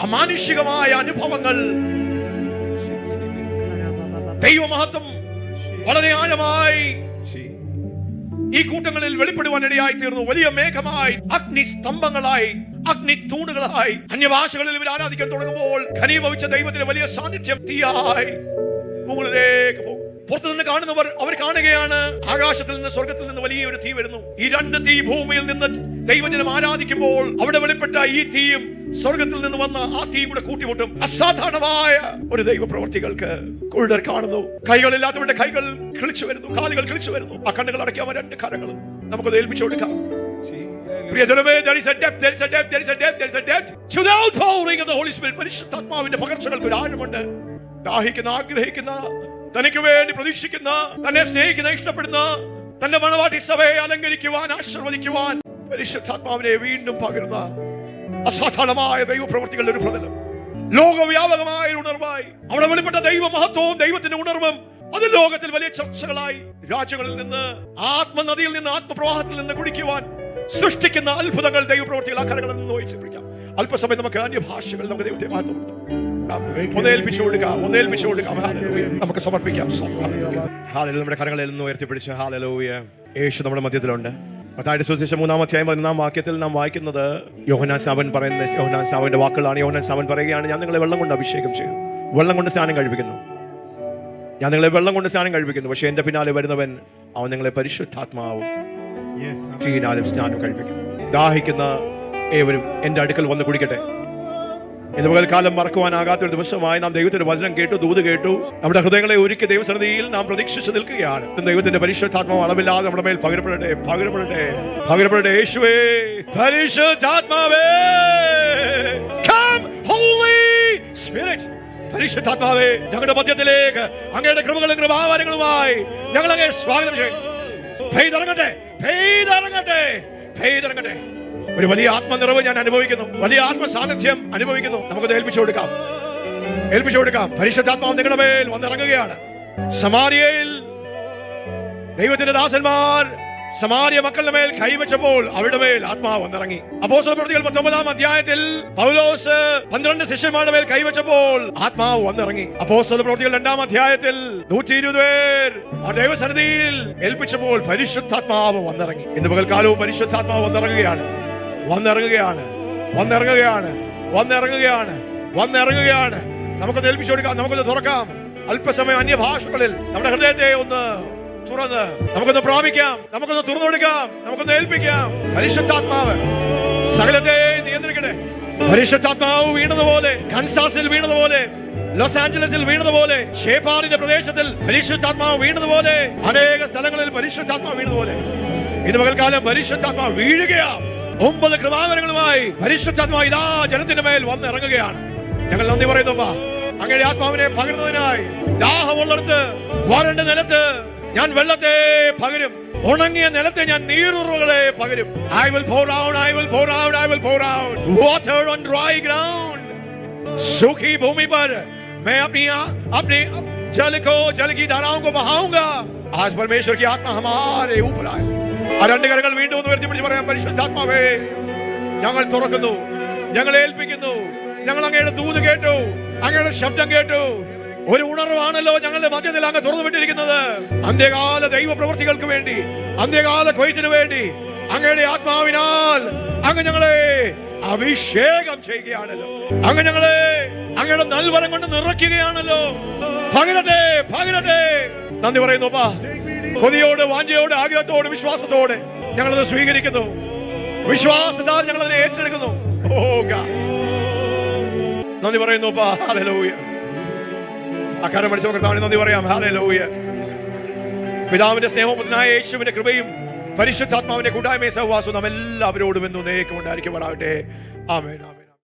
അമാനുഷികമായ അനുഭവങ്ങൾ, ദൈവമഹത്വം വളരെ ആഴമായി ഈ കൂട്ടങ്ങളിൽ വെളിപ്പെടുവാൻ ഇടയായി തീർന്നു. വലിയ മേഘമായി, അഗ്നി സ്തംഭങ്ങളായി, അഗ്നി തൂണുകളായി അന്യഭാഷകളിൽ ഇവർ ആരാധിക്കാൻ തുടങ്ങുമ്പോൾ ഘനീഭവിച്ച ദൈവത്തിന്റെ വലിയ സാന്നിധ്യം തീയായി മുകളിലേക്ക് പോകും. പുറത്തു നിന്ന് കാണുന്നവർ അവർ കാണുകയാണ്, ആകാശത്തിൽ നിന്ന്, സ്വർഗത്തിൽ നിന്ന് വലിയൊരു തീ വരുന്നു. ഈ 2 തീ ഭൂമിയിൽ നിന്ന് ദൈവജനം ആരാധിക്കുമ്പോൾ അവിടെ വെളിപ്പെട്ട ഈ തീയും സ്വർഗത്തിൽ നിന്ന് വന്ന ആ തീയും കൂടെ കൂട്ടിമുട്ടും. അസാധാരണമായ ഒരു ദൈവ പ്രവർത്തികൾക്ക് കുരുടർ കാണുന്നു. കൈകളില്ലാത്തവരുടെ കൈകൾ കിളിച്ചു വരുന്നു, കാലുകൾ കിളിച്ചു വരുന്നു. ആ കണ്ണുകൾ അടയ്ക്കാമ 2 കരങ്ങളും നമുക്കത് ഏൽപ്പിച്ചു കൊടുക്കാം. പ്രിയജനമേ, there is a depth to the outpouring of the Holy Spirit. പരിശുദ്ധാത്മാവിന്റെ പകർച്ചകൾക്ക് ഒരു ആഴമുണ്ട്. ദാഹിക്കുന്ന, ആഗ്രഹിക്കുന്ന, തനിക്ക് വേണ്ടി പ്രതീക്ഷിക്കുന്ന, തന്നെ സ്നേഹിക്കുന്ന, ഇഷ്ടപ്പെടുന്ന, തന്റെ മണവാട്ടി സഭയെ അലങ്കരിക്കുവാൻ, ആശീർവദിക്കുവാൻ പരിശുദ്ധാത്മാവിനെ വീണ്ടും പകരുന്ന അസാധാരണമായ ദൈവപ്രവൃത്തികളുടെ ഒരു പ്രതലം, ലോകവ്യാപകമായ ഒരു ഉണർവായി അവിടെ വെളിപ്പെട്ട ദൈവ മഹത്വവും ദൈവത്തിന്റെ ഉണർവും അത് ലോകത്തിൽ വലിയ ചർച്ചകളായി, രാജ്യങ്ങളിൽ നിന്ന്, ആത്മനദിയിൽ നിന്ന്, ആത്മപ്രവാഹത്തിൽ നിന്ന് കുടിക്കുവാൻ സൃഷ്ടിക്കുന്ന അത്ഭുതങ്ങൾ, ദൈവപ്രവൃത്തികൾ ആ കരകളിൽ നിന്ന് വഹിച്ചു പിടിക്കാം. അല്പസമയം നമുക്ക് അന്യഭാഷകൾ നമുക്ക് ദൈവത്തെ മഹത്വപ്പെടുത്താം. ഒന്നേൽപ്പിച്ചു കൊടുക്കാം. നമുക്ക് സമർപ്പിക്കാം. ഹല്ലേലൂയ. നമ്മുടെ കരങ്ങളിൽ നിന്ന് ഉയർത്തിപ്പിടിച്ച് ഹല്ലേലൂയ. യേശു നമ്മുടെ മധ്യത്തിലുണ്ട്. മത്തായിയുടെ സുവിശേഷം 3-ാം അധ്യായം 11-ാം വാക്യത്തിൽ നാം വായിക്കുന്നത് യോഹന്നാൻ സ്നാപകൻ പറയുന്ന യോഹന്നാൻ സ്നാപകന്റെ വാക്കുകളാണ്. യോഹന്നാൻ സ്നാപകൻ പറയുകയാണ്, ഞാൻ നിങ്ങളെ വെള്ളം കൊണ്ട് അഭിഷേകം ചെയ്തു, വെള്ളം കൊണ്ട് സ്നാനം കഴിപ്പിക്കുന്നു. ഞാൻ നിങ്ങളെ വെള്ളം കൊണ്ട് സ്നാനം കഴിപ്പിക്കുന്നു, പക്ഷെ എൻ്റെ പിന്നാലെ വരുന്നവൻ അവൻ നിങ്ങളെ പരിശുദ്ധാത്മാവും തീയിനാലും സ്നാനം കഴിപ്പിക്കും. ദാഹിക്കുന്ന ഏവരും എൻ്റെ അടുക്കൽ വന്ന് കുടിക്കട്ടെ. ഇന്ന് പകൽക്കാലം മറക്കുവാനാകാത്തൊരു ദിവസമായി നാം ദൈവത്തിന്റെ വചനം കേട്ടു, ദൂത് കേട്ടു. നമ്മുടെ ഹൃദയങ്ങളെ ഒരുക്കി ദൈവസന്നിധിയിൽ നാം പ്രതീക്ഷിച്ച് നിൽക്കുകയാണ്. ദൈവത്തിന്റെ പരിശുദ്ധാത്മാവ് അളവില്ലാതെ നമ്മുടെ മേൽ പകരപ്പെടട്ടെ, പകരപ്പെടട്ടെ, പകരപ്പെടട്ടെ. യേശുവേ, പരിശുദ്ധാത്മാവേ, come holy spirit. പരിശുദ്ധാത്മാവേ, ഞങ്ങളുടെ മധ്യത്തിലേക്ക് അങ്ങയുടെ കൃപകളും കൃപാവരങ്ങളുമായി ഞങ്ങൾ അങ്ങേ സ്വാഗതം ചെയ്യുന്നു. പെയ്തിറങ്ങട്ടെ, പെയ്തിറങ്ങട്ടെ, പെയ്തിറങ്ങട്ടെ. ഒരു വലിയ ആത്മനിറവ് ഞാൻ അനുഭവിക്കുന്നു, വലിയ ആത്മസാന്നിധ്യം അനുഭവിക്കുന്നു. നമുക്കത് ഏൽപ്പിച്ചു കൊടുക്കാം, ഏൽപ്പിച്ചു കൊടുക്കാം. പരിശുദ്ധാത്മാവ് നിങ്ങളുടെ മേൽ വന്നിറങ്ങുകയാണ്. സമാരിയയിൽ ദൈവത്തിന്റെ ദാസന്മാർ സമാരിയ മക്കളുടെ മേൽ കൈവച്ചപ്പോൾ അവരുടെ മേൽ ആത്മാവ് വന്നിറങ്ങി. അപ്പോസ്തലപ്രവൃത്തികൾ 19-ാം അധ്യായത്തിൽ പൗലോസ് 12 ശിഷ്യന്മാരുടെ മേൽ കൈവച്ചപ്പോൾ ആത്മാവ് വന്നിറങ്ങി. അപ്പോസ്തലപ്രവൃത്തികൾ 2-ാം അധ്യായത്തിൽ 120 പേർ ആ ദൈവസന്നിധിയിൽ ഏൽപ്പിച്ചപ്പോൾ പരിശുദ്ധാത്മാവ് വന്നിറങ്ങി. ഇന്ന് പകൽക്കാലവും പരിശുദ്ധാത്മാവ് വന്നിറങ്ങുകയാണ്, വന്നിറങ്ങുകയാണ്, വന്നിറങ്ങുകയാണ്, വന്നിറങ്ങുകയാണ്, വന്നിറങ്ങുകയാണ്. നമുക്കൊന്ന് ഏൽപ്പിച്ചു കൊടുക്കാം, നമുക്കൊന്ന് തുറക്കാം. അല്പസമയം അന്യഭാഷകളിൽ നമ്മുടെ ഹൃദയത്തെ ഒന്ന് തുറന്ന് നമുക്കൊന്ന് പ്രാപിക്കാം, നമുക്കൊന്ന് തുറന്നു കൊടുക്കാം, നമുക്കൊന്ന് ഏൽപ്പിക്കാം. പരിശുദ്ധാത്മാവ് സകലത്തെ നിയന്ത്രിക്കട്ടെ. പരിശുദ്ധാത്മാവ് വീണതുപോലെ, കൻസാസിൽ വീണതുപോലെ, ലോസ് ആഞ്ചലസിൽ വീണതുപോലെ, ഷേപ്പാറിന്റെ പ്രദേശത്തിൽ പരിശുദ്ധാത്മാവ് വീണതുപോലെ, അനേക സ്ഥലങ്ങളിൽ പരിശുദ്ധാത്മാവ് വീണതുപോലെ ഇന്ന് പകൽക്കാലം പരിശുദ്ധാത്മാവ് വീഴുകയാ. 9 കൃപാവരങ്ങളുമായി പരിശുദ്ധാത്മാവ് ഇതാ ജനത്തിന്റെ മേൽ വന്നിറങ്ങുകയാണ്. ഞങ്ങൾ നന്ദി പറയുന്നു അങ്ങയുടെ ആത്മാവിനെ പകരുന്നതിനായി. ദാഹമുള്ളിടത്ത്, വരണ്ട നിലത്ത് ഞാൻ വെള്ളത്തെ പകരും, ഉണങ്ങിയ നിലത്തെ ഞാൻ നീരുറവുകളെ പകരും. I will pour out, I will pour out, I will pour out water on dry ground. सूखी भूमि पर मैं अपनी जल की धाराओं को बहाऊंगा. आज परमेश्वर की आत्मा हमारे ऊपर आए. ആ 2 കരങ്ങൾ വീണ്ടും ഒന്ന് ഉയർത്തിപ്പിടിച്ച് പറയാം. പരിശുദ്ധാത്മാവേ, ഞങ്ങൾ തുറക്കുന്നു, ഞങ്ങൾ ഏൽപ്പിക്കുന്നു. ഞങ്ങൾ അങ്ങയുടെ ദൂത് കേട്ടു, അങ്ങയുടെ ശബ്ദം കേട്ടു. ഒരു ഉണർവാണല്ലോ ഞങ്ങളുടെ മധ്യത്തിൽ അങ്ങ് തുറന്നു വിട്ടിരിക്കുന്നത്. അന്ത്യകാല ദൈവ പ്രവൃത്തികൾക്ക് വേണ്ടി, അന്ത്യകാല കൊയ്ത്തിന് വേണ്ടി അങ്ങയുടെ ആത്മാവിനാൽ അങ്ങ് ഞങ്ങളെ അഭിഷേകം ചെയ്യുകയാണല്ലോ. അങ്ങ് ഞങ്ങളെ അങ്ങയുടെ നൽവരം കൊണ്ട് നിറയ്ക്കുകയാണല്ലോ. പകരട്ടെ, പകരട്ടെ. നന്ദി പറയുന്നു. കൊതിയോട്, വാഞ്ചയോട്, ആഗ്രഹത്തോട്, വിശ്വാസത്തോടെ ഞങ്ങളത് സ്വീകരിക്കുന്നു. വിശ്വാസത്താൽ ഞങ്ങളതിനെ ഏറ്റെടുക്കുന്നു. നന്ദി പറയുന്നു. ഹല്ലേലൂയ. അക്കാരം പഠിച്ച കർത്താവിനെ നന്ദി പറയാം. ഹല്ലേലൂയ. പിതാവിന്റെ സ്നേഹോപതനായ യേശുവിന്റെ കൃപയും പരിശുദ്ധാത്മാവിന്റെ കൂട്ടായ്മയും സഹവാസവും നാം എല്ലാവരോടും എന്നും നേക്കും ഉണ്ടായിരിക്കുമാറാകട്ടെ. ആമേൻ, ആമേൻ.